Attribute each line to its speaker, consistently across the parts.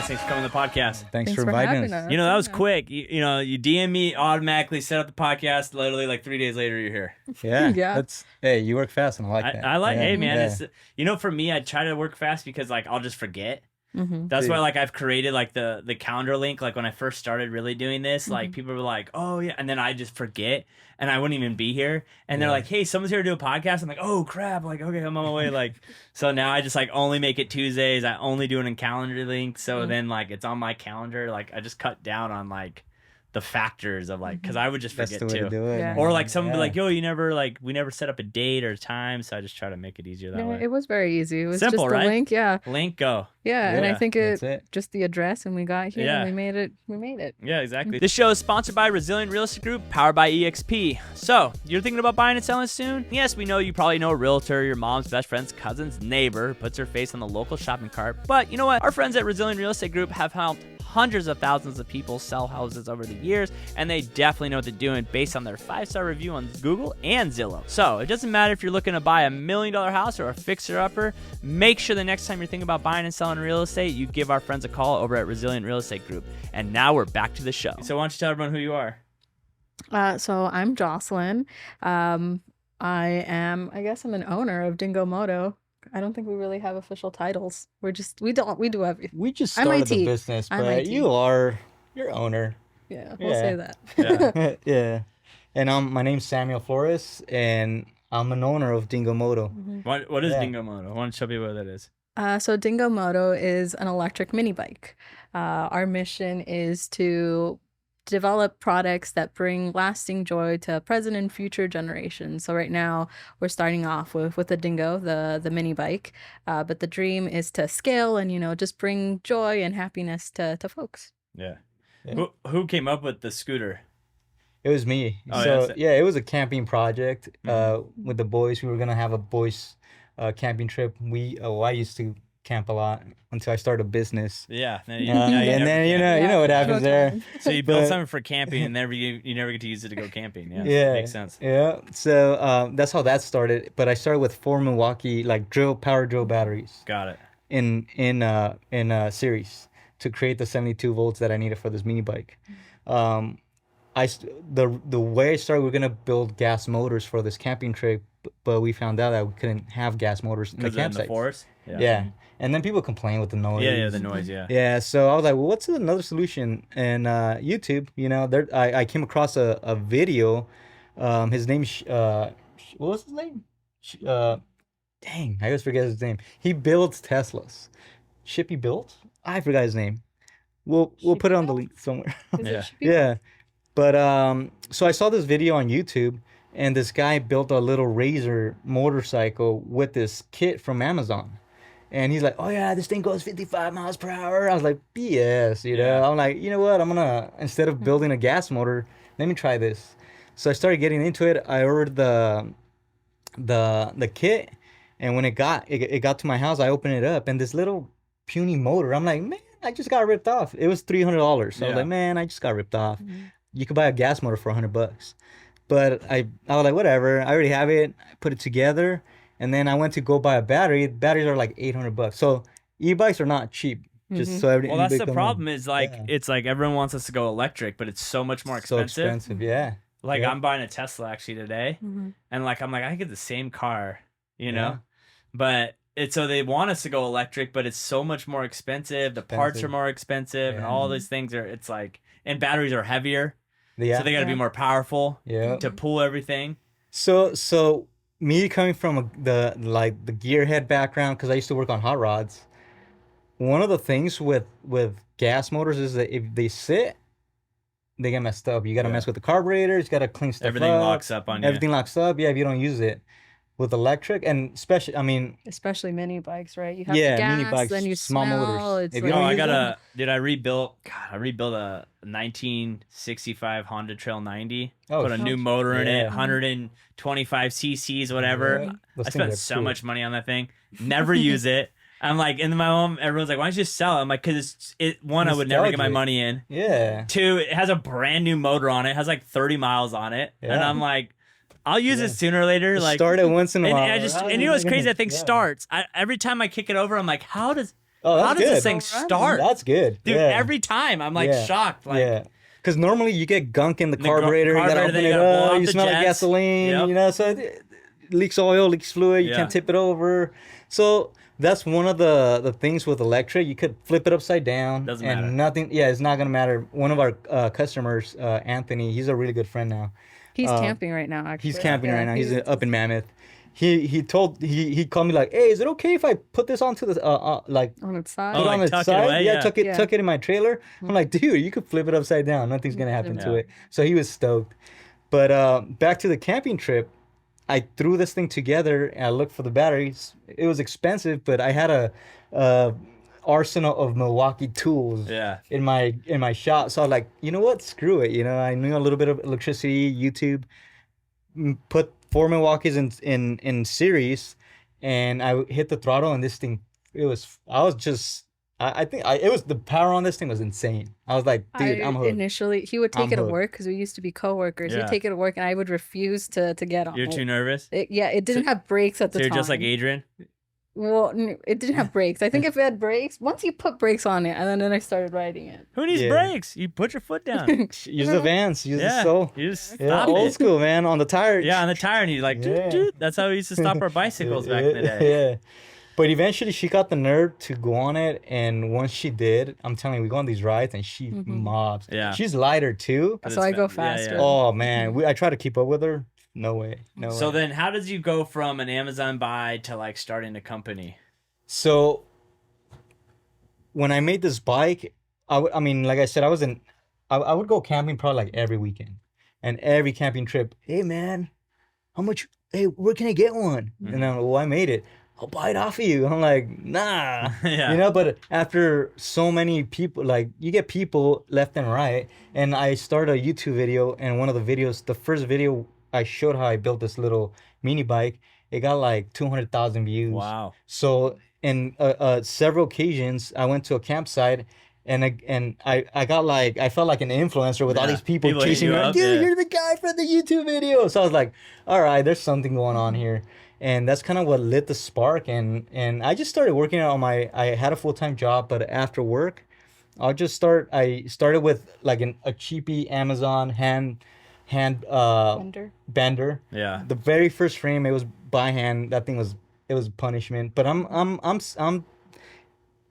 Speaker 1: guys. Thanks for coming to the podcast.
Speaker 2: Thanks for inviting us.
Speaker 1: You know, that was quick. You know, you DM me, automatically set up the podcast. Literally, like 3 days later, you're here.
Speaker 2: Yeah. Hey, you work fast, and I like that.
Speaker 1: I like. Hey, man.
Speaker 2: Yeah.
Speaker 1: It's, you know, for me, I try to work fast because like I'll just forget.
Speaker 3: Mm-hmm.
Speaker 1: That's why like I've created like the calendar link. Like when I first started really doing this, like people were like, "Oh yeah," and then I just forget, and I wouldn't even be here. And they're like, "Hey, someone's here to do a podcast." I'm like, "Oh crap!" Like, okay, I'm on my way. Like, so now I just like only make it Tuesdays. I only do it in calendar link. So then like it's on my calendar. Like I just cut down on like the factors of like, because I would just forget
Speaker 2: That's the way
Speaker 1: too.
Speaker 2: to do it.
Speaker 3: Yeah.
Speaker 1: Or like someone be like, "Yo, you never like we never set up a date or time," so I just try to make it easier that
Speaker 3: Yeah,
Speaker 1: way.
Speaker 3: it was very easy. It was
Speaker 1: Simple,
Speaker 3: just the
Speaker 1: right?
Speaker 3: link. Yeah.
Speaker 1: Link go.
Speaker 3: Yeah. And I
Speaker 1: Yeah,
Speaker 3: think
Speaker 2: that's it.
Speaker 3: just the address, and we got here
Speaker 1: Yeah.
Speaker 3: and we made it. We made it.
Speaker 1: Yeah, exactly. This show is sponsored by Resilient Real Estate Group, powered by EXP. So, you're thinking about buying and selling soon? Yes, we know you probably know a realtor, your mom's best friend's cousin's neighbor, who puts her face on the local shopping cart. But you know what? Our friends at Resilient Real Estate Group have helped hundreds of thousands of people sell houses over the years, and they definitely know what they're doing based on their 5-star review on Google and Zillow. So, it doesn't matter if you're looking to buy $1 million house or a fixer-upper, make sure the next time you're thinking about buying and selling real estate, you give our friends a call over at Resilient Real Estate Group. And now we're back to the show. So why don't you tell everyone who you are?
Speaker 3: So I'm Jocelyn. I guess I'm an owner of DingoMoto. I don't think we really have official titles. We do everything.
Speaker 2: We just
Speaker 3: I'm
Speaker 2: started the
Speaker 3: IT.
Speaker 2: business,
Speaker 3: I'm
Speaker 2: but
Speaker 3: IT.
Speaker 2: you're owner.
Speaker 3: Yeah, we'll
Speaker 2: Yeah.
Speaker 3: say that.
Speaker 1: Yeah.
Speaker 2: Yeah. And my name's Samuel Flores, and I'm an owner of DingoMoto.
Speaker 1: What is
Speaker 2: Yeah.
Speaker 1: DingoMoto? I want to show people what that is.
Speaker 3: So DingoMoto is an electric mini bike. Our mission is to develop products that bring lasting joy to present and future generations. So right now we're starting off with the Dingo, the mini bike, but the dream is to scale and just bring joy and happiness to folks.
Speaker 1: Yeah.
Speaker 2: Yeah.
Speaker 1: Who came up with the scooter?
Speaker 2: It was me.
Speaker 1: Oh,
Speaker 2: So
Speaker 1: yeah,
Speaker 2: it was a camping project with the boys. We were gonna have a boys camping trip. I used to camp a lot until I started a business.
Speaker 1: Yeah. Now you
Speaker 2: And
Speaker 1: never
Speaker 2: then
Speaker 1: camp.
Speaker 2: you know what happens
Speaker 3: Okay.
Speaker 2: there.
Speaker 1: So you build
Speaker 2: but-
Speaker 1: something for camping and you never get to use it to go camping. Yeah.
Speaker 2: Yeah,
Speaker 1: Makes sense.
Speaker 2: Yeah. So that's how that started. But I started with 4 Milwaukee like power drill batteries
Speaker 1: Got it.
Speaker 2: in a series to create the 72 volts that I needed for this mini bike. The way I started, we are gonna build gas motors for this camping trip, but we found out that we couldn't have gas motors in the
Speaker 1: Because in the
Speaker 2: campsite.
Speaker 1: forest?
Speaker 2: Yeah. And then people complain with the noise.
Speaker 1: Yeah, the noise, yeah.
Speaker 2: Yeah, so I was like, well, what's another solution? And YouTube, I came across a video. His name, what was his name? Dang, I always forget his name. He builds Teslas. Shippy built? I forgot his name. We'll put it on the link somewhere.
Speaker 3: Is
Speaker 1: Yeah.
Speaker 3: it Shippy?
Speaker 2: Yeah, but so I saw this video on YouTube, and this guy built a little Razor motorcycle with this kit from Amazon. And he's like, "Oh yeah, this thing goes 55 miles per hour." I was like, "BS,"
Speaker 1: Yeah.
Speaker 2: I'm like, you know what? I'm gonna, instead of building a gas motor, let me try this. So I started getting into it. I ordered the kit, and when it got to my house, I opened it up, and this little puny motor. I'm like, man, I just got ripped off. It was $300. So I was
Speaker 1: Yeah.
Speaker 2: like, man, I just got ripped off. You could buy a gas motor for $100. But I was like, whatever. I already have it. I put it together. And then I went to go buy a battery. Batteries are like $800. So e-bikes are not cheap. Just so everybody.
Speaker 1: Well, that's the problem is like,
Speaker 2: Yeah.
Speaker 1: it's like everyone wants us to go electric, but it's so much more
Speaker 2: So
Speaker 1: expensive.
Speaker 2: expensive, yeah.
Speaker 1: Like
Speaker 2: Yeah.
Speaker 1: I'm buying a Tesla actually today. And like, I'm like, I could get the same car, know? But so they want us to go electric, but it's so much more expensive. The parts are more expensive and
Speaker 2: Yeah.
Speaker 1: all these things it's like, and batteries are heavier.
Speaker 2: Yeah.
Speaker 1: So they got to be more powerful
Speaker 2: Yeah.
Speaker 1: to pull everything.
Speaker 2: So me coming from the gearhead background, because I used to work on hot rods, one of the things with gas motors is that if they sit, they get messed up. You got to mess with the carburetors, you got to clean stuff
Speaker 1: Everything
Speaker 2: up.
Speaker 1: locks up on you.
Speaker 2: Everything locks up, yeah, if you don't use it. With electric, and
Speaker 3: Especially mini bikes, right? You have
Speaker 2: Yeah,
Speaker 3: gas,
Speaker 2: mini bikes,
Speaker 3: then you
Speaker 2: small
Speaker 3: smell.
Speaker 2: motors.
Speaker 3: It's
Speaker 2: If you
Speaker 3: like,
Speaker 2: don't use
Speaker 1: I rebuilt a 1965 Honda Trail 90.
Speaker 2: Oh,
Speaker 1: Put a new motor in it,
Speaker 2: yeah.
Speaker 1: 125 cc's, whatever.
Speaker 2: Yeah. Those
Speaker 1: I
Speaker 2: things
Speaker 1: spent
Speaker 2: are
Speaker 1: so
Speaker 2: cool.
Speaker 1: much money on that thing. Never use it. I'm like, and my mom, everyone's like, why don't you just sell it? I'm like, because one, I would never get my
Speaker 2: Nostalgic.
Speaker 1: money in.
Speaker 2: Yeah.
Speaker 1: 2, it has a brand new motor on it. It has like 30 miles on it. And
Speaker 2: Yeah.
Speaker 1: I'm like, I'll use it sooner or later.
Speaker 2: Just
Speaker 1: like
Speaker 2: start it once in a
Speaker 1: and
Speaker 2: while.
Speaker 1: I just, and you know what's crazy? That thing
Speaker 2: Yeah.
Speaker 1: starts. Every time I kick it over, I'm like, how does
Speaker 2: Oh,
Speaker 1: how
Speaker 2: that's
Speaker 1: does
Speaker 2: good.
Speaker 1: this thing start?
Speaker 2: That's good.
Speaker 1: Dude,
Speaker 2: yeah.
Speaker 1: every time I'm like shocked. Like,
Speaker 2: yeah. Because normally you get gunk in the carburetor, you gotta
Speaker 1: carburetor,
Speaker 2: open
Speaker 1: then
Speaker 2: it
Speaker 1: you gotta blow
Speaker 2: up,
Speaker 1: out
Speaker 2: you
Speaker 1: the
Speaker 2: smell like
Speaker 1: jets.
Speaker 2: gasoline,
Speaker 1: Yep.
Speaker 2: you know, so it leaks oil, leaks fluid, you
Speaker 1: Yeah.
Speaker 2: can't tip it over. So that's one of the things with electric. You could flip it upside down.
Speaker 1: Doesn't
Speaker 2: and
Speaker 1: matter.
Speaker 2: nothing, yeah, it's not gonna matter. One of our customers, Anthony, he's a really good friend now.
Speaker 3: He's camping right now, actually.
Speaker 2: He's camping
Speaker 3: Yeah,
Speaker 2: right now. He's up in Mammoth. He called me like, hey, is it okay if I put this onto the like
Speaker 3: on its side.
Speaker 1: Oh,
Speaker 2: put
Speaker 1: like
Speaker 2: on its
Speaker 1: tuck it
Speaker 2: side?
Speaker 1: away?
Speaker 2: Yeah,
Speaker 1: Yeah.
Speaker 2: tuck it
Speaker 3: Yeah.
Speaker 2: in my trailer. I'm like, dude, you could flip it upside down. Nothing's gonna happen to
Speaker 1: Yeah.
Speaker 2: it. So he was stoked. But back to the camping trip, I threw this thing together and I looked for the batteries. It was expensive, but I had a arsenal of Milwaukee tools
Speaker 1: Yeah.
Speaker 2: in my shop. So I was like, you know what? Screw it. You know, I knew a little bit of electricity, YouTube, put 4 Milwaukees in series, and I hit the throttle, and this thing, it was it was the power on this thing was insane. I was like, dude, I'm hooked.
Speaker 3: Initially, he would take
Speaker 2: I'm
Speaker 3: it to
Speaker 2: hooked.
Speaker 3: work because we used to be coworkers.
Speaker 1: Yeah.
Speaker 3: He'd take it to work, and I would refuse to get on
Speaker 1: You're
Speaker 3: it.
Speaker 1: too nervous?
Speaker 3: It didn't have brakes at the
Speaker 1: So you're
Speaker 3: time.
Speaker 1: just like Adrian?
Speaker 3: Well, it didn't have brakes. I think if it had brakes, once you put brakes on it, and then I started riding it.
Speaker 1: Who needs
Speaker 2: Yeah.
Speaker 1: brakes? You put your foot down.
Speaker 2: Use the Vans, use the
Speaker 1: Yeah.
Speaker 2: soul.
Speaker 1: You just
Speaker 2: Yeah,
Speaker 1: stopped
Speaker 2: old
Speaker 1: it.
Speaker 2: school, man, on the tire.
Speaker 1: Yeah, on the tire, and he's like, doot,
Speaker 2: Yeah.
Speaker 1: doot. That's how we used to stop our bicycles back in the day.
Speaker 2: Yeah. But eventually she got the nerve to go on it, and once she did, I'm telling you, we go on these rides and she mobs.
Speaker 1: Yeah.
Speaker 2: She's lighter too.
Speaker 1: But
Speaker 3: So
Speaker 1: it's
Speaker 3: I go
Speaker 1: fa- yeah,
Speaker 3: faster.
Speaker 1: yeah.
Speaker 2: Oh man, I try to keep up with her. No way. No
Speaker 1: So
Speaker 2: way.
Speaker 1: then how did you go from an Amazon buy to like starting a company?
Speaker 2: So when I made this bike, I mean, like I said, I would go camping probably like every weekend, and every camping trip. Hey man, how much? Hey, where can I get one? And then, well, I made it. I'll buy it off of you. I'm like, nah,
Speaker 1: Yeah.
Speaker 2: you know. But after so many people, like you get people left and right, and I started a YouTube video, and one of the videos, the first video, I showed how I built this little mini bike. It got like 200,000 views.
Speaker 1: Wow.
Speaker 2: So in several occasions, I went to a campsite, and I got like, I felt like an influencer with all
Speaker 1: Yeah.
Speaker 2: these people
Speaker 1: People hit
Speaker 2: chasing
Speaker 1: you
Speaker 2: me.
Speaker 1: up,
Speaker 2: Dude,
Speaker 1: yeah.
Speaker 2: you're the guy from the YouTube video. So I was like, all right, there's something going on here. And that's kind of what lit the spark. And I just started working on I had a full-time job, but after work, I started with like a cheapy Amazon hand bender.
Speaker 1: Yeah.
Speaker 2: The very first frame, it was by hand. That thing was, it was punishment. But I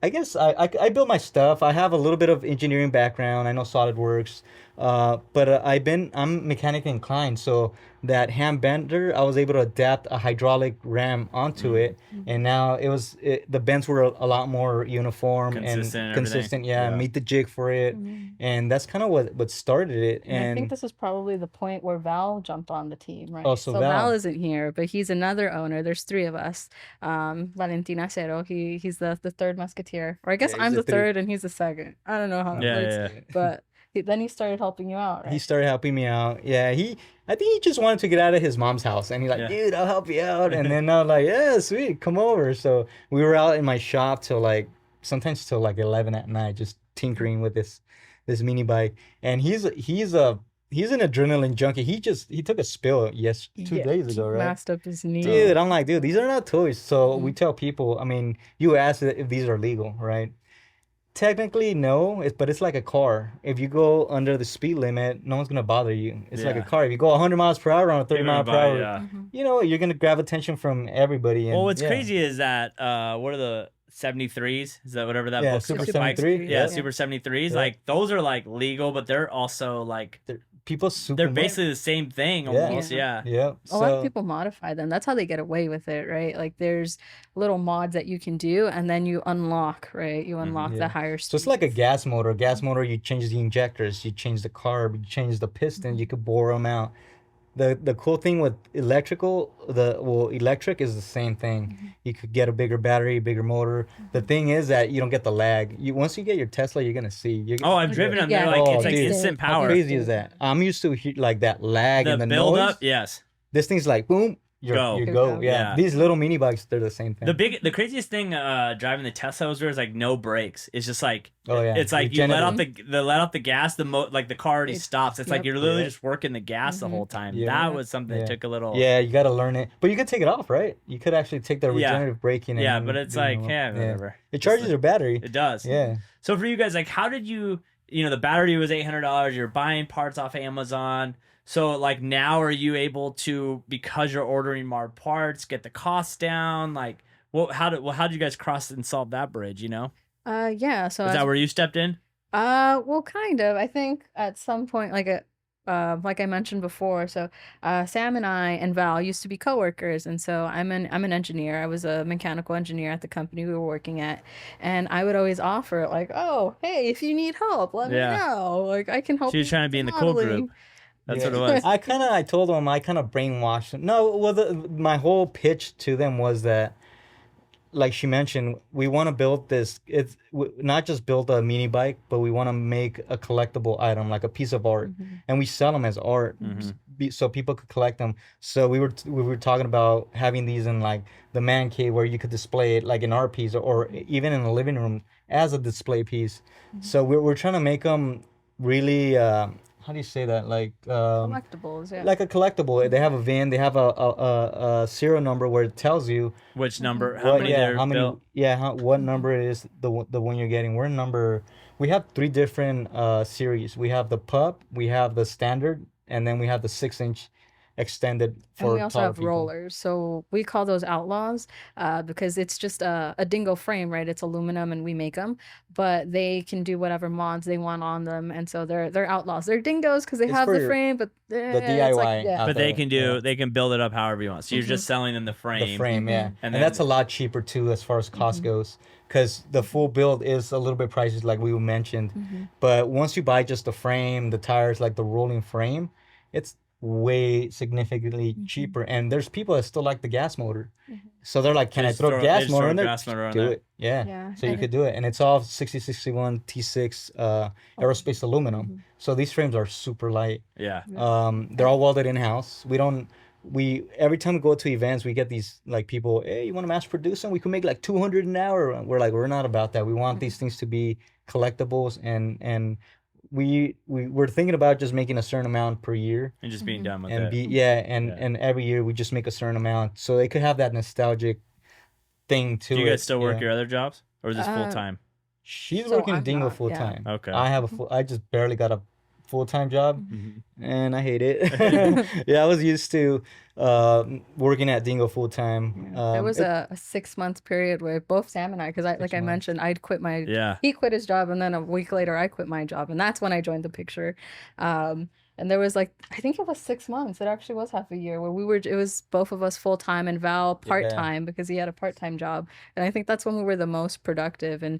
Speaker 2: guess I build my stuff. I have a little bit of engineering background. I know SolidWorks, but I'm mechanically inclined. So that hand bender, I was able to adapt a hydraulic ram onto it, and now the bends were a lot more uniform
Speaker 1: Consistent
Speaker 2: and
Speaker 1: and
Speaker 2: consistent.
Speaker 1: everything.
Speaker 2: Yeah,
Speaker 1: Yeah.
Speaker 2: meet the jig for it, and that's kind of what started it.
Speaker 3: And I think
Speaker 2: And
Speaker 3: this is probably the point where Val jumped on the team, right?
Speaker 2: Oh, so
Speaker 3: Val
Speaker 2: Val.
Speaker 3: isn't here, but he's another owner. There's 3 of us. Valentina Cero, he's the third musketeer. Or I guess
Speaker 2: Yeah,
Speaker 3: I'm
Speaker 2: he's
Speaker 3: the
Speaker 2: the third.
Speaker 3: third and he's the second. I don't know how that
Speaker 1: Yeah,
Speaker 3: works.
Speaker 1: yeah.
Speaker 3: But then he started helping you out, right?
Speaker 2: he started helping me out. Yeah, I think he just wanted to get out of his mom's house, and he's like,
Speaker 1: Yeah.
Speaker 2: dude, I'll help you out. And then I was like, yeah, sweet, come over. So we were out in my shop sometimes till like 11 at night, just tinkering with this mini bike. And he's an adrenaline junkie. He took a spill 2 days ago, right?
Speaker 3: Messed up his knee.
Speaker 2: Dude, I'm like, dude, these are not toys. So we tell people, I mean, you ask if these are legal, right? Technically, no, but it's like a car. If you go under the speed limit, no one's gonna bother you. It's like a
Speaker 1: Yeah.
Speaker 2: car. If you go 100 miles per hour on a 30
Speaker 1: People
Speaker 2: mile
Speaker 1: are
Speaker 2: per
Speaker 1: gonna buy
Speaker 2: hour,
Speaker 1: it, yeah.
Speaker 2: you know, you're gonna grab attention from everybody. And,
Speaker 1: Well, what's
Speaker 2: yeah.
Speaker 1: crazy is that what are the 73s? Is that whatever that
Speaker 2: Yeah,
Speaker 1: book
Speaker 2: Super
Speaker 1: spikes?
Speaker 2: 73,
Speaker 1: Yeah,
Speaker 2: yeah.
Speaker 1: Super 73s.
Speaker 2: Yeah.
Speaker 1: Like those are like legal, but they're also like
Speaker 2: People super.
Speaker 1: they're basically the same thing
Speaker 2: Yeah.
Speaker 1: almost. Yeah.
Speaker 2: Yeah.
Speaker 3: A lot of people modify them. That's how they get away with it, right? Like there's little mods that you can do, and then you unlock, right? You unlock
Speaker 2: Yeah.
Speaker 3: the higher speed.
Speaker 2: So it's like a gas motor. Gas motor, you change the injectors, you change the carb, you change the piston, you could bore them out. The cool thing with electric is the same thing. You could get a bigger battery, bigger motor. The thing is that you don't get the lag. Once you get your Tesla, you're gonna see.
Speaker 1: Oh, I've driven them.
Speaker 3: Yeah.
Speaker 1: They're like
Speaker 2: Oh,
Speaker 1: it's like
Speaker 2: dude.
Speaker 1: instant
Speaker 2: How
Speaker 1: power.
Speaker 2: crazy is that? I'm used to like that lag
Speaker 1: The
Speaker 2: and the
Speaker 1: build
Speaker 2: noise.
Speaker 1: up, yes.
Speaker 2: This thing's like boom. your
Speaker 1: Go.
Speaker 2: go. Yeah.
Speaker 1: Yeah.
Speaker 2: These little mini bikes, they're the same thing.
Speaker 1: The craziest thing driving the Tesla was there's like no brakes. It's just like
Speaker 2: Oh, yeah.
Speaker 1: it's like you let off the gas, like the car already
Speaker 3: It-
Speaker 1: stops. It's like
Speaker 3: yep.
Speaker 1: you're literally
Speaker 2: Yeah.
Speaker 1: just working the gas the whole time.
Speaker 2: Yeah.
Speaker 1: That was something
Speaker 2: Yeah.
Speaker 1: that took a little.
Speaker 2: Yeah, you got to learn it. But you could take it off, right? You could actually take the
Speaker 1: Yeah.
Speaker 2: regenerative braking.
Speaker 1: Yeah,
Speaker 2: and
Speaker 1: but it's
Speaker 2: do
Speaker 1: like
Speaker 2: normal.
Speaker 1: yeah, whatever.
Speaker 2: It charges your battery.
Speaker 1: It does.
Speaker 2: Yeah.
Speaker 1: So for you guys, like, how did you know, the battery was $800. You're buying parts off Amazon. So like now, are you able to, because you're ordering more parts, get the costs down? Like, how did you guys cross and solve that bridge? You know,
Speaker 3: Yeah. So
Speaker 1: is that where you stepped in?
Speaker 3: well, kind of. I think at some point, like I mentioned before, so Sam and I and Val used to be coworkers, and so I'm an engineer. I was a mechanical engineer at the company we were working at, and I would always offer like, oh, hey, if you need help, let me know. Like I can help.
Speaker 1: She was
Speaker 3: you
Speaker 1: trying to
Speaker 3: with
Speaker 1: be in the
Speaker 3: the
Speaker 1: cool
Speaker 3: modeling.
Speaker 1: group. That's what it was.
Speaker 2: I told them, I kind of brainwashed them. No, well, my whole pitch to them was that, like she mentioned, we want to build this. It's not just build a mini bike, but we want to make a collectible item, like a piece of art, and we sell them as art, so people could collect them. So we were talking about having these in like the man cave where you could display it like an art piece, or even in the living room as a display piece. So we're trying to make them really. How do you say that? Like
Speaker 3: Collectibles, yeah.
Speaker 2: like a collectible. They have a VIN. They have a serial number where it tells you
Speaker 1: Which number? How many?
Speaker 2: what number it is the one you're getting. We have 3 different series. We have the pup, we have the standard, and then we have the 6-inch extended for
Speaker 3: And we also
Speaker 2: taller
Speaker 3: have
Speaker 2: people.
Speaker 3: rollers. So we call those outlaws because it's just a dingo frame, right? It's aluminum and we make them, but they can do whatever mods they want on them. And so they're outlaws. They're dingoes because they
Speaker 2: It's
Speaker 3: have the
Speaker 2: for
Speaker 3: frame, but
Speaker 2: the
Speaker 3: it's
Speaker 2: DIY
Speaker 3: like, yeah.
Speaker 1: But they can do.
Speaker 2: Yeah.
Speaker 1: They can build it up however you want. So you're just selling them the frame.
Speaker 2: The frame, yeah,
Speaker 1: And
Speaker 2: and
Speaker 1: then-
Speaker 2: that's a lot cheaper too as far as cost goes, because the full build is a little bit pricey, like we mentioned. But once you buy just the frame, the tires, like the rolling frame, it's way significantly cheaper. And there's people that still like the gas motor, so they're like, "Can I
Speaker 1: Just
Speaker 2: throw
Speaker 1: throw-
Speaker 2: a
Speaker 1: they
Speaker 2: gas
Speaker 1: just
Speaker 2: motor
Speaker 1: throw a
Speaker 2: in there?"
Speaker 1: gas motor on
Speaker 2: Do
Speaker 1: there.
Speaker 2: it, yeah.
Speaker 3: Yeah,
Speaker 2: So you
Speaker 3: and
Speaker 2: could do it, and it's all 6061 T6 aerospace aluminum. So these frames are super light.
Speaker 1: Yeah.
Speaker 2: They're all welded in house. We every time we go to events, we get these like people, "Hey, you want to mass produce them? We can make like 200 an hour." We're like, we're not about that. We want these things to be collectibles, and we're thinking about just making a certain amount per year,
Speaker 1: And just being done with
Speaker 2: and
Speaker 1: it.
Speaker 2: and every year we just make a certain amount, so they could have that nostalgic thing to it.
Speaker 1: Do you guys still work
Speaker 2: yeah.
Speaker 1: your other jobs, or is this full time?
Speaker 2: She's
Speaker 3: So
Speaker 2: working
Speaker 3: I'm
Speaker 2: Dingo
Speaker 3: not,
Speaker 2: full
Speaker 3: yeah.
Speaker 2: time.
Speaker 1: Okay.
Speaker 2: I just barely got a full-time job, and I hate it.
Speaker 1: Mm-hmm.
Speaker 2: Yeah, I was used to working at Dingo full-time.
Speaker 3: There was a 6 month period where both Sam and I, because I mentioned, I'd quit my,
Speaker 1: Yeah.
Speaker 3: he quit his job, and then a week later I quit my job, and that's when I joined the picture. And there was like, I think it was 6 months. It actually was half a year where it was both of us full time and Val part time because he had a part time job. And I think that's when we were the most productive, and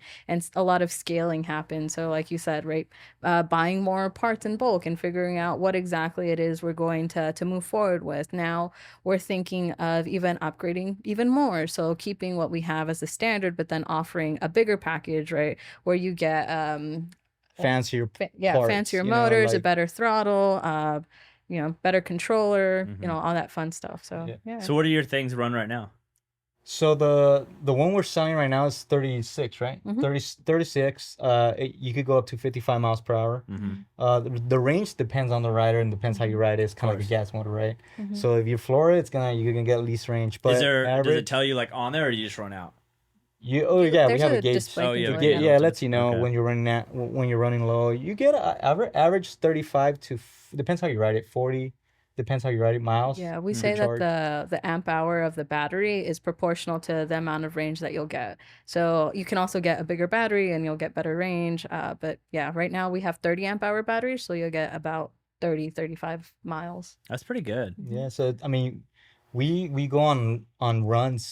Speaker 3: a lot of scaling happened. So like you said, right, buying more parts in bulk and figuring out what exactly it is we're going to move forward with. Now we're thinking of even upgrading even more. So keeping what we have as a standard, but then offering a bigger package, right, where you get
Speaker 2: fancier
Speaker 3: fancier
Speaker 2: parts, you know,
Speaker 3: motors, a
Speaker 2: like-
Speaker 3: better throttle, better controller, all that fun stuff. So yeah.
Speaker 1: So what are your things run right now?
Speaker 2: So the one we're selling right now is 36, right? 36. You could go up to 55 miles per hour. The range depends on the rider and depends how you ride it. It's kind of like a gas motor, right? So if you floor it, you're gonna get least range. But
Speaker 1: Does it
Speaker 2: average,
Speaker 1: tell you like on there, or do you just run out?
Speaker 2: we
Speaker 3: There's
Speaker 2: have a
Speaker 3: a
Speaker 2: gauge.
Speaker 3: display
Speaker 1: Oh, yeah,
Speaker 3: control,
Speaker 1: okay.
Speaker 2: Yeah, it lets you know
Speaker 1: Okay.
Speaker 2: when you're running low. You get average 35 to depends how you ride it, 40. Depends how you ride it, miles.
Speaker 3: Yeah, we
Speaker 2: per
Speaker 3: say
Speaker 2: charge.
Speaker 3: that the amp hour of the battery is proportional to the amount of range that you'll get. So you can also get a bigger battery and you'll get better range. But yeah, right now we have 30 amp hour batteries, so you'll get about 35 miles.
Speaker 1: That's pretty good.
Speaker 2: Yeah, so I mean, we go on on runs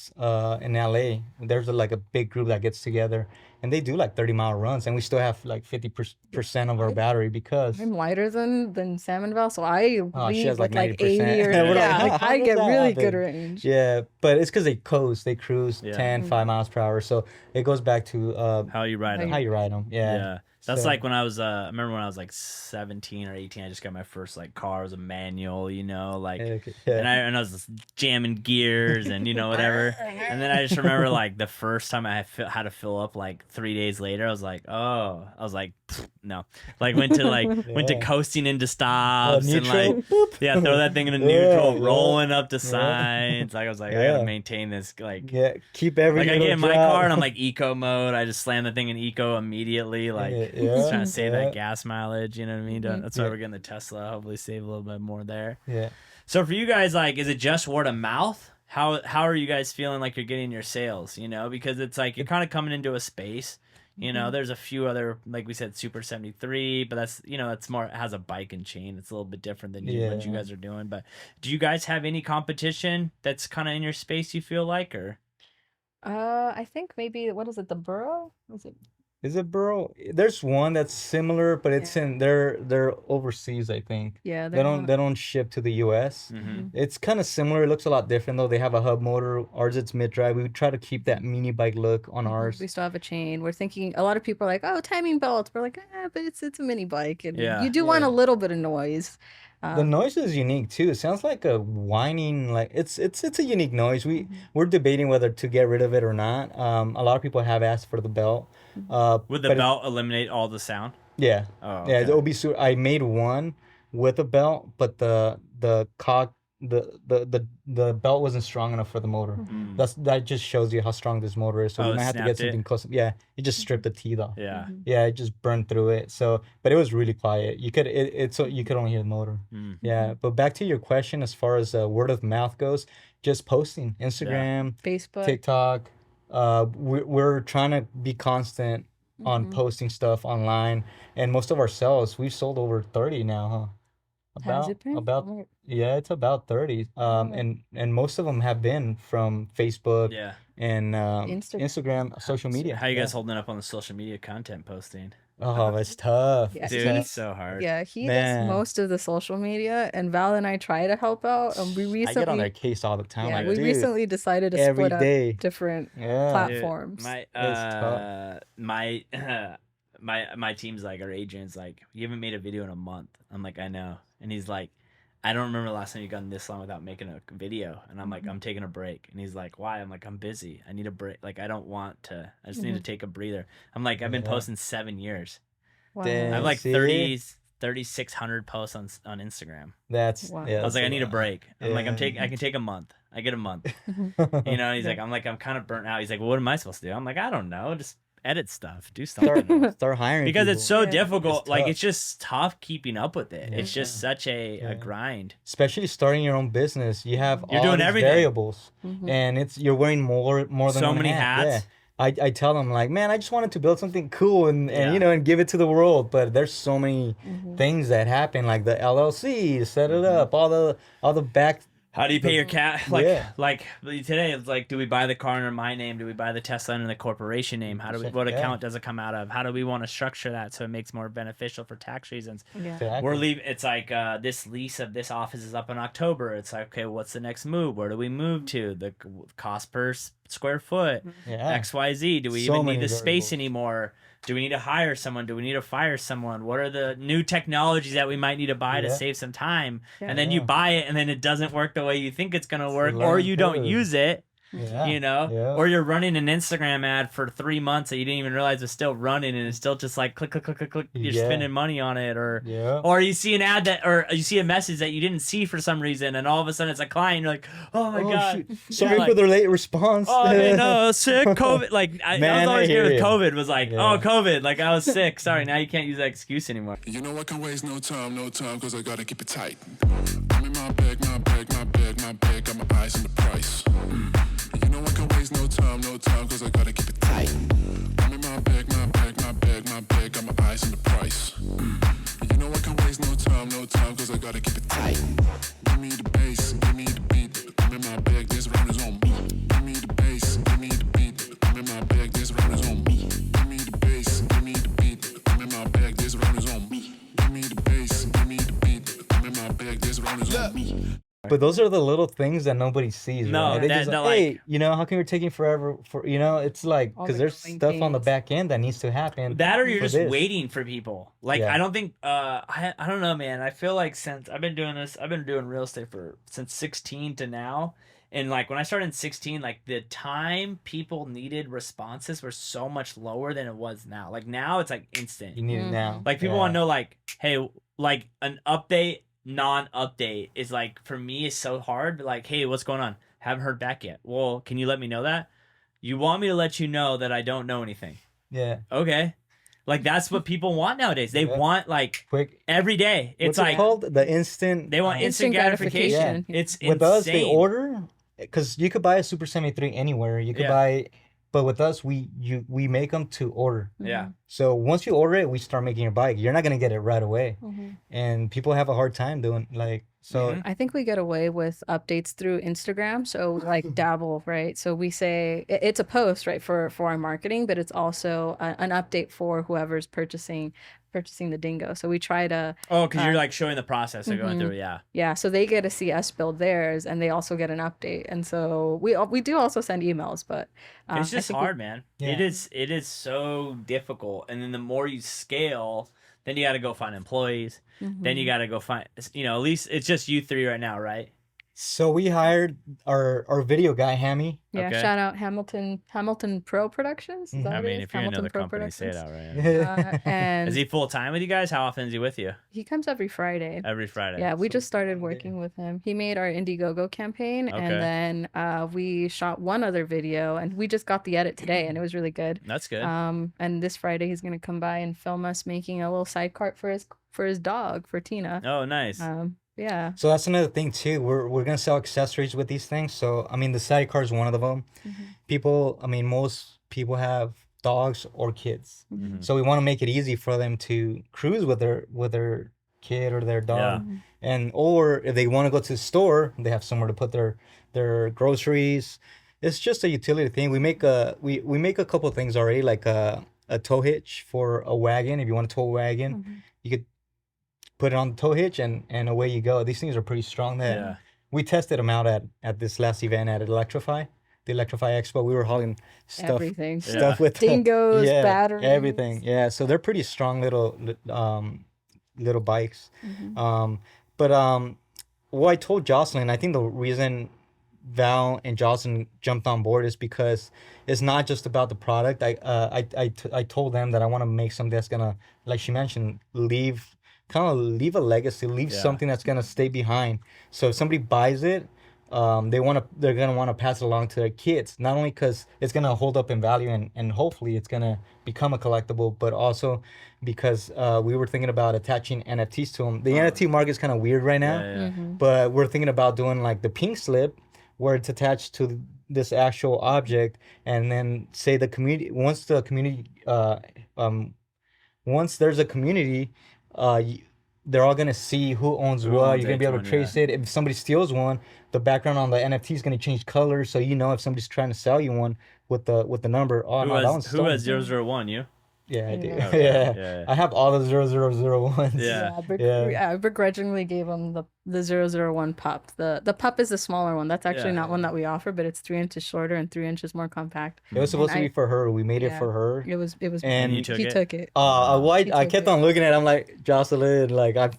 Speaker 2: in LA. There's like a big group that gets together, and they do like 30-mile runs, and we still have like 50% of our battery because
Speaker 3: I'm lighter than Salmonville, so I
Speaker 2: she
Speaker 3: leave
Speaker 2: has
Speaker 3: with
Speaker 2: like
Speaker 3: like
Speaker 2: 90%.
Speaker 3: 80 or
Speaker 2: And we're like,
Speaker 3: yeah,
Speaker 2: how-
Speaker 3: like
Speaker 2: how
Speaker 3: I
Speaker 2: does
Speaker 3: get
Speaker 2: that
Speaker 3: really good
Speaker 2: happen?
Speaker 3: range.
Speaker 2: Yeah, but it's because they cruise
Speaker 1: Yeah.
Speaker 2: 10, 5 miles per hour. So it goes back to
Speaker 1: How you ride them.
Speaker 2: how you ride them. Yeah.
Speaker 1: Yeah. That's
Speaker 2: So-
Speaker 1: like when I was I remember when I was like 17 or 18, I just got my first like car. It was a manual, you know, like
Speaker 2: Yeah.
Speaker 1: and I was just jamming gears and you know whatever. And then I just remember like the first time I had to fill up like 3 days later, I was like, "Oh." I was like, "No." Like went to
Speaker 2: Yeah.
Speaker 1: coasting into stops and
Speaker 2: neutral?
Speaker 1: like
Speaker 2: Boop.
Speaker 1: yeah, throw that thing in a neutral,
Speaker 2: Yeah.
Speaker 1: rolling up to signs. Like I was like, I got
Speaker 2: Yeah.
Speaker 1: to maintain this like
Speaker 2: Yeah, keep every
Speaker 1: like I
Speaker 2: little
Speaker 1: get in my
Speaker 2: drop.
Speaker 1: car and I'm like eco mode. I just slam the thing in eco immediately, like just trying to save that gas mileage. You know what I mean? That's why we're getting the Tesla. Hopefully, save a little bit more there.
Speaker 2: Yeah.
Speaker 1: So for you guys, like, is it just word of mouth? How are you guys feeling like you're getting your sales? You know, because it's like you're kind of coming into a space. You know, there's a few other, like we said, Super 73, but that's, you know, it's more, it has a bike and chain. It's a little bit different than what you
Speaker 2: Yeah.
Speaker 1: guys are doing. But do you guys have any competition that's kind of in your space you feel like, or?
Speaker 3: I think maybe what is it? The Burrow?
Speaker 2: Is it bro? There's one that's similar, but it's in they're overseas, I think.
Speaker 3: Yeah,
Speaker 2: They don't ship to the US.
Speaker 1: Mm-hmm.
Speaker 2: It's kind of similar. It looks a lot different though. They have a hub motor. Ours it's mid drive. We try to keep that mini bike look on ours.
Speaker 3: We still have a chain. We're thinking a lot of people are like, oh, timing belt. We're like, but it's a mini bike, and
Speaker 1: Yeah.
Speaker 3: you do want a little bit of noise.
Speaker 2: The noise is unique too. It sounds like a whining, like it's a unique noise. We're debating whether to get rid of it or not. A lot of people have asked for the belt.
Speaker 1: Would the
Speaker 2: but
Speaker 1: belt eliminate all the sound?
Speaker 2: yeah,
Speaker 1: Oh,
Speaker 2: yeah.
Speaker 1: okay.
Speaker 2: The OB I made one with a belt, but the cock the belt wasn't strong enough for the motor. That just shows you how strong this motor is. So
Speaker 1: Oh,
Speaker 2: we
Speaker 1: it
Speaker 2: might have to
Speaker 1: snapped
Speaker 2: get something
Speaker 1: it?
Speaker 2: custom. Yeah, it just stripped the teeth off.
Speaker 1: Yeah.
Speaker 2: Yeah, it just burned through it. So, but it was really quiet. You could you could only hear the motor.
Speaker 1: Mm.
Speaker 2: Yeah, but back to your question, as far as word of mouth goes, just posting Instagram,
Speaker 3: Facebook.
Speaker 2: TikTok. We're trying to be constant on posting stuff online, and most of our sales, we've sold over 30 now, huh?
Speaker 3: Has it been?
Speaker 2: About yeah, it's about 30. And most of them have been from Facebook
Speaker 1: Yeah.
Speaker 2: and
Speaker 3: Instagram.
Speaker 2: Instagram, social media.
Speaker 1: How you guys holding up on the social media content posting?
Speaker 2: Oh, it's tough.
Speaker 3: Yeah,
Speaker 1: Dude, it's so hard.
Speaker 3: Yeah, he
Speaker 2: Man.
Speaker 3: does most of the social media, and Val and I try to help out. And we
Speaker 2: I get on their
Speaker 3: recently,
Speaker 2: case all the time.
Speaker 3: yeah,
Speaker 2: like,
Speaker 3: we
Speaker 2: dude,
Speaker 3: recently decided to
Speaker 2: every
Speaker 3: split up
Speaker 2: day.
Speaker 3: different
Speaker 2: Yeah.
Speaker 3: platforms.
Speaker 1: My team's like, our agent's like, you haven't made a video in a month. I'm like, I know. And he's like, I don't remember the last time you gone this long without making a video. And I'm like, I'm taking a break. And he's like, why? I'm like, I'm busy. I need a break. Like, I don't want to. I just need to take a breather. I'm like, I've been posting 7 years.
Speaker 3: Wow.
Speaker 2: Damn.
Speaker 1: I have like
Speaker 2: See?
Speaker 1: 3,600 posts on Instagram.
Speaker 2: That's
Speaker 3: Wow.
Speaker 2: yeah.
Speaker 1: I was like, I need a
Speaker 2: lot.
Speaker 1: break. I'm like,
Speaker 2: Yeah.
Speaker 1: I can take a month. I get a month. You know, he's like, I'm kind of burnt out. He's like, well, what am I supposed to do? I'm like, I don't know. Just edit stuff. Do something.
Speaker 2: Start hiring
Speaker 1: Because it's so
Speaker 3: Yeah.
Speaker 1: difficult.
Speaker 2: It's
Speaker 1: like,
Speaker 2: tough.
Speaker 1: it's just tough keeping up with it.
Speaker 2: Yeah.
Speaker 1: It's just such a
Speaker 2: Yeah.
Speaker 1: grind.
Speaker 2: especially starting your own business. You have
Speaker 1: You're
Speaker 2: all
Speaker 1: doing
Speaker 2: these
Speaker 1: everything.
Speaker 2: variables,
Speaker 3: Mhm.
Speaker 2: and you're wearing more than
Speaker 1: So
Speaker 2: one
Speaker 1: many
Speaker 2: hat.
Speaker 1: hats.
Speaker 2: Yeah. I tell them like, man, I just wanted to build something cool and
Speaker 1: Yeah.
Speaker 2: you know and give it to the world, but there's so many things that happen, like the LLC to set it up, all the back.
Speaker 1: How do you pay your cat? Like,
Speaker 2: Yeah.
Speaker 1: like today, it's like, do we buy the car under my name? Do we buy the Tesla under the corporation name? What
Speaker 2: Yeah.
Speaker 1: account does it come out of? How do we want to structure that so it makes more beneficial for tax reasons?
Speaker 3: Yeah.
Speaker 2: Exactly.
Speaker 1: We're leaving. It's like this lease of this office is up in October. It's like, okay, what's the next move? Where do we move to? The cost per square foot,
Speaker 2: Yeah.
Speaker 1: XYZ. Do we
Speaker 2: So
Speaker 1: even
Speaker 2: many
Speaker 1: need the space
Speaker 2: variables.
Speaker 1: anymore? Do we need to hire someone? Do we need to fire someone? What are the new technologies that we might need to buy to
Speaker 2: Yeah.
Speaker 1: save some time?
Speaker 3: Yeah.
Speaker 1: And then you buy it, and then it doesn't work the way you think it's gonna work, or
Speaker 2: learn
Speaker 1: you don't
Speaker 2: curve.
Speaker 1: use it.
Speaker 2: Yeah.
Speaker 1: You know,
Speaker 2: Yeah.
Speaker 1: or you're running an Instagram ad for 3 months that you didn't even realize was still running, and it's still just like click, click, click, click, click. You're
Speaker 2: Yeah.
Speaker 1: spending money on it, or
Speaker 2: Yeah.
Speaker 1: or you see an ad or you see a message that you didn't see for some reason, and all of a sudden it's a client. You're like, oh my god,
Speaker 2: shoot. Sorry
Speaker 1: like-
Speaker 2: for the late response.
Speaker 1: oh I mean, no, sick, COVID. Like I
Speaker 2: Man,
Speaker 1: was always
Speaker 2: I
Speaker 1: good
Speaker 2: hear
Speaker 1: with
Speaker 2: you.
Speaker 1: COVID. Was like,
Speaker 2: Yeah.
Speaker 1: oh COVID, like I was sick. Sorry, now you can't use that excuse anymore.
Speaker 4: You know I can't waste no time, cause I gotta keep it tight. I'm in my bag, got my eyes on the price. You know I can't waste no time, cause I gotta keep it tight. I'm in my bag, got my eyes on the price. You know I can't waste no time, cause I gotta keep it tight. Give me the bass, give me the beat. I'm in my bag, this round is on me.
Speaker 2: But those are the little things that nobody sees,
Speaker 1: No,
Speaker 2: right? They
Speaker 1: that-
Speaker 2: just
Speaker 1: they're
Speaker 2: like, hey,
Speaker 1: like-
Speaker 2: you know, how come you're taking forever for, you know, it's like,
Speaker 3: All
Speaker 2: because
Speaker 3: the
Speaker 2: there's
Speaker 3: growing
Speaker 2: stuff on the
Speaker 3: pains.
Speaker 2: back end that needs to happen.
Speaker 1: That or you're
Speaker 2: for
Speaker 1: just
Speaker 2: this.
Speaker 1: waiting for people. Like
Speaker 2: Yeah.
Speaker 1: I don't think I don't know, man. I feel like since I've been doing this, I've been doing real estate since 16 to now. And like when I started in 16, like the time people needed responses were so much lower than it was now. Like now it's like instant.
Speaker 2: You need it now.
Speaker 1: Like people want to know like, hey, like an update, non-update is like for me is so hard. But like, hey, what's going on? Haven't heard back yet. Well, can you let me know that? You want me to let you know that I don't know anything.
Speaker 2: Yeah.
Speaker 1: Okay. Like that's what people want nowadays. They
Speaker 2: Yeah.
Speaker 1: want like
Speaker 2: Quick.
Speaker 1: every day. It's
Speaker 2: What's it
Speaker 1: like
Speaker 2: called? The instant.
Speaker 1: they want instant
Speaker 3: Instant
Speaker 1: gratification.
Speaker 3: gratification.
Speaker 1: It's
Speaker 2: With
Speaker 1: insane.
Speaker 2: us, they order because you could buy a Super 73 anywhere. You could
Speaker 1: Yeah.
Speaker 2: buy, but with us, we make them to order.
Speaker 1: Yeah.
Speaker 2: So once you order it, we start making your bike. You're not gonna get it right away,
Speaker 3: Mhm.
Speaker 2: and people have a hard time doing like so.
Speaker 1: Mhm.
Speaker 3: I think we get away with updates through Instagram. So like dabble, right? So we say it's a post, right, for our marketing, but it's also an update for whoever's purchasing the Dingo. So we try to,
Speaker 1: Oh, because you're like showing the process of going
Speaker 3: Mhm.
Speaker 1: through. Yeah.
Speaker 3: yeah. So they get to see us build theirs, and they also get an update. And so we do also send emails, but
Speaker 1: It's
Speaker 3: I
Speaker 1: just
Speaker 3: think we-
Speaker 1: hard, man.
Speaker 2: Yeah.
Speaker 1: It is so difficult. And then the more you scale, then you got to go find employees. Then you got to go find, at least it's just you three right now, right?
Speaker 2: So we hired our video guy, Hammy.
Speaker 3: Yeah,
Speaker 1: Okay.
Speaker 3: shout out Hamilton Pro Productions. Is that
Speaker 1: I
Speaker 3: what it
Speaker 1: mean,
Speaker 3: is?
Speaker 1: if you're another
Speaker 3: Pro
Speaker 1: company, say it
Speaker 3: Productions.
Speaker 1: outright.
Speaker 3: And
Speaker 1: Is he full time with you guys? How often is he with you?
Speaker 3: he comes every Friday.
Speaker 1: Every Friday.
Speaker 3: Yeah, we
Speaker 2: So
Speaker 3: just started
Speaker 2: Friday.
Speaker 3: working with him. He made our Indiegogo campaign,
Speaker 1: Okay.
Speaker 3: and then we shot one other video, and we just got the edit today, and it was really good.
Speaker 1: That's good.
Speaker 3: And this Friday he's gonna come by and film us making a little side cart for his dog, for Tina.
Speaker 1: Oh, nice.
Speaker 3: Yeah.
Speaker 2: So that's another thing too. We're gonna sell accessories with these things. So I mean, the sidecar is one of them. People, I mean, most people have dogs or kids, so we want to make it easy for them to cruise with their kid or their dog, and or if they want to go to the store, they have somewhere to put their groceries. It's just a utility thing. We make we make a couple of things already, like a tow hitch for a wagon. If you want to tow a wagon, you could put it on the tow hitch and away you go. These things are pretty strong. That
Speaker 1: Yeah.
Speaker 2: we tested them out at this last event at Electrify, the Electrify Expo. We were hauling
Speaker 3: Everything.
Speaker 2: stuff with
Speaker 3: Dingos,
Speaker 2: yeah,
Speaker 3: batteries.
Speaker 2: everything. Yeah, so they're pretty strong little bikes. What I told Jocelyn, I think the reason Val and Jocelyn jumped on board is because it's not just about the product. I told them that I want to make something that's gonna, like she mentioned, leave a legacy, leave
Speaker 1: Yeah.
Speaker 2: something that's gonna stay behind. So if somebody buys it, they're gonna want to pass it along to their kids. Not only because it's gonna hold up in value and hopefully it's gonna become a collectible, but also because we were thinking about attaching NFTs to them. The NFT market is kind of weird right now,
Speaker 1: Yeah.
Speaker 2: but we're thinking about doing like the pink slip, where it's attached to this actual object, and then say the community once there's a community, they're all gonna see who owns
Speaker 1: Who
Speaker 2: what.
Speaker 1: owns
Speaker 2: You're gonna be able to
Speaker 1: each one,
Speaker 2: trace it. If somebody steals one, the background on the NFT is gonna change colors, so you know if somebody's trying to sell you one with the number. Oh no, that one's
Speaker 1: Who
Speaker 2: stolen.
Speaker 1: has 001? You?
Speaker 2: Yeah, I do.
Speaker 3: Yeah.
Speaker 2: Yeah.
Speaker 1: Yeah.
Speaker 2: I have all the 0001s.
Speaker 1: Yeah.
Speaker 2: Yeah.
Speaker 3: I begrudgingly gave him the 001 pup. The pup is the smaller one. That's actually
Speaker 1: Yeah.
Speaker 3: not one that we offer, but it's 3 inches shorter and 3 inches more compact.
Speaker 2: It was supposed to be for her. We made it
Speaker 3: Yeah.
Speaker 2: for her.
Speaker 3: It was
Speaker 2: And
Speaker 1: you took
Speaker 3: he
Speaker 1: it?
Speaker 3: took it.
Speaker 2: I
Speaker 3: He
Speaker 2: I
Speaker 3: took
Speaker 2: kept
Speaker 3: it.
Speaker 2: on looking at it. I'm like, Jocelyn, like I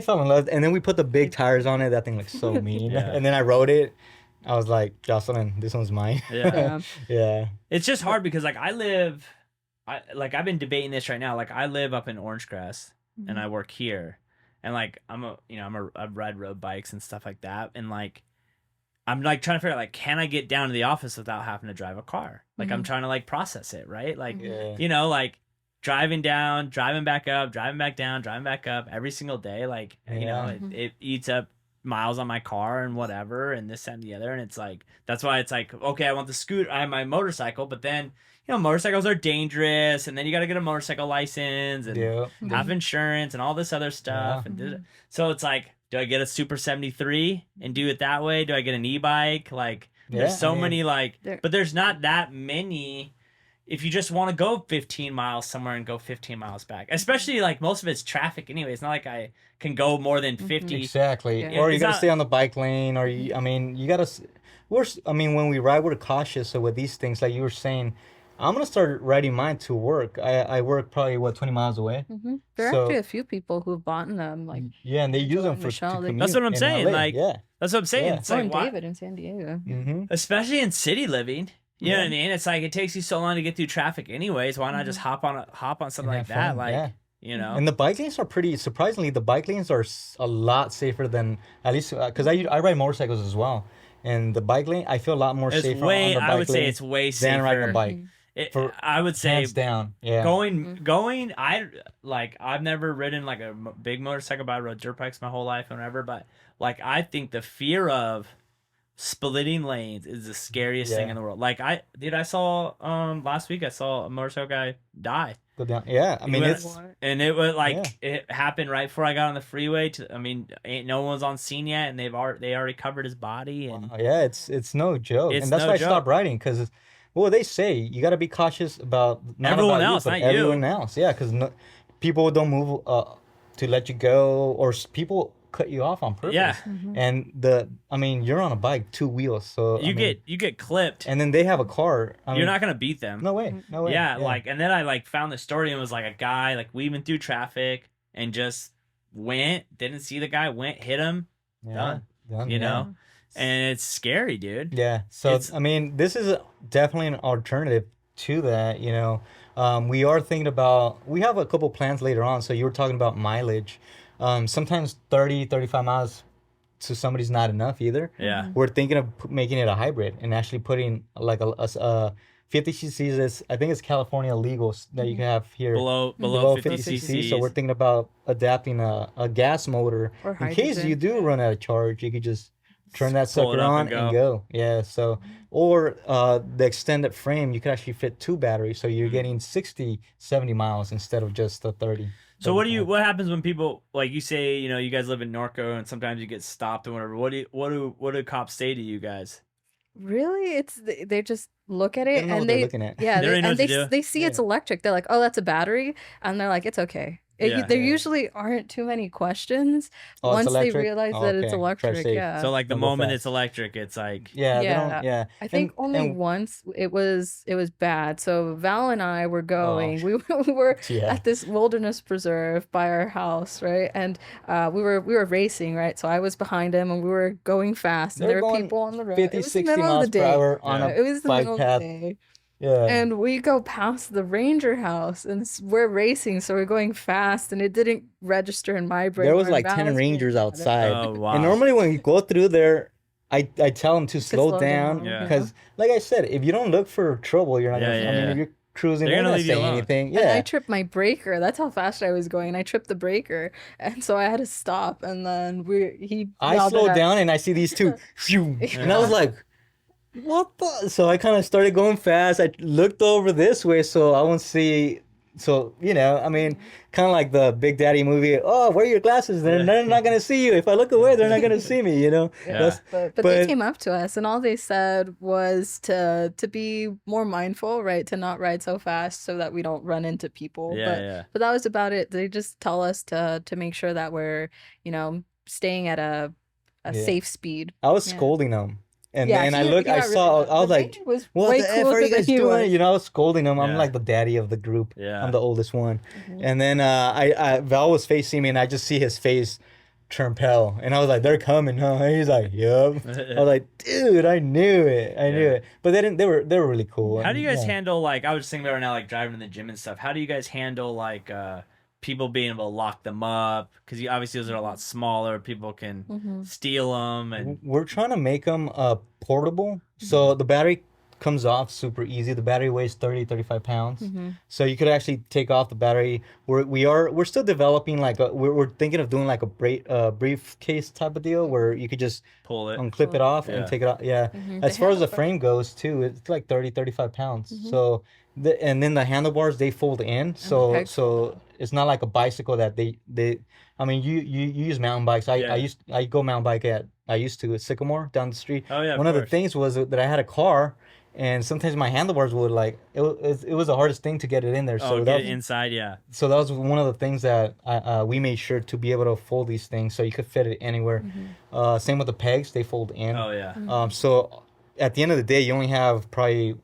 Speaker 2: fell in love, and then we put the big tires on it. That thing looks so mean.
Speaker 1: Yeah.
Speaker 2: And then I rode it. I was like, Jocelyn, this one's mine.
Speaker 1: Yeah.
Speaker 2: Yeah.
Speaker 1: It's just hard because like I've been debating this right now. Like I live up in Orange Grass and I work here, and like I ride road bikes and stuff like that, and like I'm like trying to figure out like can I get down to the office without having to drive a car? Like I'm trying to like process it, right? Like
Speaker 2: Yeah.
Speaker 1: like driving down, driving back up, driving back down, driving back up every single day. Like
Speaker 2: Yeah.
Speaker 1: it eats up miles on my car and whatever and this and the other, and it's like that's why it's like okay, I want the scooter, I have my motorcycle, but then motorcycles are dangerous, and then you got to get a motorcycle license and
Speaker 2: Yeah.
Speaker 1: have insurance and all this other stuff.
Speaker 2: Yeah.
Speaker 1: And so it's like, do I get a Super 73 and do it that way? Do I get an e-bike? Like,
Speaker 2: Yeah,
Speaker 1: there's so
Speaker 2: I mean,
Speaker 1: many like,
Speaker 3: There-
Speaker 1: but there's not that many if you just want to go 15 miles somewhere and go 15 miles back, especially like most of it's traffic anyway. It's not like I can go more than 50.
Speaker 2: Exactly.
Speaker 3: Yeah.
Speaker 2: Or you
Speaker 1: It's
Speaker 2: gotta
Speaker 1: not-
Speaker 2: stay on the bike lane, or I mean, you gotta. When we ride, we're cautious. So with these things, like you were saying, I'm gonna start riding mine to work. I work probably 20 miles away.
Speaker 3: There are
Speaker 2: So-
Speaker 3: actually a few people who've bought them, like
Speaker 2: Yeah, and they use
Speaker 3: Angela
Speaker 2: them
Speaker 3: and
Speaker 2: for
Speaker 3: Michelle,
Speaker 2: to
Speaker 3: they-
Speaker 2: commute
Speaker 1: That's what I'm
Speaker 2: in
Speaker 1: saying,
Speaker 2: LA.
Speaker 1: like-
Speaker 2: yeah.
Speaker 1: That's what I'm saying.
Speaker 2: Yeah.
Speaker 1: It's
Speaker 3: oh,
Speaker 1: like,
Speaker 3: and
Speaker 1: why-
Speaker 3: David in San Diego.
Speaker 2: Mm-hmm.
Speaker 1: especially in city living. You know
Speaker 2: Yeah.
Speaker 1: what I mean? It's like it takes you so long to get through traffic anyways. Why not just hop on something like that? Like,
Speaker 2: yeah.
Speaker 1: you know.
Speaker 2: And the bike lanes are pretty. Surprisingly, the bike lanes are a lot safer than at least because I ride motorcycles as well, and the bike lane I feel a lot more
Speaker 1: It's
Speaker 2: safer
Speaker 1: way.
Speaker 2: on the bike
Speaker 1: I would say
Speaker 2: lane
Speaker 1: it's way safer.
Speaker 2: than riding a bike. For-
Speaker 1: I would say
Speaker 2: Hands down. Yeah.
Speaker 1: going. I've never ridden like a big motorcycle, but I rode dirt bikes my whole life and whatever. But like I think the fear of splitting lanes is the scariest thing
Speaker 2: Yeah.
Speaker 1: in the world. Like I saw last week I saw a motorcycle guy die.
Speaker 2: Go down. Yeah. I
Speaker 1: He
Speaker 2: mean,
Speaker 1: went-
Speaker 2: it's
Speaker 1: And it was like
Speaker 2: Yeah.
Speaker 1: it happened right before I got on the freeway. Ain't no one's on scene yet, and they already covered his body. And
Speaker 2: yeah, it's no joke,
Speaker 1: It's
Speaker 2: and that's
Speaker 1: no
Speaker 2: why I
Speaker 1: joke.
Speaker 2: stopped riding because, well, they say you got to be cautious about not
Speaker 1: Everyone
Speaker 2: about
Speaker 1: else,
Speaker 2: you, but
Speaker 1: not you.
Speaker 2: everyone else. Yeah, because people don't move to let you go, or people cut you off on purpose.
Speaker 1: Yeah.
Speaker 2: And you're on a bike, two wheels, so
Speaker 1: you get clipped.
Speaker 2: and then they have a car.
Speaker 1: You're not gonna beat them.
Speaker 2: No way. No way.
Speaker 1: Yeah, like, and then I like found the story and it was like a guy like weaving through traffic and just didn't see the guy, hit him, done.
Speaker 2: done,
Speaker 1: you
Speaker 2: yeah.
Speaker 1: know, and it's scary, dude.
Speaker 2: Yeah. So
Speaker 1: It's-
Speaker 2: this is definitely an alternative to that. We are thinking about. We have a couple plans later on. So you were talking about mileage. Sometimes 30, 35 miles to somebody's not enough either.
Speaker 1: Yeah.
Speaker 2: We're thinking of making it a hybrid and actually putting like a 50 cc's. I think it's California legal that you can have here.
Speaker 1: Below 50
Speaker 2: cc.
Speaker 1: cc's.
Speaker 2: So we're thinking about adapting a gas motor
Speaker 3: Or
Speaker 2: in case
Speaker 3: hydrogen.
Speaker 2: you do run out of charge. You could just turn that
Speaker 1: pull it
Speaker 2: sucker
Speaker 1: up
Speaker 2: on
Speaker 1: and
Speaker 2: and
Speaker 1: go.
Speaker 2: go. Yeah. So or the extended frame, you could actually fit two batteries, so you're getting 60, 70 miles instead of just the 30.
Speaker 1: So what happens when people, like you say, you guys live in Norco and sometimes you get stopped or whatever. What do cops say to you guys?
Speaker 3: Really, they just look at
Speaker 2: They
Speaker 3: it
Speaker 2: don't know
Speaker 3: and
Speaker 2: what they're
Speaker 3: they
Speaker 2: looking at.
Speaker 3: yeah
Speaker 1: They don't
Speaker 3: they,
Speaker 1: even know
Speaker 3: and
Speaker 1: what to do.
Speaker 3: they see it's electric. They're like, oh, that's a battery, and they're like, it's okay.
Speaker 1: Yeah.
Speaker 3: There usually aren't too many questions
Speaker 2: Oh, it's
Speaker 3: once they
Speaker 2: electric?
Speaker 3: realize
Speaker 2: Oh,
Speaker 3: that it's
Speaker 2: okay. Drive
Speaker 3: electric.
Speaker 2: safe.
Speaker 3: Yeah.
Speaker 1: So like the
Speaker 2: Don't go
Speaker 1: moment
Speaker 2: fast.
Speaker 1: it's electric, it's like
Speaker 2: Yeah.
Speaker 3: Yeah. I think
Speaker 2: And-
Speaker 3: only
Speaker 2: and-
Speaker 3: once it was bad. So Val and I were going. We were
Speaker 2: Yeah.
Speaker 3: at this wilderness preserve by our house, right? And we were racing, right? So I was behind him, and we were going fast. And
Speaker 2: They're
Speaker 3: there were
Speaker 2: going
Speaker 3: people on the road.
Speaker 2: 50,
Speaker 3: it was the
Speaker 2: 60
Speaker 3: middle of
Speaker 2: miles
Speaker 3: the
Speaker 2: per
Speaker 3: day.
Speaker 2: hour on
Speaker 1: Yeah.
Speaker 2: a
Speaker 3: It was the
Speaker 2: bike
Speaker 3: middle
Speaker 2: path.
Speaker 3: of the day.
Speaker 2: Yeah.
Speaker 3: And we go past the ranger house, and we're racing, so we're going fast, and it didn't register in my brain.
Speaker 2: There was
Speaker 3: or
Speaker 2: like
Speaker 3: Val's
Speaker 2: 10
Speaker 3: brain
Speaker 2: rangers
Speaker 3: about it.
Speaker 2: outside.
Speaker 1: oh wow.
Speaker 2: And normally when you go through there, I tell them to slow
Speaker 3: slow
Speaker 2: down
Speaker 3: down,
Speaker 1: Yeah.
Speaker 2: because, like I said, if you don't look for trouble, you're not
Speaker 1: Yeah,
Speaker 2: gonna.
Speaker 1: yeah,
Speaker 2: I mean,
Speaker 1: yeah.
Speaker 2: if you're cruising,
Speaker 1: They're
Speaker 2: they're
Speaker 1: gonna
Speaker 2: not
Speaker 1: leave you
Speaker 2: saying
Speaker 1: alone.
Speaker 2: anything.
Speaker 3: And I
Speaker 2: Yeah.
Speaker 3: tripped my breaker. That's how fast I was going. I tripped the breaker, and so I had to stop. And then he
Speaker 2: I
Speaker 3: yelled
Speaker 2: slowed
Speaker 3: at-
Speaker 2: down and I see these two, phew, and I was like, "What the?" So I kind of started going fast. I looked over this way so I won't see. So I mean, kind of like the Big Daddy movie. Oh, wear your glasses. They're not gonna see you. If I look away, they're not gonna see me.
Speaker 1: Yeah.
Speaker 3: But they came up to us, and all they said was to be more mindful, right? To not ride so fast so that we don't run into people.
Speaker 1: Yeah,
Speaker 3: But that was about it. They just tell us to make sure that we're, staying at a
Speaker 2: Yeah.
Speaker 3: safe speed.
Speaker 2: I was
Speaker 3: Yeah.
Speaker 2: scolding them, and
Speaker 3: Yeah,
Speaker 2: then I
Speaker 3: he
Speaker 2: looked. I
Speaker 3: got
Speaker 2: saw.
Speaker 3: really-
Speaker 2: I was
Speaker 3: the
Speaker 2: like,
Speaker 3: ranger was
Speaker 2: "What
Speaker 3: way
Speaker 2: the f are
Speaker 3: cooler
Speaker 2: you
Speaker 3: than
Speaker 2: guys
Speaker 3: he
Speaker 2: doing?"
Speaker 3: was.
Speaker 2: I was scolding them. I'm
Speaker 1: Yeah.
Speaker 2: like the daddy of the group.
Speaker 1: Yeah.
Speaker 2: I'm the oldest one.
Speaker 3: Mhm.
Speaker 2: And then Val was facing me, and I just see his face turn pale, and I was like, "They're coming, huh?" And he's like, "Yep." I was like, "Dude, I knew it. I knew
Speaker 1: Yeah.
Speaker 2: it." But they didn't. They were really cool.
Speaker 1: How do you guys
Speaker 2: Yeah.
Speaker 1: handle, like, I was just thinking about right now, like driving to the gym and stuff. How do you guys handle like people being able to lock them up? Because obviously those are a lot smaller. People can
Speaker 3: Mhm.
Speaker 1: steal them, and
Speaker 2: We're trying to make them portable, so the battery comes off super easy. The battery weighs 30, 35 pounds.
Speaker 3: Mhm.
Speaker 2: So you could actually take off the battery. We're still developing we're thinking of doing like a briefcase type of deal where you could just
Speaker 1: pull it.
Speaker 2: unclip it off
Speaker 1: Yeah.
Speaker 2: and take it off. Yeah.
Speaker 3: Mhm.
Speaker 2: As
Speaker 3: They
Speaker 2: far as
Speaker 3: have
Speaker 2: the frame goes too, it's like 30, 35 pounds.
Speaker 3: Mhm.
Speaker 2: So and then the handlebars, they fold in. So
Speaker 3: Okay,
Speaker 2: so it's not like a bicycle that they I mean you use mountain bikes.
Speaker 1: Yeah.
Speaker 2: I go mountain bike I used to at Sycamore down the street.
Speaker 1: Oh yeah.
Speaker 2: One of the
Speaker 1: course.
Speaker 2: things was that I had a car and sometimes my handlebars would like it was the hardest thing to get it in there. So
Speaker 1: Oh,
Speaker 2: that
Speaker 1: get
Speaker 2: was,
Speaker 1: it inside, yeah.
Speaker 2: so that was one of the things that we made sure to be able to fold these things so you could fit it anywhere. Same with the pegs, they fold in.
Speaker 1: Oh, yeah.
Speaker 2: So at the end of the day, you only have probably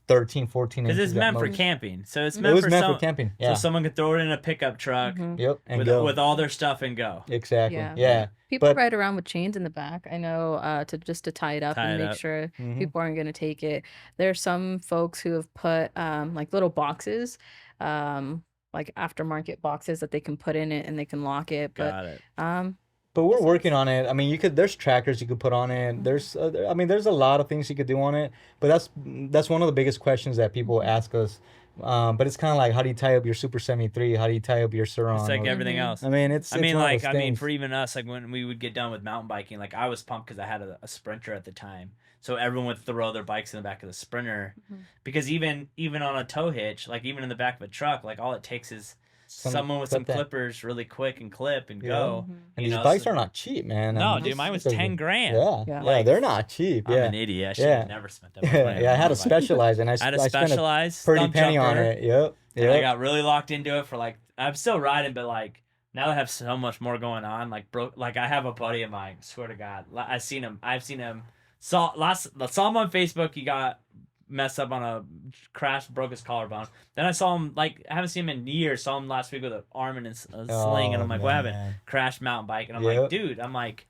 Speaker 2: 13, 14 inches.
Speaker 1: Because it's
Speaker 2: at
Speaker 1: meant for
Speaker 2: most.
Speaker 1: camping. So it's
Speaker 2: It
Speaker 1: meant
Speaker 2: was
Speaker 1: for
Speaker 2: meant
Speaker 1: some,
Speaker 2: for camping.
Speaker 1: so
Speaker 2: Yeah.
Speaker 1: someone could throw it in a pickup truck
Speaker 2: Yep. And go.
Speaker 1: with all their stuff and go.
Speaker 2: Exactly.
Speaker 3: Yeah.
Speaker 2: Yeah.
Speaker 3: People
Speaker 2: But-
Speaker 3: ride around with chains in the back. I know to tie it up
Speaker 1: Tie
Speaker 3: and
Speaker 1: it
Speaker 3: make
Speaker 1: up.
Speaker 3: sure
Speaker 2: Mhm.
Speaker 3: people aren't going to take it. There's some folks who have put like little boxes, like aftermarket boxes that they can put in it and they can lock it. But
Speaker 1: Got it.
Speaker 2: But we're working on it. I mean, there's trackers you could put on it. There's there's a lot of things you could do on it. But that's one of the biggest questions that people ask us. But it's kind of like, how do you tie up your Super 73? How do you tie up your Sur-Ron?
Speaker 1: It's like
Speaker 2: Or-
Speaker 1: everything else.
Speaker 2: I mean, it's
Speaker 1: I mean,
Speaker 2: one of
Speaker 1: like,
Speaker 2: those
Speaker 1: I mean,
Speaker 2: things.
Speaker 1: for even us, like when we would get done with mountain biking, like I was pumped because I had a Sprinter at the time, so everyone would throw their bikes in the back of the Sprinter, because even on a tow hitch, like even in the back of a truck, like all it takes is someone with some
Speaker 2: clip that.
Speaker 1: clippers really quick and clip and
Speaker 2: Yeah.
Speaker 1: go.
Speaker 2: And
Speaker 1: you
Speaker 2: these
Speaker 1: know,
Speaker 2: bikes
Speaker 1: so-
Speaker 2: are not cheap, man.
Speaker 1: No,
Speaker 2: I mean,
Speaker 1: dude,
Speaker 2: this
Speaker 1: mine was
Speaker 2: is a-
Speaker 1: 10 grand.
Speaker 2: Yeah,
Speaker 3: Yeah.
Speaker 2: yeah, they're not cheap.
Speaker 1: I'm
Speaker 2: Yeah,
Speaker 1: an idiot. I should
Speaker 2: Yeah.
Speaker 1: have never spent that much money.
Speaker 2: yeah, I
Speaker 1: on
Speaker 2: had
Speaker 1: a
Speaker 2: to
Speaker 1: bike.
Speaker 2: specialize, and I
Speaker 1: I had to
Speaker 2: spent a
Speaker 1: specialize
Speaker 2: pretty
Speaker 1: stump
Speaker 2: penny on
Speaker 1: jumper,
Speaker 2: it. Yep,
Speaker 1: and I
Speaker 2: yep.
Speaker 1: got really locked into it for like, I'm still riding, but like now I have so much more going on. Like like I have a buddy of mine. Swear to God, I've seen him. Saw him on Facebook. He got messed up on a crash, broke his collarbone. Then I saw him, like, I haven't seen him in years. Saw him last week with an arm in a sling, and I'm like, what happened?
Speaker 2: man.
Speaker 1: Crashed mountain bike, and I'm
Speaker 2: Yep.
Speaker 1: like, dude, I'm like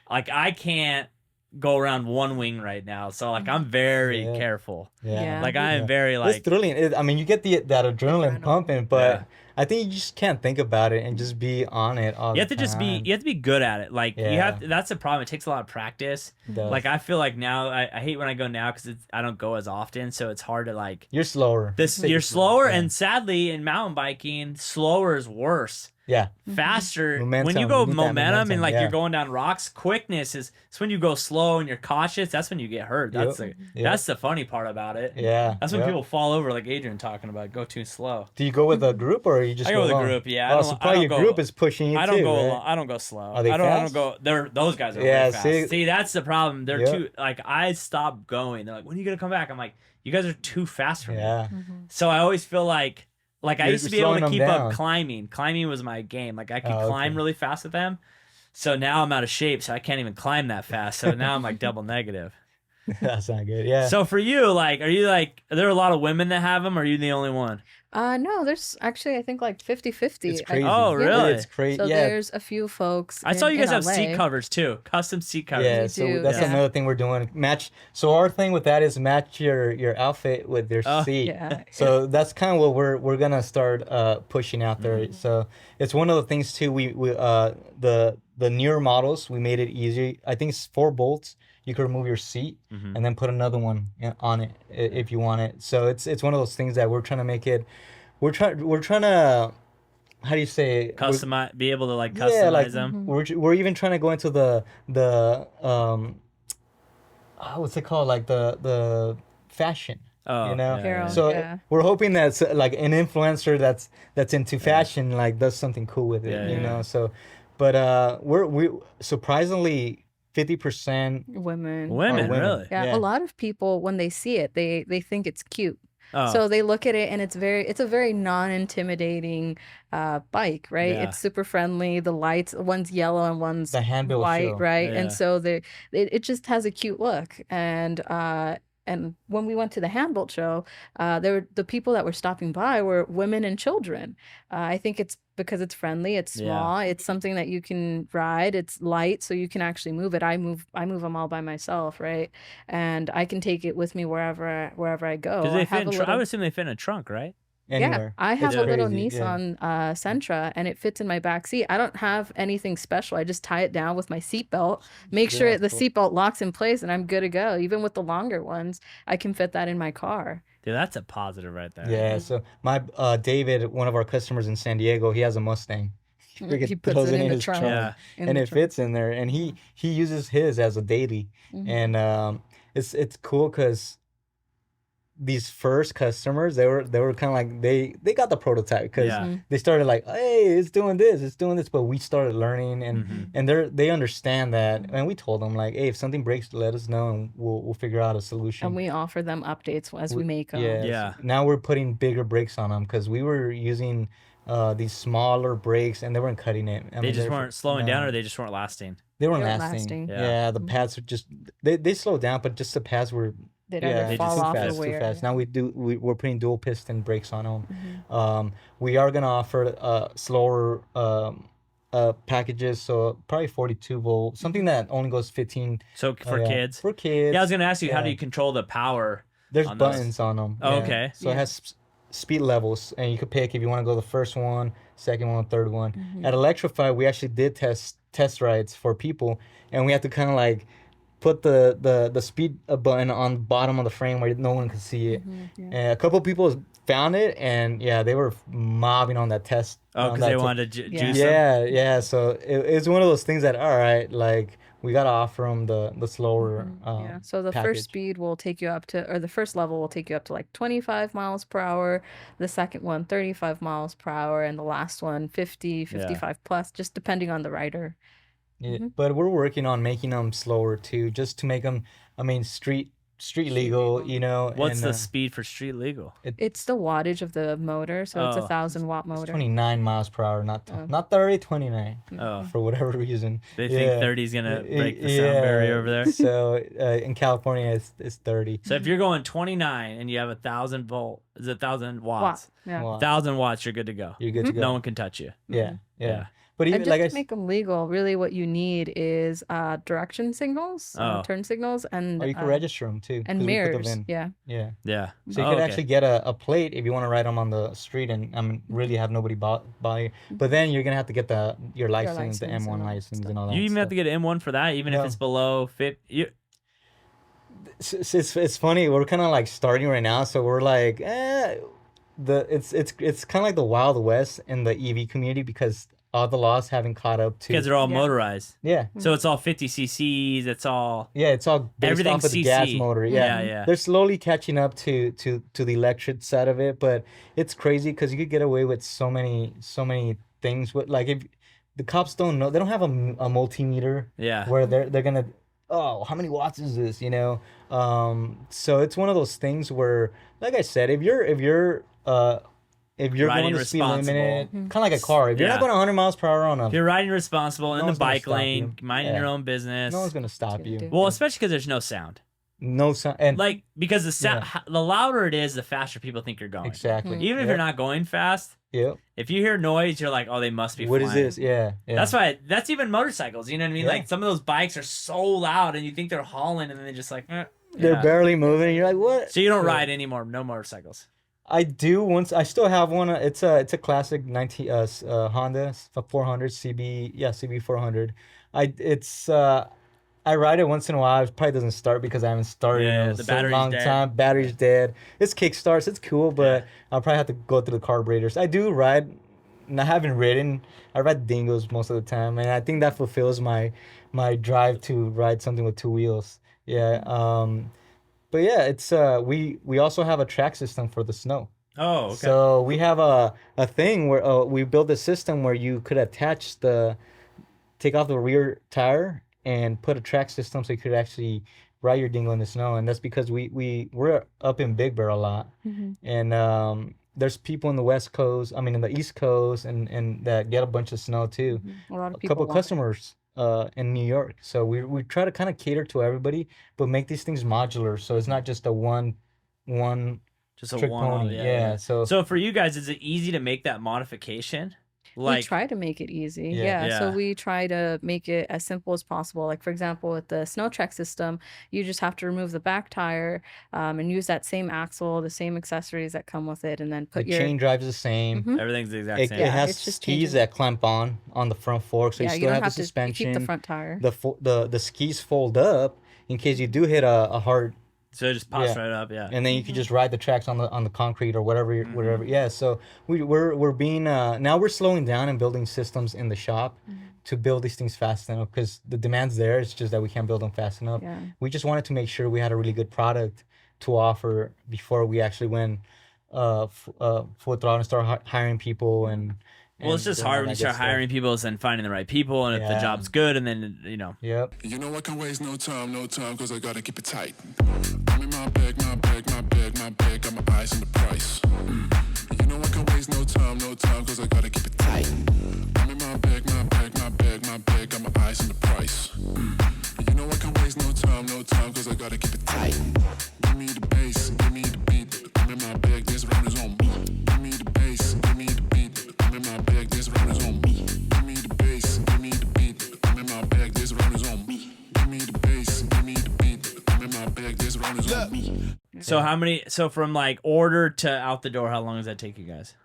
Speaker 1: I can't go around one wing right now, so like I'm very
Speaker 2: Yeah.
Speaker 1: careful.
Speaker 3: Yeah.
Speaker 1: Like I am
Speaker 2: Yeah.
Speaker 1: very
Speaker 2: It's
Speaker 1: like
Speaker 2: thrilling. I mean, you get that adrenaline
Speaker 3: Adrenaline.
Speaker 2: pumping, but
Speaker 1: Yeah.
Speaker 2: I think you just can't think about it and just be on it all
Speaker 1: you have
Speaker 2: the
Speaker 1: to just be
Speaker 2: time.
Speaker 1: you have to be good at it. Like you
Speaker 2: Yeah.
Speaker 1: have that's the problem. It takes a lot of practice.
Speaker 2: It does.
Speaker 1: Like I feel like now I hate when I go now because I don't go as often, so it's hard to like
Speaker 2: You're slower.
Speaker 1: this.
Speaker 2: Take
Speaker 1: You're
Speaker 2: it slow.
Speaker 1: slower,
Speaker 2: Yeah.
Speaker 1: and sadly in mountain biking, slower is worse.
Speaker 2: Yeah.
Speaker 1: Faster when
Speaker 2: Momentum,
Speaker 1: you go
Speaker 2: you need that
Speaker 1: momentum and
Speaker 2: momentum,
Speaker 1: like
Speaker 2: yeah.
Speaker 1: you're going down rocks. Quickness is it's when you go slow and you're cautious. That's when you get hurt. That's
Speaker 2: Yep.
Speaker 1: the
Speaker 2: Yep.
Speaker 1: that's the funny part about it.
Speaker 2: Yeah.
Speaker 1: That's when
Speaker 2: yep.
Speaker 1: people fall over, like Adrian talking about. Go too slow.
Speaker 2: Do you go with a group or you just
Speaker 1: I go with a
Speaker 2: alone?
Speaker 1: group, yeah. I
Speaker 2: Oh,
Speaker 1: don't-
Speaker 2: so
Speaker 1: I
Speaker 2: probably
Speaker 1: don't
Speaker 2: your
Speaker 1: go-
Speaker 2: group is pushing you
Speaker 1: I don't
Speaker 2: too,
Speaker 1: go
Speaker 2: right?
Speaker 1: along. I don't go slow.
Speaker 2: Are they
Speaker 1: I don't
Speaker 2: fast?
Speaker 1: go. Those guys are
Speaker 2: Yeah,
Speaker 1: really fast.
Speaker 2: see-
Speaker 1: That's the problem. They're
Speaker 2: Yep.
Speaker 1: too like I stopped going. They're like, when are you gonna come back? I'm like, you guys are too fast for me.
Speaker 2: Yeah.
Speaker 1: So I always feel like I
Speaker 2: You're
Speaker 1: used to be able
Speaker 2: slowing
Speaker 1: to
Speaker 2: them
Speaker 1: keep
Speaker 2: down.
Speaker 1: up climbing. Climbing was my game. Like I could
Speaker 2: Oh, okay.
Speaker 1: climb really fast with them. So now I'm out of shape, so I can't even climb that fast. So now I'm like double negative.
Speaker 2: That's not good. Yeah.
Speaker 1: So for you, like, are there a lot of women that have them? Or are you the only one?
Speaker 3: No, there's actually I think like 50-50.
Speaker 2: it's crazy.
Speaker 1: Oh, really?
Speaker 2: It's crazy.
Speaker 3: So
Speaker 2: yeah.
Speaker 3: there's a few folks.
Speaker 1: I saw you
Speaker 3: in
Speaker 1: guys have seat
Speaker 3: LA.
Speaker 1: covers too, custom seat covers.
Speaker 2: Yeah,
Speaker 3: We
Speaker 2: so
Speaker 3: do,
Speaker 2: that's
Speaker 3: yeah.
Speaker 2: another thing we're doing. So our thing with that is match your outfit with your
Speaker 1: Oh.
Speaker 2: seat.
Speaker 3: Yeah.
Speaker 2: So that's kind of what we're gonna start pushing out there.
Speaker 1: Mm-hmm.
Speaker 2: So it's one of the things too. We the newer models we made it easy. I think it's 4 bolts. You can remove your seat
Speaker 1: Mhm.
Speaker 2: and then put another one on it if you want it. So it's one of those things that we're trying to make it. We're trying to, how do you say it?
Speaker 1: Customize, be able to like
Speaker 2: Yeah,
Speaker 1: customize
Speaker 2: like
Speaker 1: them.
Speaker 2: we're even trying to go into the what's it called, like the fashion.
Speaker 1: Oh,
Speaker 2: you know?
Speaker 1: yeah,
Speaker 3: Apparel.
Speaker 1: yeah.
Speaker 2: So
Speaker 3: Yeah.
Speaker 2: we're hoping that like an influencer that's into fashion like does something cool with it,
Speaker 1: Yeah,
Speaker 2: you
Speaker 1: yeah.
Speaker 2: know. So, but we surprisingly 50%
Speaker 3: Women.
Speaker 1: Women,
Speaker 2: women.
Speaker 1: really?
Speaker 3: Yeah,
Speaker 2: Yeah.
Speaker 3: a lot of people when they see it, they think it's cute.
Speaker 1: Oh,
Speaker 3: So they look at it and it's a very non-intimidating bike, right?
Speaker 1: Yeah.
Speaker 3: It's super friendly. The lights, one's yellow and one's
Speaker 2: The handbill
Speaker 3: white,
Speaker 2: show.
Speaker 3: right?
Speaker 1: Yeah.
Speaker 3: And so it just has a cute look. And when we went to the handbolt show, the people that were stopping by were women and children. I think it's because it's friendly, it's
Speaker 1: Yeah.
Speaker 3: small, it's something that you can ride, it's light, so you can actually move it. I move them all by myself, right? And I can take it with me wherever I go.
Speaker 1: because
Speaker 3: I
Speaker 1: they
Speaker 3: have
Speaker 1: fit.
Speaker 3: a
Speaker 1: I
Speaker 3: little-
Speaker 1: would assume they fit in a trunk, right?
Speaker 2: Anywhere.
Speaker 3: yeah, I have
Speaker 2: It's
Speaker 3: a little
Speaker 2: crazy, yeah.
Speaker 3: Nissan Sentra, and it fits in my back seat. I don't have anything special. I just tie it down with my seatbelt, make sure
Speaker 2: Yeah,
Speaker 3: the
Speaker 2: cool.
Speaker 3: seatbelt locks in place, and I'm good to go. Even with the longer ones, I can fit that in my car.
Speaker 1: Dude, that's a positive right there.
Speaker 2: Yeah, so my David, one of our customers in San Diego, he has a Mustang. Freaking
Speaker 3: He puts
Speaker 2: throws
Speaker 3: it in the
Speaker 2: his
Speaker 3: trunk.
Speaker 1: Yeah.
Speaker 3: in
Speaker 2: and
Speaker 3: the
Speaker 2: it
Speaker 3: trunk.
Speaker 2: fits in there, and he uses his as a daily,
Speaker 3: Mhm.
Speaker 2: and it's cool because these first customers, they were kind of like they got the prototype because
Speaker 1: Yeah.
Speaker 2: they started like, hey, it's doing this, but we started learning and they understand that, and we told them like, hey, if something breaks, let us know and we'll figure out a solution.
Speaker 3: And we offer them updates as we make them.
Speaker 2: Yeah.
Speaker 1: Yeah.
Speaker 2: Now we're putting bigger brakes on them because we were using these smaller brakes and they weren't cutting it. I
Speaker 1: They
Speaker 2: mean,
Speaker 1: just weren't slowing down,
Speaker 2: no.
Speaker 1: or they just weren't lasting.
Speaker 2: They weren't
Speaker 3: They weren't
Speaker 2: lasting.
Speaker 3: lasting.
Speaker 1: Yeah.
Speaker 2: The pads were just they slowed down, but just the pads were
Speaker 3: They'd either
Speaker 1: they
Speaker 3: fall
Speaker 1: just
Speaker 3: off
Speaker 1: too
Speaker 3: or
Speaker 1: fast,
Speaker 2: too
Speaker 3: wear.
Speaker 2: fast. Now we're putting dual piston brakes on them.
Speaker 3: Mm-hmm.
Speaker 2: We are gonna offer slower packages, so probably 42 volt, something that only goes 15.
Speaker 1: So for
Speaker 2: yeah,
Speaker 1: kids.
Speaker 2: For kids.
Speaker 1: Yeah, I was gonna ask you, how do
Speaker 2: yeah.
Speaker 1: you control the power?
Speaker 2: There's
Speaker 1: on those?
Speaker 2: buttons on them.
Speaker 1: Oh, okay.
Speaker 2: So it has speed levels, and you could pick if you want to go the first one, second one, third one.
Speaker 3: Mm-hmm.
Speaker 2: At Electrify, we actually did test rides for people, and we had to kind of like put the speed button on the bottom of the frame where no one could see it.
Speaker 3: Mm-hmm.
Speaker 2: And a couple people found it, and yeah, they were mobbing on that test.
Speaker 1: Oh, because they wanted to
Speaker 3: Yeah.
Speaker 1: juice them?
Speaker 2: Yeah. So it's one of those things that, all right, like we gotta offer them the slower.
Speaker 3: Yeah. So the
Speaker 2: package.
Speaker 3: first speed will take you up to, or the first level will take you up to like 25 miles per hour. The second one, 35 miles per hour. And the last one, 50, 55 plus, just depending on the rider.
Speaker 2: Yeah, but we're working on making them slower too, just to make them, I mean, street legal, you know.
Speaker 1: What's
Speaker 2: and,
Speaker 1: the speed for street legal?
Speaker 3: It's the wattage of the motor. So it's
Speaker 1: Oh.
Speaker 3: a 1,000-watt
Speaker 2: It's
Speaker 3: motor.
Speaker 2: 29 miles per hour, not 30, 29,
Speaker 1: Oh,
Speaker 2: for whatever reason.
Speaker 1: they think 30 is gonna break the sound barrier over there.
Speaker 2: So in California, it's 30.
Speaker 1: So if you're going 29 and you have 1,000 volt, is it 1,000 watts?
Speaker 3: Yeah.
Speaker 2: Wow.
Speaker 1: 1,000 watts, you're good to go.
Speaker 2: You're good to go.
Speaker 1: No one can touch you.
Speaker 2: Yeah.
Speaker 1: Yeah.
Speaker 2: But even
Speaker 3: And just
Speaker 2: like I
Speaker 3: to make them legal, really what you need is direction signals,
Speaker 1: Oh.
Speaker 3: turn signals, and
Speaker 2: or you can register them too.
Speaker 3: and
Speaker 2: 'cause we put them
Speaker 3: mirrors.
Speaker 2: in.
Speaker 3: Yeah.
Speaker 2: Yeah.
Speaker 1: Yeah.
Speaker 2: So you
Speaker 1: Oh,
Speaker 2: could
Speaker 1: okay.
Speaker 2: actually get a plate if you want to ride them on the street and really have nobody buy you. But then you're gonna have to get your license, the
Speaker 3: license
Speaker 2: M1
Speaker 3: and all that
Speaker 2: license
Speaker 3: stuff.
Speaker 2: and all that.
Speaker 1: You even have
Speaker 2: stuff.
Speaker 1: to get an M1 for that, even if
Speaker 2: No.
Speaker 1: it's below 50.
Speaker 2: It's funny. We're kind of like starting right now, so we're like, it's kind of like the Wild West in the EV community because all the laws haven't caught up to.
Speaker 1: Because they're all
Speaker 3: Yeah.
Speaker 1: motorized.
Speaker 2: Yeah.
Speaker 1: So it's all 50 cc's. It's all.
Speaker 2: Yeah, it's all based
Speaker 1: Everything's
Speaker 2: off of the gas
Speaker 1: CC.
Speaker 2: motor.
Speaker 1: Yeah,
Speaker 2: Yeah.
Speaker 1: yeah.
Speaker 2: They're slowly catching up to the electric side of it, but it's crazy because you could get away with so many things. With like if the cops don't know, they don't have a multimeter
Speaker 1: Yeah.
Speaker 2: where they're gonna, oh, how many watts is this? You know, so it's one of those things where, like I said, if you're
Speaker 1: Riding
Speaker 2: going to speed limit,
Speaker 1: responsible.
Speaker 2: kind of like a car. If you're
Speaker 1: Yeah.
Speaker 2: not going 100 miles per hour on a,
Speaker 1: If you're riding responsible in the
Speaker 2: one's gonna
Speaker 1: bike
Speaker 2: stop
Speaker 1: lane,
Speaker 2: you.
Speaker 1: minding
Speaker 2: Yeah.
Speaker 1: your own business.
Speaker 2: no one's gonna stop
Speaker 3: gonna
Speaker 2: you.
Speaker 3: do.
Speaker 1: Well, especially because there's no sound.
Speaker 2: No sound and
Speaker 1: Like, because the sound, the louder it is, the faster people think you're going.
Speaker 2: exactly.
Speaker 1: Even if you're not going fast,
Speaker 2: Yep.
Speaker 1: if you hear noise, you're like, oh, they must be
Speaker 2: What is
Speaker 1: flying.
Speaker 2: this? Yeah.
Speaker 1: That's why, that's even motorcycles, you know what I mean?
Speaker 2: Yeah.
Speaker 1: Like, some of those bikes are so loud, and you think they're hauling, and then they're just like,
Speaker 2: They're
Speaker 1: yeah.
Speaker 2: barely moving. And you're like, what?
Speaker 1: So you don't
Speaker 2: Yeah.
Speaker 1: ride anymore, no motorcycles.
Speaker 2: I do once. I still have one. It's a classic 19 Honda 400 CB 400. I ride it once in a while. It probably doesn't start because I haven't started
Speaker 1: Yeah,
Speaker 2: in a
Speaker 1: the
Speaker 2: so
Speaker 1: battery's
Speaker 2: long
Speaker 1: dead.
Speaker 2: time. Battery's dead. It's kick starts. It's cool, but I'll probably have to go through the carburetors. I do ride. And I haven't ridden. I ride Dingos most of the time, and I think that fulfills my drive to ride something with two wheels. Yeah. But yeah, it's we also have a track system for the snow.
Speaker 1: Oh, okay.
Speaker 2: So we have a thing where we built a system where you could take off the rear tire and put a track system so you could actually ride your dingo in the snow. And that's because we're up in Big Bear a lot, and there's people in the West Coast, I mean in the East Coast, and that get a bunch of snow too.
Speaker 3: A lot of
Speaker 2: A
Speaker 3: people
Speaker 2: couple
Speaker 3: want it.
Speaker 2: customers in New York. So we try to kind of cater to everybody, but make these things modular. So it's not just a one
Speaker 1: Just a
Speaker 2: trick
Speaker 1: one-off,
Speaker 2: pony.
Speaker 1: yeah.
Speaker 2: Yeah. So
Speaker 1: So for you guys, is it easy to make that modification?
Speaker 3: We
Speaker 1: Like,
Speaker 3: try to make it easy.
Speaker 2: Yeah.
Speaker 3: Yeah. So
Speaker 1: Yeah.
Speaker 3: we try to make it as simple as possible. Like, for example, with the snow track system, you just have to remove the back tire and use that same axle, the same accessories that come with it, and then
Speaker 2: the
Speaker 3: put your.
Speaker 2: chain drive's the same.
Speaker 3: Mhm.
Speaker 1: everything's the exact
Speaker 2: It,
Speaker 1: same.
Speaker 2: it has
Speaker 3: it's just
Speaker 2: skis
Speaker 3: changing.
Speaker 2: that clamp on the front fork, so
Speaker 3: Yeah,
Speaker 2: you
Speaker 3: you
Speaker 2: still
Speaker 3: don't
Speaker 2: have the
Speaker 3: have to
Speaker 2: suspension.
Speaker 3: keep the front tire.
Speaker 2: The skis fold up in case you do hit a hard,
Speaker 1: So it just pops
Speaker 2: Yeah.
Speaker 1: right up, yeah.
Speaker 2: and then you can just ride the tracks on the concrete or whatever. Whatever. Yeah. So we're being now we're slowing down and building systems in the shop to build these things fast enough because the demand's there. It's just that we can't build them fast enough.
Speaker 3: Yeah.
Speaker 2: We just wanted to make sure we had a really good product to offer before we actually went full throttle and start hiring people and.
Speaker 1: Well, it's just
Speaker 2: doing all
Speaker 1: hard when
Speaker 2: that
Speaker 1: you
Speaker 2: good
Speaker 1: start
Speaker 2: stuff.
Speaker 1: hiring people and then finding the right people, and if the
Speaker 2: Yeah.
Speaker 1: job's good, and then
Speaker 2: Yep.
Speaker 4: You know I can waste no time, cause I gotta keep it tight. I'm in my bag, got my eyes on the price. You know I can waste no time, cause I gotta keep it tight. I'm in my bag, got my eyes on the price. You know I can waste no time, cause I gotta keep it tight. Give me the bass, give me the beat. I'm in my bag, this round is on me. Give me the bass, give me the beat. I'm in my bag, this round is on me. Give me the bass, give me the beat. I'm in my bag, this round is on me. Give me the bass, give me the beat. I'm in my bag, this round is on me.
Speaker 1: So from like order to out the door, how long does that take you guys?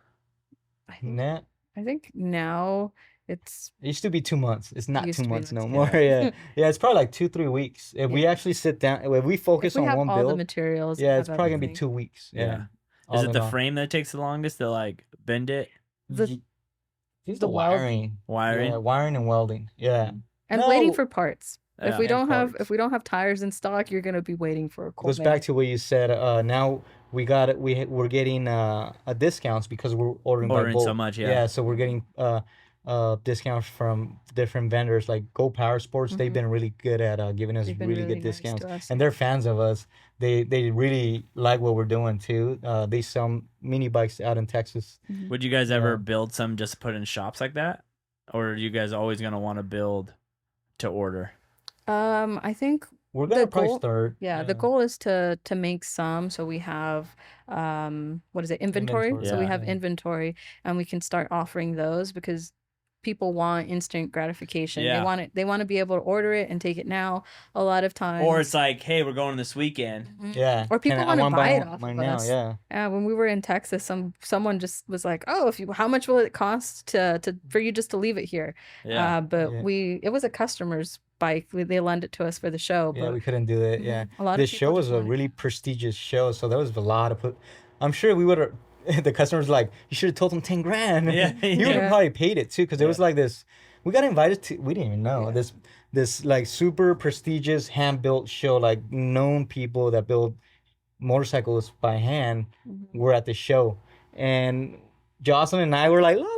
Speaker 2: Nah.
Speaker 3: I think now it's
Speaker 2: It used to be 2 months. It's not
Speaker 3: Used
Speaker 2: 2
Speaker 3: to be
Speaker 2: months no
Speaker 3: months,
Speaker 2: more. Yeah. Yeah, it's probably like 2-3 weeks. If we
Speaker 3: Yeah.
Speaker 2: actually sit down, if we focus
Speaker 3: if we
Speaker 2: on
Speaker 3: have
Speaker 2: one
Speaker 3: all the
Speaker 2: build,
Speaker 3: materials.
Speaker 2: yeah,
Speaker 3: have
Speaker 2: it's probably gonna be
Speaker 3: everything.
Speaker 2: 2 weeks. Yeah.
Speaker 1: Yeah.
Speaker 2: All
Speaker 1: Is it
Speaker 2: in
Speaker 1: the
Speaker 2: all.
Speaker 1: frame that takes the longest to like bend it?
Speaker 3: The-
Speaker 2: It's
Speaker 3: the
Speaker 2: the
Speaker 3: weld-
Speaker 2: wiring.
Speaker 1: Wiring?
Speaker 2: Yeah, wiring and welding. Yeah.
Speaker 3: And
Speaker 2: No,
Speaker 3: waiting for parts.
Speaker 1: Yeah.
Speaker 3: If we
Speaker 2: And
Speaker 3: don't have
Speaker 2: parts.
Speaker 3: if we don't have tires in stock, you're gonna be waiting for a cold
Speaker 2: Goes back to what you said. Now we're getting discounts because we're ordering by
Speaker 1: Ordering
Speaker 2: bulk.
Speaker 1: so much, yeah.
Speaker 2: Yeah, so we're getting discounts from different vendors like Go Power Sports. They've been really good at giving us
Speaker 3: They've been
Speaker 2: really
Speaker 3: really
Speaker 2: good
Speaker 3: nice to
Speaker 2: discounts,
Speaker 3: us.
Speaker 2: and they're fans of us. They really like what we're doing too. They sell mini bikes out in Texas.
Speaker 1: Would you guys ever
Speaker 2: Yeah.
Speaker 1: build some just to put in shops like that? Or are you guys always going to want to build to order?
Speaker 3: I think
Speaker 2: We're gonna
Speaker 3: The
Speaker 2: probably
Speaker 3: goal-
Speaker 2: start.
Speaker 3: the goal is to make some, so we have what is it, inventory?
Speaker 2: Inventory,
Speaker 3: So we
Speaker 1: yeah.
Speaker 3: have inventory, and we can start offering those because people want instant gratification.
Speaker 1: Yeah.
Speaker 3: They want to be able to order it and take it now. A lot of times,
Speaker 1: Or it's like, hey, we're going this weekend.
Speaker 2: Yeah.
Speaker 3: Or people
Speaker 2: I
Speaker 3: wanna
Speaker 2: wanna
Speaker 3: buy it
Speaker 2: one-
Speaker 3: off
Speaker 2: mine
Speaker 3: of
Speaker 2: now.
Speaker 3: us.
Speaker 2: Yeah.
Speaker 3: when we were in Texas, someone just was like, "Oh, how much will it cost for you just to leave it here?"
Speaker 1: Yeah.
Speaker 3: But
Speaker 2: Yeah.
Speaker 3: it was a customer's bike. They lent it to us for the show.
Speaker 2: Yeah,
Speaker 3: But
Speaker 2: we couldn't do it. Yeah.
Speaker 3: a lot
Speaker 2: This
Speaker 3: of
Speaker 2: show
Speaker 3: people
Speaker 2: was
Speaker 3: just
Speaker 2: a
Speaker 3: want it.
Speaker 2: really prestigious show, so there was a lot of I'm sure we would have. The customers like, you should have told them 10 grand.
Speaker 1: Yeah,
Speaker 2: You would have
Speaker 3: yeah.
Speaker 2: probably paid it too, because there was
Speaker 1: Yeah.
Speaker 2: like this. We got invited to. We didn't even know this like super prestigious hand built show. Like known people that build motorcycles by hand were at the show, and Jocelyn and I were like, la, la,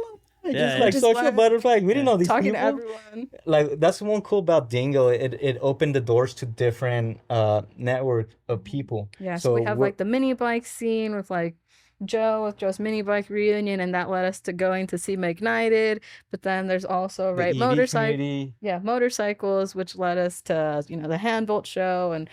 Speaker 1: Yeah,
Speaker 2: just
Speaker 1: yeah.
Speaker 2: like
Speaker 3: Just
Speaker 2: social
Speaker 3: like-
Speaker 2: butterflies. We didn't know these
Speaker 3: talking
Speaker 2: people.
Speaker 3: to everyone.
Speaker 2: Like that's one cool about Dingo. It opened the doors to different network of people.
Speaker 3: Yeah, so we have
Speaker 2: we're-
Speaker 3: like the mini bike scene with like Joe with Joe's mini bike reunion, and that led us to going to see Ignited. But then there's also
Speaker 2: the EV
Speaker 3: motorcycle.
Speaker 2: community.
Speaker 3: Yeah, motorcycles, which led us to the Handbolt show and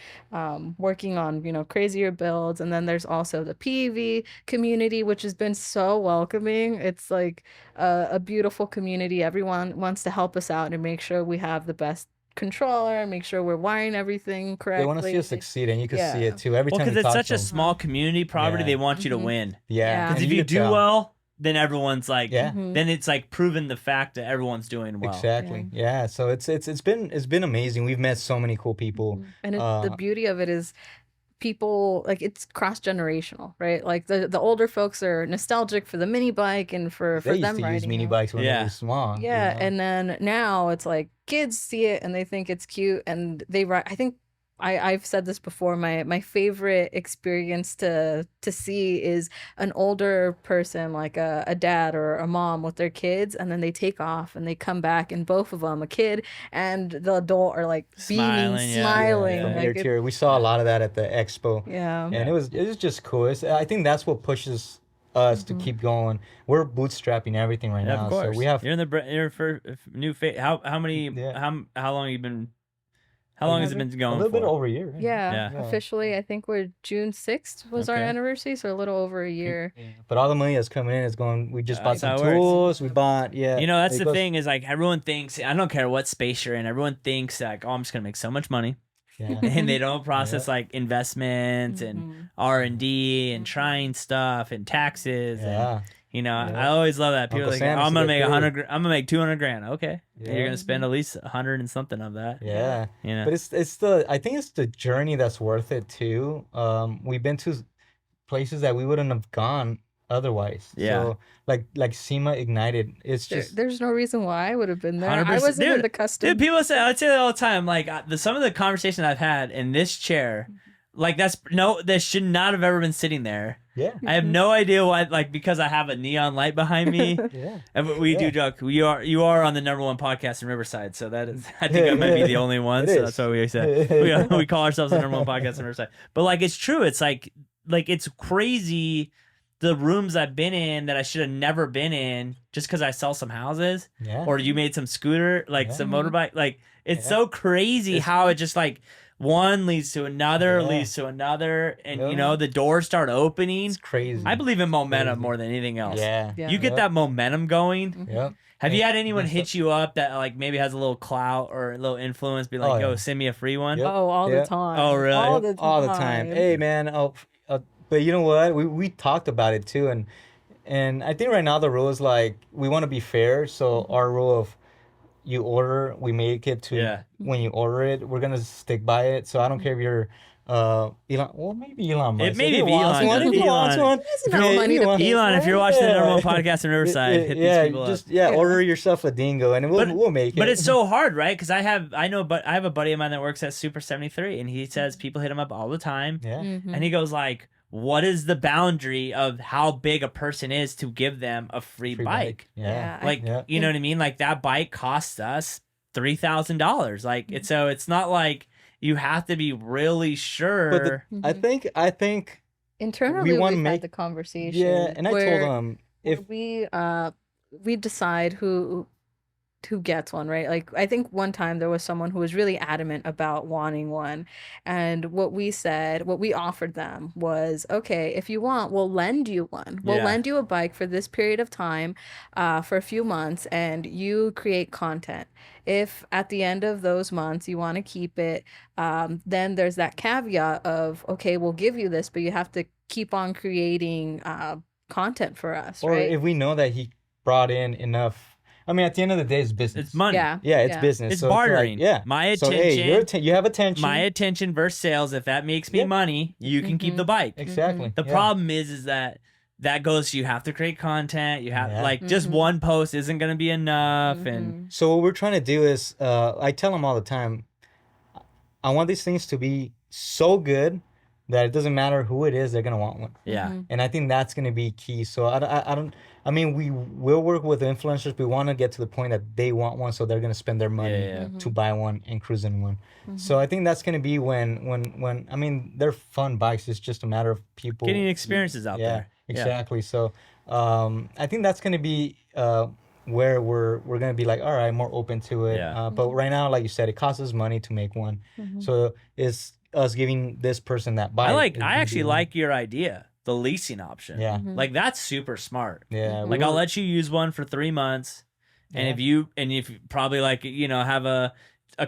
Speaker 3: working on crazier builds. And then there's also the PV community, which has been so welcoming. It's like a beautiful community. Everyone wants to help us out and make sure we have the best controller and make sure we're wiring everything correctly.
Speaker 2: They want to see us succeed, and you can see
Speaker 3: Yeah.
Speaker 2: it too every
Speaker 1: Well,
Speaker 2: time.
Speaker 1: because
Speaker 2: we
Speaker 1: it's
Speaker 2: talk
Speaker 1: such
Speaker 2: to
Speaker 1: a
Speaker 2: them.
Speaker 1: small community property,
Speaker 2: Yeah.
Speaker 1: they want you to
Speaker 3: Mhm.
Speaker 1: win.
Speaker 2: Yeah,
Speaker 3: Yeah.
Speaker 1: Because
Speaker 2: and
Speaker 1: if you
Speaker 2: could
Speaker 1: do
Speaker 2: tell.
Speaker 1: well, then everyone's like,
Speaker 2: Yeah.
Speaker 3: Mhm.
Speaker 1: then it's like proving the fact that everyone's doing well.
Speaker 2: Exactly. Yeah. So it's been amazing. We've met so many cool people.
Speaker 3: And the beauty of it is people, like, it's cross-generational, right? Like the older folks are nostalgic for the mini bike and for
Speaker 2: They used
Speaker 3: them
Speaker 2: to use
Speaker 3: riding
Speaker 2: mini
Speaker 3: it.
Speaker 2: bikes when
Speaker 1: Yeah.
Speaker 2: they were small. you
Speaker 3: Yeah,
Speaker 2: know?
Speaker 3: and then now it's like kids see it and they think it's cute and they ride. I think I've said this before. My favorite experience to see is an older person, like a dad or a mom with their kids, and then they take off and they come back, and both of them, a kid and the adult, are like beaming,
Speaker 1: Smiling, yeah.
Speaker 3: smiling.
Speaker 2: From
Speaker 3: like
Speaker 2: ear to
Speaker 3: it-
Speaker 2: ear. We saw a lot of that at the expo.
Speaker 3: yeah.
Speaker 2: And it was just cool. I think that's what pushes us to keep going. We're bootstrapping everything right
Speaker 1: Yeah,
Speaker 2: now.
Speaker 1: of course.
Speaker 2: So we have
Speaker 1: You're in you're for new face. How many?
Speaker 2: Yeah.
Speaker 1: How long have you been? How long has it been
Speaker 2: a
Speaker 1: going
Speaker 2: little
Speaker 1: for?
Speaker 2: bit over a year.
Speaker 3: Yeah,
Speaker 1: Yeah.
Speaker 3: officially, I think we're June 6th was our
Speaker 1: Okay.
Speaker 3: anniversary, so a little over a year.
Speaker 2: Yeah. But all the money that's coming in is going. We just bought
Speaker 1: That's how
Speaker 2: some
Speaker 1: it works.
Speaker 2: tools. We bought
Speaker 1: You know, that's
Speaker 2: it
Speaker 1: the
Speaker 2: goes-
Speaker 1: thing is like everyone thinks. I don't care what space you're in. Everyone thinks like, oh, I'm just gonna make so much money,
Speaker 2: Yeah.
Speaker 1: and they don't process like investments and
Speaker 3: Mhm.
Speaker 1: R&D and trying stuff and taxes.
Speaker 2: Yeah.
Speaker 1: And, you know,
Speaker 2: Yeah.
Speaker 1: I always love that. People
Speaker 2: Uncle
Speaker 1: are like,
Speaker 2: Sam
Speaker 1: oh, I'm
Speaker 2: used to
Speaker 1: gonna
Speaker 2: get
Speaker 1: make
Speaker 2: paid.
Speaker 1: 100. I'm gonna make 200 grand. Okay,
Speaker 2: Yeah.
Speaker 1: you're gonna spend at least 100 and something of that.
Speaker 2: Yeah.
Speaker 1: You know.
Speaker 2: But I think it's the journey that's worth it too. We've been to places that we wouldn't have gone otherwise.
Speaker 1: Yeah.
Speaker 2: So like SEMA Ignited, it's just
Speaker 3: There's no reason why I would have been there. I
Speaker 1: 100%.
Speaker 3: wasn't in
Speaker 1: Dude,
Speaker 3: the custom.
Speaker 1: Dude, people say I say that all the time. Like some of the conversations I've had in this chair Like that should not have ever been sitting there.
Speaker 2: Yeah.
Speaker 1: I have no idea why, like, because I have a neon light behind me.
Speaker 2: Yeah.
Speaker 1: And we do joke. You are on the #1 podcast in Riverside, so that is, I think I might be the only one. So that's why we said we call ourselves the #1 podcast in Riverside. But like, it's true. It's like it's crazy. The rooms I've been in that I should have never been in just because I sell some houses, or you made some scooter, like some motorbike. Like, it's so crazy how it just like one leads to another, leads to another, and you know, the doors start opening.
Speaker 2: It's crazy.
Speaker 1: I believe in momentum more than anything else.
Speaker 2: Yeah.
Speaker 1: You get that momentum going.
Speaker 2: Yep.
Speaker 1: Have you had anyone hit you up that like maybe has a little clout or a little influence? Be like, yo, send me a free one.
Speaker 2: Yep.
Speaker 3: Oh, all the time.
Speaker 1: Oh, really?
Speaker 3: All
Speaker 2: the time. Hey, man. But you know what? We talked about it too, and I think right now the rule is like we want to be fair. So our rule of you order, we make it to when you order it. We're gonna stick by it. So I don't care if you're Elon. Well, maybe Elon might.
Speaker 1: Maybe
Speaker 2: if
Speaker 1: Elon.
Speaker 2: If he wants one.
Speaker 1: Elon, if you're watching the #1 podcast in Riverside, hit these people up.
Speaker 2: Order yourself a Dingo, and we'll make it.
Speaker 1: But it's so hard, right? Because I have a buddy of mine that works at Super 73, and he says people hit him up all the time.
Speaker 2: Yeah.
Speaker 1: And he goes like, what is the boundary of how big a person is to give them a free bike?
Speaker 2: Yeah.
Speaker 1: Like, you know what I mean? Like, that bike costs us $3,000. Like, so it's not like you have to be really sure.
Speaker 2: But I think
Speaker 3: internally
Speaker 2: we
Speaker 3: we've had the conversation.
Speaker 2: Yeah, and I told him if
Speaker 3: we decide who gets one, right? Like, I think one time there was someone who was really adamant about wanting one, and what we offered them was, okay, if you want, we'll lend you one. We'll lend you a bike for this period of time, for a few months, and you create content. If at the end of those months you want to keep it, then there's that caveat of, okay, we'll give you this, but you have to keep on creating content for us,
Speaker 2: or
Speaker 3: right?
Speaker 2: if we know that he brought in enough. I mean, at the end of the day, it's business.
Speaker 1: It's money.
Speaker 3: Yeah,
Speaker 2: it's business.
Speaker 1: It's
Speaker 2: so
Speaker 1: bartering.
Speaker 2: It's like,
Speaker 1: my attention.
Speaker 2: So, hey, you have attention.
Speaker 1: My attention versus sales. If that makes me money, you can keep the bike.
Speaker 2: Exactly.
Speaker 1: The problem is that goes. You have to create content. You have just one post isn't going to be enough. And
Speaker 2: so what we're trying to do is, I tell them all the time, I want these things to be so good that it doesn't matter who it is, they're gonna want one.
Speaker 1: Yeah.
Speaker 2: And I think that's gonna be key. So I mean, we will work with influencers. We want to get to the point that they want one, so they're gonna spend their money to buy one and cruise in one. So I think that's gonna be when I mean, they're fun bikes. It's just a matter of people
Speaker 1: getting experiences out there.
Speaker 2: Exactly. So I think that's gonna be where we're gonna be like, all right, more open to it. But right now, like you said, it costs us money to make one. So it's us giving this person that bike.
Speaker 1: I actually like your idea, the leasing option.
Speaker 2: Yeah.
Speaker 1: Like, that's super smart.
Speaker 2: Yeah.
Speaker 1: Like, I'll let you use one for 3 months, and if you probably, like, you know, have a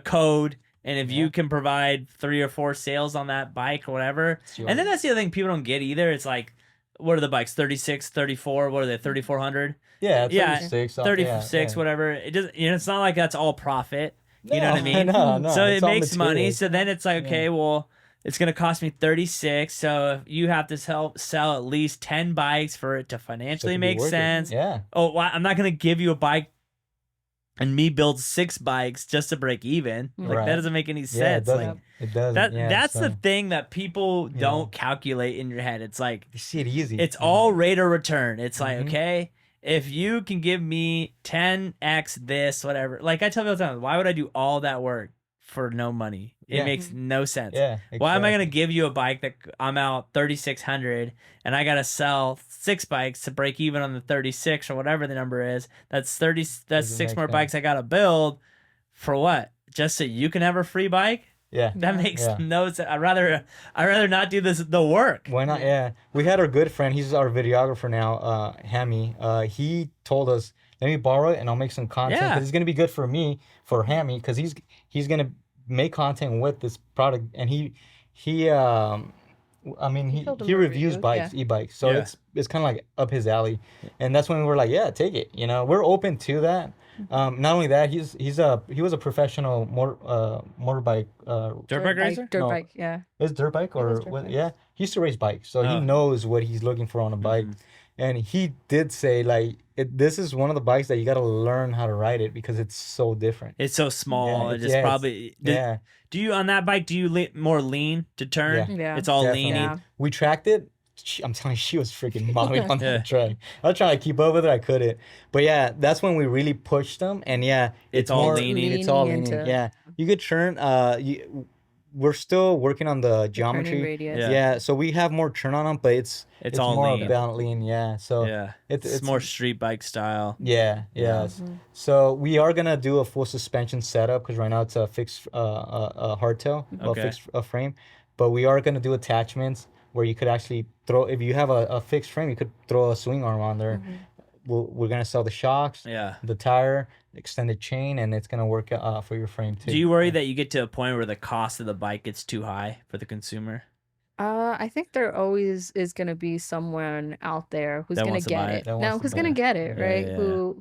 Speaker 1: code, and if you can provide 3 or 4 sales on that bike or whatever. And then that's the other thing people don't get either. It's like, what are the bikes? 36, 34, what are they? 3400?
Speaker 2: Yeah, 36.
Speaker 1: 36, whatever. It doesn't, you know, it's not like that's all profit. You know what I mean?
Speaker 2: No.
Speaker 1: So it makes money. So then it's like, okay, well, it's going to cost me 36. So you have to sell at least 10 bikes for it to financially make sense.
Speaker 2: Yeah.
Speaker 1: Oh, well, I'm not going to give you a bike and me build 6 bikes just to break even. Like, that doesn't make any sense.
Speaker 2: It doesn't.
Speaker 1: That's the thing that people don't calculate in your head. It's like,
Speaker 2: you see it easy.
Speaker 1: It's all rate of return. It's like, okay, if you can give me 10x this, whatever. Like, I tell people all the time, why would I do all that work for no money? It makes no sense.
Speaker 2: Yeah, exactly.
Speaker 1: Why am I going to give you a bike that I'm out 3,600 and I got to sell 6 bikes to break even on the 36 or whatever the number is? That's 6 more bikes I got to build for what? Just so you can have a free bike?
Speaker 2: Yeah.
Speaker 1: That makes no sense. I'd rather not do the work.
Speaker 2: Why not? Yeah. We had our good friend, he's our videographer now, Hammy. He told us, let me borrow it and I'll make some content. Because it's going to be good for me, for Hammy, because he's going to make content with this product. And he reviews bikes, e-bikes. So it's kind of like up his alley. And that's when we were like, yeah, take it. You know, we're open to that. Not only that, he was a professional motorbike
Speaker 1: dirt bike racer.
Speaker 3: Dirt bike, yeah.
Speaker 2: It's dirt bike or what? Yeah, he used to race bikes, so he knows what he's looking for on a bike. And he did say like this is one of the bikes that you got to learn how to ride it because it's so different.
Speaker 1: It's so small.
Speaker 2: Yeah,
Speaker 1: It just
Speaker 2: yeah,
Speaker 1: probably.
Speaker 2: Yeah,
Speaker 1: Do you on that bike? Do you more lean to turn?
Speaker 2: Yeah.
Speaker 3: Yeah.
Speaker 1: It's all
Speaker 2: definitely.
Speaker 1: leany.
Speaker 3: Yeah.
Speaker 2: We tracked it. I'm telling you, she was freaking mobbing on
Speaker 1: Yeah.
Speaker 2: that track. I was trying to keep up with her, I couldn't. But yeah, that's when we really pushed them, and yeah,
Speaker 1: It's all
Speaker 2: more,
Speaker 1: leaning.
Speaker 2: It's all
Speaker 3: Leaning
Speaker 2: leaning.
Speaker 3: into-
Speaker 2: Yeah, you could turn. We're still working on the
Speaker 3: The turning
Speaker 2: geometry.
Speaker 3: radius.
Speaker 1: Yeah.
Speaker 2: Yeah, so we have more turn on them, but it's
Speaker 1: all
Speaker 2: more
Speaker 1: lean.
Speaker 2: about lean. Yeah, so
Speaker 1: Yeah.
Speaker 2: it's
Speaker 1: It's more street bike style.
Speaker 2: yeah, yes. So we are gonna do a full suspension setup because right now it's a fixed a hardtail,
Speaker 1: Okay.
Speaker 2: a fixed frame, but we are gonna do attachments where you could actually throw if you have a fixed frame, you could throw a swing arm on there. We're gonna sell the shocks,
Speaker 1: Yeah.
Speaker 2: the tire, extended chain, and it's gonna work for your frame too.
Speaker 1: Do you worry that you get to a point where the cost of the bike gets too high for the consumer?
Speaker 3: I think there always is going to be someone out there who's
Speaker 1: That
Speaker 3: going
Speaker 1: wants
Speaker 3: to
Speaker 1: to
Speaker 3: get
Speaker 1: buy
Speaker 3: it.
Speaker 1: it.
Speaker 2: That
Speaker 3: No,
Speaker 2: wants to
Speaker 3: who's
Speaker 2: buy
Speaker 3: going to
Speaker 2: it.
Speaker 3: get it,
Speaker 1: Yeah,
Speaker 3: right?
Speaker 1: yeah.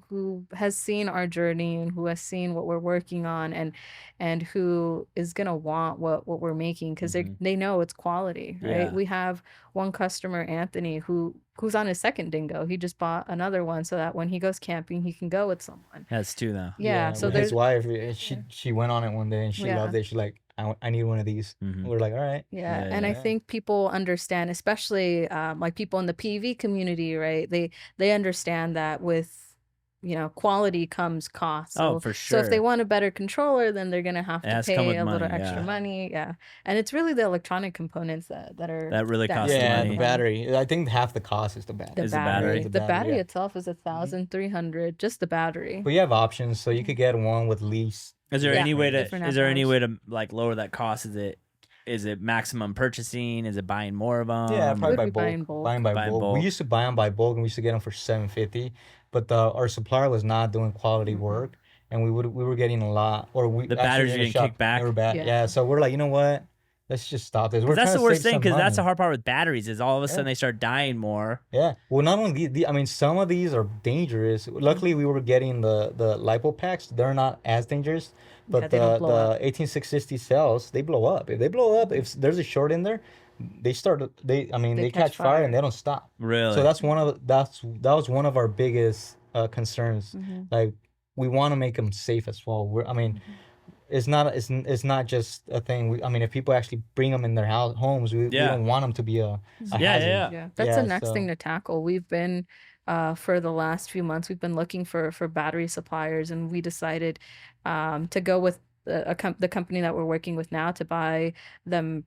Speaker 3: Who has seen our journey and who has seen what we're working on and who is going to want what we're making because they know it's quality, right?
Speaker 1: Yeah.
Speaker 3: We have one customer, Anthony, who's on his second dingo. He just bought another one so that when he goes camping, he can go with someone.
Speaker 1: That's two though.
Speaker 3: Yeah, so
Speaker 2: with
Speaker 3: there's
Speaker 2: his wife, she went on it one day and she
Speaker 3: Yeah.
Speaker 2: loved it. She's like, I need one of these.
Speaker 1: Mhm.
Speaker 2: We're like, all right.
Speaker 3: Yeah,
Speaker 1: Yeah,
Speaker 3: and I
Speaker 2: yeah.
Speaker 3: think people understand, especially like people in the PV community, right? They understand that with quality comes cost.
Speaker 1: Oh,
Speaker 3: So
Speaker 1: for
Speaker 3: so if they
Speaker 1: sure.
Speaker 3: want a better controller, then they're gonna have
Speaker 1: It
Speaker 3: to
Speaker 1: has to come
Speaker 3: pay
Speaker 1: with
Speaker 3: a little
Speaker 1: money,
Speaker 3: extra
Speaker 1: yeah.
Speaker 3: money. Yeah, and it's really the electronic components that are
Speaker 1: That really cost
Speaker 2: Yeah,
Speaker 1: money.
Speaker 2: the battery. I think half the cost is the battery.
Speaker 3: the
Speaker 1: Is the
Speaker 3: battery.
Speaker 1: battery.
Speaker 3: The
Speaker 2: The battery,
Speaker 3: battery
Speaker 2: yeah.
Speaker 3: itself is 1,300, just the battery.
Speaker 2: But you have options, so you could get one with lease.
Speaker 1: Is there
Speaker 3: Yeah,
Speaker 1: any way to
Speaker 3: different
Speaker 1: is there any
Speaker 3: add-ons.
Speaker 1: way to like lower that cost? Is it maximum purchasing? Is it buying more of them?
Speaker 2: Yeah, probably
Speaker 3: Would
Speaker 2: by
Speaker 3: be
Speaker 2: bulk.
Speaker 3: buying bulk.
Speaker 2: Buying by
Speaker 1: Buying
Speaker 2: bulk.
Speaker 1: bulk.
Speaker 2: We used to buy them by bulk, and we used to get them for $750. But our supplier was not doing quality work, and we were getting a lot. Or we
Speaker 1: The
Speaker 2: actually
Speaker 1: batteries
Speaker 2: in
Speaker 1: were
Speaker 2: the
Speaker 1: getting
Speaker 2: shop,
Speaker 1: kicked back?
Speaker 2: they were back.
Speaker 3: Yeah.
Speaker 2: Yeah. So we're like, you know what? Let's just stop this. We're
Speaker 1: That's
Speaker 2: trying
Speaker 1: the
Speaker 2: to
Speaker 1: worst
Speaker 2: save
Speaker 1: thing
Speaker 2: some
Speaker 1: because that's the
Speaker 2: money.
Speaker 1: hard part with batteries is all of a sudden
Speaker 2: Yeah.
Speaker 1: they start dying more.
Speaker 2: Yeah. Well, not only I mean, some of these are dangerous. Luckily, we were getting the lipo packs. They're not as dangerous, but
Speaker 3: Yeah, they don't blow
Speaker 2: the
Speaker 3: up.
Speaker 2: 18660 cells, they blow up. If they blow up, if there's a short in there, they
Speaker 3: They
Speaker 2: catch
Speaker 3: catch
Speaker 2: fire
Speaker 3: fire.
Speaker 2: and they don't stop.
Speaker 1: Really?
Speaker 2: So that was one of our biggest concerns.
Speaker 3: Mm-hmm.
Speaker 2: Like we want to make them safe as well. I mean, it's not just a thing. I mean, if people actually bring them in their homes, we
Speaker 1: Yeah.
Speaker 2: don't want them to be a
Speaker 1: Yeah, yeah,
Speaker 2: hazard.
Speaker 1: yeah.
Speaker 3: Yeah, that's
Speaker 2: Yeah,
Speaker 3: the next
Speaker 2: so-
Speaker 3: thing to tackle. We've been for the last few months, we've been looking for battery suppliers, and we decided to go with the company that we're working with now to buy them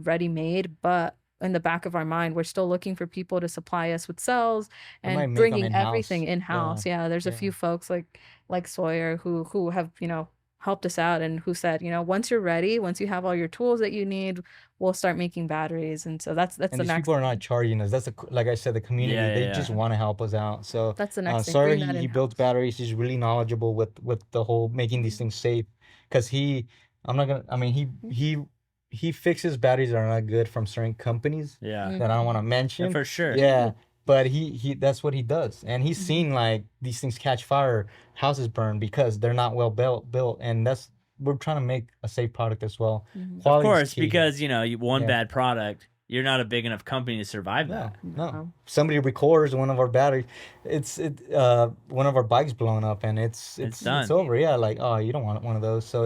Speaker 3: ready made. But in the back of our mind, we're still looking for people to supply us with cells
Speaker 2: They might
Speaker 3: and
Speaker 2: make 'em
Speaker 3: bringing
Speaker 2: in-house.
Speaker 3: everything in house. Yeah, there's a
Speaker 2: yeah.
Speaker 3: few folks like Sawyer who have helped us out and who said once you're ready, once you have all your tools that you need, we'll start making batteries. And so that's
Speaker 2: And
Speaker 3: the
Speaker 2: these
Speaker 3: next.
Speaker 2: people are not charging us. Like I said, the community,
Speaker 1: Yeah,
Speaker 2: they
Speaker 1: yeah,
Speaker 2: just
Speaker 1: yeah.
Speaker 2: want to help us out. So
Speaker 3: That's the next thing.
Speaker 2: sorry,
Speaker 3: Bring that
Speaker 2: he
Speaker 3: in-house.
Speaker 2: builds batteries. He's really knowledgeable with the whole making these things safe. Because I'm not gonna. I mean, he fixes batteries that are not good from certain companies
Speaker 1: Yeah.
Speaker 2: that I don't want to mention.
Speaker 1: Yeah, for sure.
Speaker 2: Yeah, but he that's what he does, and he's
Speaker 3: Mm-hmm.
Speaker 2: seen like these things catch fire, houses burn because they're not well built, and we're trying to make a safe product as well.
Speaker 3: Mhm.
Speaker 1: Of
Speaker 2: Quality is
Speaker 1: course,
Speaker 2: key.
Speaker 1: because one
Speaker 2: Yeah.
Speaker 1: bad product, you're not a big enough company to survive
Speaker 2: No,
Speaker 1: that.
Speaker 2: no.
Speaker 3: No.
Speaker 2: Somebody records one of our batteries. One of our bikes blown up, and it's
Speaker 1: done.
Speaker 2: over. Yeah, like oh, you don't want one of those. So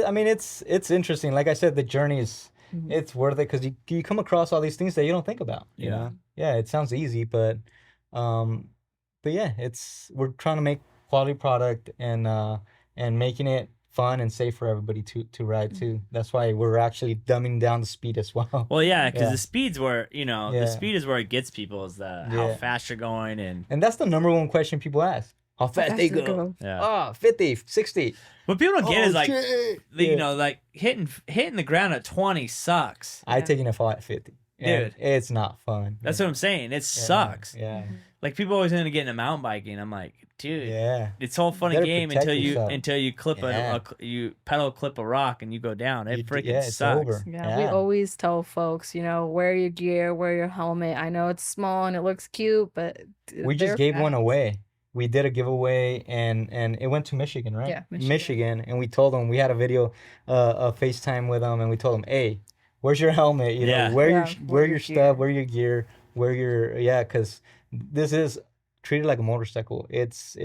Speaker 2: I mean, it's interesting. Like I said, the journey is
Speaker 3: Mhm.
Speaker 2: it's worth it because you come across all these things that you don't think about. You
Speaker 1: Yeah.
Speaker 2: know? Yeah, it sounds easy, but yeah, we're trying to make quality product and making it fun and safe for everybody to ride too. That's why we're actually dumbing down the speed as well.
Speaker 1: Well, yeah, because
Speaker 2: Yeah.
Speaker 1: the speed's where the
Speaker 2: Yeah.
Speaker 1: speed is where it gets people is how
Speaker 2: Yeah.
Speaker 1: fast you're going and
Speaker 2: And that's the number one question people ask. How fast they
Speaker 3: fast they
Speaker 2: go?
Speaker 3: go.
Speaker 1: yeah.
Speaker 2: Oh, 50, 60.
Speaker 1: What people don't get
Speaker 2: Oh,
Speaker 1: is like
Speaker 2: shit.
Speaker 1: you
Speaker 2: Yeah.
Speaker 1: know like hitting the ground at 20 sucks.
Speaker 2: I
Speaker 3: Yeah.
Speaker 2: taking a fall at 50. And
Speaker 1: Dude.
Speaker 2: it's not fun.
Speaker 1: That's what I'm saying. It
Speaker 2: Yeah,
Speaker 1: sucks.
Speaker 2: Yeah.
Speaker 1: Like people always want to get into mountain biking. I'm like, dude,
Speaker 2: Yeah.
Speaker 1: it's all fun and
Speaker 2: Better
Speaker 1: game
Speaker 2: protect
Speaker 1: until
Speaker 2: yourself.
Speaker 1: you clip
Speaker 2: Yeah.
Speaker 1: you pedal clip a rock and you go down. It freaking
Speaker 2: Yeah, it's
Speaker 1: sucks.
Speaker 2: over.
Speaker 3: Yeah, we always tell folks, wear your gear, wear your helmet. I know it's small and it looks cute, but
Speaker 2: We just
Speaker 3: they're
Speaker 2: gave one
Speaker 3: fast.
Speaker 2: away. We did a giveaway and it went to Michigan, right?
Speaker 3: Yeah,
Speaker 2: Michigan. And we told them, we had a video, a FaceTime with them, and we told them, hey, where's your helmet? You
Speaker 1: Yeah.
Speaker 2: know, wear
Speaker 3: Yeah,
Speaker 2: your
Speaker 3: wear your
Speaker 2: stuff,
Speaker 3: gear.
Speaker 2: wear your gear, where you're, because this is treated like a motorcycle. It's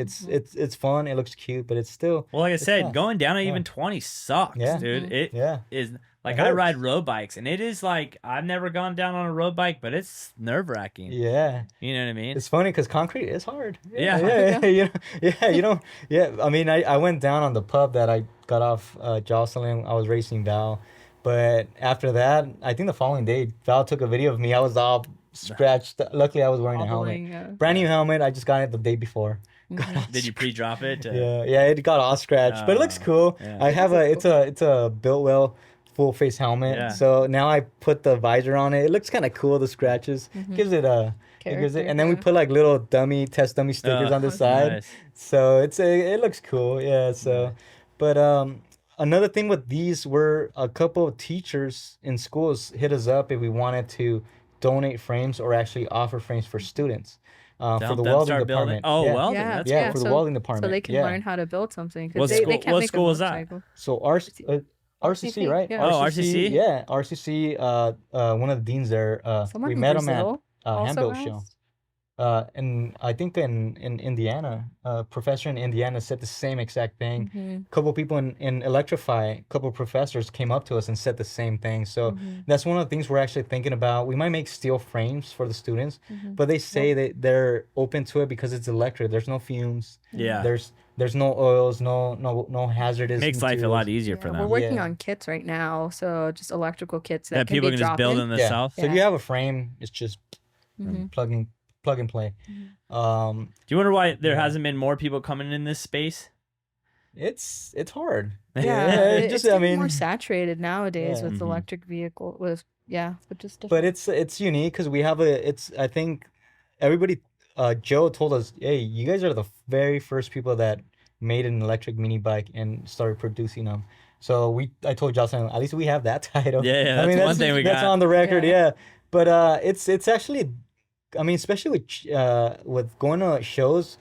Speaker 2: fun. It looks cute, but it's still.
Speaker 1: Well, like I
Speaker 2: it's
Speaker 1: said,
Speaker 2: fast.
Speaker 1: going down at
Speaker 2: Yeah.
Speaker 1: even 20 sucks,
Speaker 2: Yeah.
Speaker 1: dude. It
Speaker 2: Yeah.
Speaker 1: is like
Speaker 2: It
Speaker 1: I ride
Speaker 2: hurts.
Speaker 1: road bikes, and it is like I've never gone down on a road bike, but it's nerve wracking.
Speaker 2: Yeah.
Speaker 1: You know what I mean?
Speaker 2: It's funny because concrete is hard.
Speaker 1: Yeah.
Speaker 2: I mean, I went down on the pub that I got off Jocelyn. I was racing Val, but after that, I think the following day, Val took a video of me. I was all scratched. Luckily, I was wearing a helmet. Brand new helmet. I just got it the day before.
Speaker 1: Did you pre-drop it?
Speaker 2: Yeah, it got all scratched, but it looks cool.
Speaker 1: Yeah.
Speaker 2: I have it's a built well full face helmet.
Speaker 1: Yeah.
Speaker 2: So now I put the visor on it. It looks kind of cool. The scratches gives it a. It gives it, and then we put like little test dummy stickers on the side.
Speaker 1: Nice.
Speaker 2: So it looks cool. Yeah. So, but another thing with these, were a couple of teachers in schools hit us up if we wanted to donate frames or actually offer frames for students. For the
Speaker 1: Help them
Speaker 2: welding
Speaker 1: start building.
Speaker 2: department.
Speaker 1: Oh,
Speaker 2: yeah.
Speaker 1: welding.
Speaker 3: Yeah,
Speaker 1: That's
Speaker 2: Yeah,
Speaker 1: cool.
Speaker 2: for the welding department.
Speaker 3: So they can
Speaker 2: yeah.
Speaker 3: learn how to build something. 'Cause
Speaker 1: What
Speaker 3: they
Speaker 1: school-
Speaker 3: can't
Speaker 1: what
Speaker 3: make a
Speaker 1: school was that?
Speaker 3: motorcycle.
Speaker 2: So RCC, right?
Speaker 3: yeah.
Speaker 1: Oh, RCC?
Speaker 2: Yeah, RCC. One of the deans there.
Speaker 3: Someone
Speaker 2: We
Speaker 3: in
Speaker 2: met him at
Speaker 3: Brazil also
Speaker 2: Handbill show.
Speaker 3: asked?
Speaker 2: And I think in Indiana, professor in Indiana said the same exact thing.
Speaker 3: Mhm.
Speaker 2: A couple people in Electrify, a couple professors came up to us and said the same thing. So that's one of the things we're actually thinking about. We might make steel frames for the students, but they say that they're open to it because it's electric. There's no fumes.
Speaker 1: Yeah.
Speaker 2: There's no oils, no hazardous.
Speaker 1: Makes life a lot easier for
Speaker 3: Yeah,
Speaker 1: them.
Speaker 3: we're working
Speaker 2: Yeah.
Speaker 3: on kits right now, so just electrical kits that
Speaker 1: That
Speaker 3: can
Speaker 1: people
Speaker 3: be
Speaker 1: can just build
Speaker 3: drop-in.
Speaker 1: in
Speaker 2: Yeah.
Speaker 1: themselves.
Speaker 2: So if
Speaker 3: Yeah.
Speaker 2: you have a frame, it's just plug and play.
Speaker 1: Do you wonder why there
Speaker 2: Yeah.
Speaker 1: hasn't been more people coming in this space?
Speaker 2: It's hard.
Speaker 3: Yeah,
Speaker 2: it's
Speaker 3: it's
Speaker 2: just
Speaker 3: getting more saturated nowadays
Speaker 2: Yeah.
Speaker 3: with
Speaker 1: Mhm.
Speaker 3: electric vehicle. With but just different.
Speaker 2: but it's unique because we have I think everybody Joe told us, hey, you guys are the very first people that made an electric mini bike and started producing them. So I told Jocelyn, at least we have that title.
Speaker 1: Yeah, that's one thing we
Speaker 2: that's
Speaker 1: got.
Speaker 2: on the record.
Speaker 3: Yeah.
Speaker 2: Yeah, but it's actually, I mean, especially with going to shows,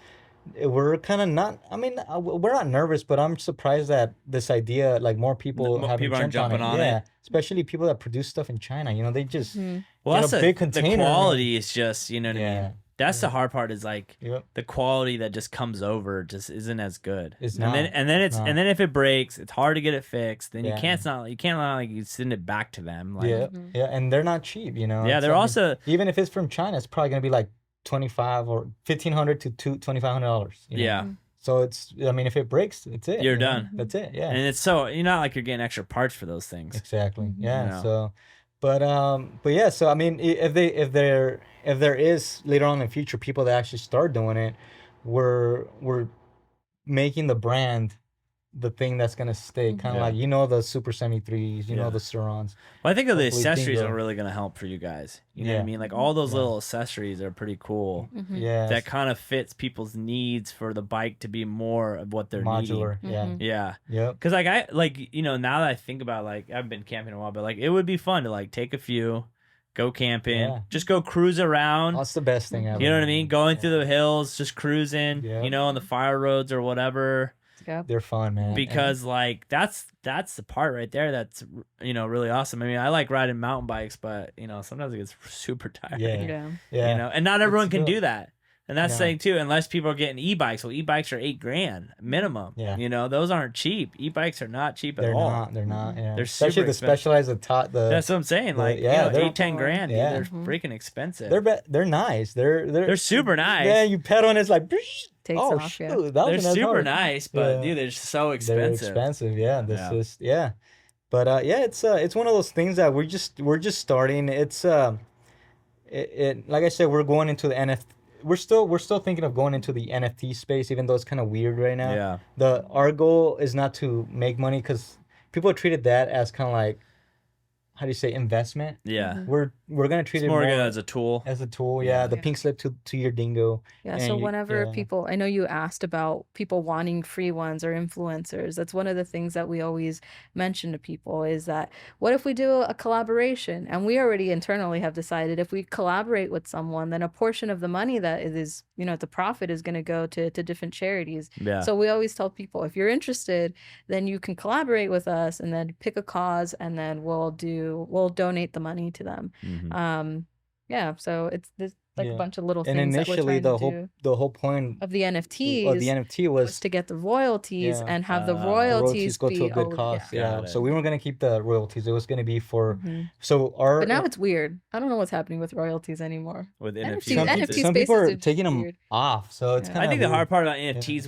Speaker 2: we're kind of not. I mean, we're not nervous, but I'm surprised that this idea, like more people
Speaker 1: More
Speaker 2: haven't
Speaker 1: people aren't
Speaker 2: jumped
Speaker 1: jumping on
Speaker 2: Yeah,
Speaker 1: it.
Speaker 2: especially people that produce stuff in China. You know, they just
Speaker 1: Well,
Speaker 2: get
Speaker 1: that's
Speaker 2: a big
Speaker 1: the
Speaker 2: container.
Speaker 1: quality is just, you know what I
Speaker 2: Yeah.
Speaker 1: mean? That's the hard part is like
Speaker 2: Yep.
Speaker 1: the quality that just comes over just isn't as good.
Speaker 2: It's
Speaker 1: and then
Speaker 2: not.
Speaker 1: and then it's
Speaker 2: Not.
Speaker 1: and then if it breaks, it's hard to get it fixed. Then
Speaker 2: Yeah.
Speaker 1: you can't like you send it back to them. Like,
Speaker 2: Yeah, yeah, and they're not cheap. You know.
Speaker 1: Yeah,
Speaker 2: It's
Speaker 1: they're
Speaker 2: like-
Speaker 1: also
Speaker 2: even if it's from China, it's probably gonna be like $25 or $1,500 to $2,500.
Speaker 1: yeah.
Speaker 2: So it's, I mean, if it breaks, it's it.
Speaker 1: You're
Speaker 2: you know?
Speaker 1: done.
Speaker 2: That's it. Yeah.
Speaker 1: And it's so you're not like you're getting extra parts for those things.
Speaker 2: Exactly. Yeah.
Speaker 1: know.
Speaker 2: So, but yeah. So I mean, if there is later on in the future people that actually start doing it, we're making the brand the thing that's gonna stay. Kind of
Speaker 1: Yeah.
Speaker 2: like the Super 73s,
Speaker 1: Yeah.
Speaker 2: the Surons.
Speaker 1: Well, I think that the
Speaker 2: Hopefully
Speaker 1: accessories
Speaker 2: Dingo.
Speaker 1: are really gonna help for you guys. You know what I
Speaker 2: Yeah.
Speaker 1: mean? Like all those
Speaker 2: Yeah.
Speaker 1: little accessories are pretty cool.
Speaker 2: Yeah.
Speaker 1: That kind of fits people's needs for the bike to be more of what they're
Speaker 2: modular. Yeah.
Speaker 1: needing. Yeah.
Speaker 2: Yep.
Speaker 1: Cause like now that I think about I've been camping a while, but like it would be fun to like take a few, go camping,
Speaker 2: Yeah.
Speaker 1: just go cruise around.
Speaker 2: That's the best thing ever.
Speaker 1: You know what I mean? Going through the hills, just cruising,
Speaker 2: Yeah.
Speaker 1: on the fire roads or whatever.
Speaker 3: Yep.
Speaker 2: They're fun, man.
Speaker 1: Because like that's the part right there that's really awesome. I mean, I like riding mountain bikes, but sometimes it gets super tiring.
Speaker 2: Yeah.
Speaker 3: Yeah.
Speaker 2: Yeah.
Speaker 1: And not everyone can
Speaker 2: good.
Speaker 1: do that. And that's the
Speaker 2: No.
Speaker 1: thing too, unless people are getting e-bikes. Well, e-bikes are $8,000 minimum.
Speaker 2: Yeah.
Speaker 1: Those aren't cheap. E-bikes are not cheap at
Speaker 2: They're
Speaker 1: all.
Speaker 2: not. They're not. Yeah.
Speaker 1: They're
Speaker 2: Especially
Speaker 1: super
Speaker 2: the
Speaker 1: expensive.
Speaker 2: specialized, the
Speaker 1: That's what I'm saying. Like,
Speaker 2: they're
Speaker 1: 8-10 grand.
Speaker 2: yeah.
Speaker 1: Dude, they're freaking expensive.
Speaker 2: they're nice. They're
Speaker 1: super nice.
Speaker 2: Yeah, you pedal and it's like,
Speaker 3: Takes
Speaker 2: oh
Speaker 3: off,
Speaker 2: shoot,
Speaker 3: yeah.
Speaker 2: that
Speaker 1: They're
Speaker 2: wasn't as
Speaker 1: super
Speaker 2: hard.
Speaker 1: nice, but
Speaker 2: Yeah.
Speaker 1: dude, they're just so
Speaker 2: They're
Speaker 1: expensive.
Speaker 2: expensive. Yeah. This
Speaker 1: Yeah.
Speaker 2: is But yeah, it's one of those things that we're just starting. It's it like I said, we're going into the NFT. We're still thinking of going into the NFT space, even though it's kind of weird right now.
Speaker 1: Yeah.
Speaker 2: Our goal is not to make money because people treated that as kind of like, how do you say, investment.
Speaker 1: Yeah.
Speaker 2: We're gonna treat
Speaker 1: It's
Speaker 2: it
Speaker 1: more
Speaker 2: more
Speaker 1: good as a tool.
Speaker 2: as a tool. Yeah, the
Speaker 3: Yeah.
Speaker 2: pink slip to your dingo.
Speaker 3: Yeah,
Speaker 2: And
Speaker 3: so
Speaker 2: you-
Speaker 3: whenever
Speaker 2: yeah.
Speaker 3: people, I know you asked about people wanting free ones or influencers. That's one of the things that we always mention to people is that what if we do a collaboration? And we already internally have decided if we collaborate with someone, then a portion of the money that is, the profit is going to go to different charities.
Speaker 1: Yeah.
Speaker 3: So we always tell people if you're interested, then you can collaborate with us and then pick a cause and then we'll donate the money to them.
Speaker 1: Mhm.
Speaker 3: Yeah, so it's this like a
Speaker 2: Yeah.
Speaker 3: bunch of little
Speaker 2: And
Speaker 3: things that we're
Speaker 2: initially,
Speaker 3: trying to do
Speaker 2: the whole point
Speaker 3: of the
Speaker 2: of
Speaker 3: NFTs
Speaker 2: the NFT
Speaker 3: was
Speaker 2: was
Speaker 3: to get the royalties
Speaker 2: yeah,
Speaker 3: and have the
Speaker 2: the
Speaker 3: royalties
Speaker 2: royalties go to
Speaker 3: be
Speaker 2: a good
Speaker 3: yeah.
Speaker 2: cause. Yeah.
Speaker 1: Got it.
Speaker 2: So we weren't gonna keep the royalties. It was gonna be for
Speaker 3: Mhm.
Speaker 2: so our
Speaker 3: But now it's weird. I don't know what's happening with royalties anymore.
Speaker 1: with
Speaker 3: NFTs,
Speaker 1: NFTs.
Speaker 3: NFT
Speaker 2: some people
Speaker 3: spaces
Speaker 2: are
Speaker 3: are
Speaker 2: taking them
Speaker 3: weird.
Speaker 2: off. So it's
Speaker 3: Yeah.
Speaker 2: kind
Speaker 1: I
Speaker 2: of
Speaker 1: think the hard part about
Speaker 2: Yeah.
Speaker 1: NFTs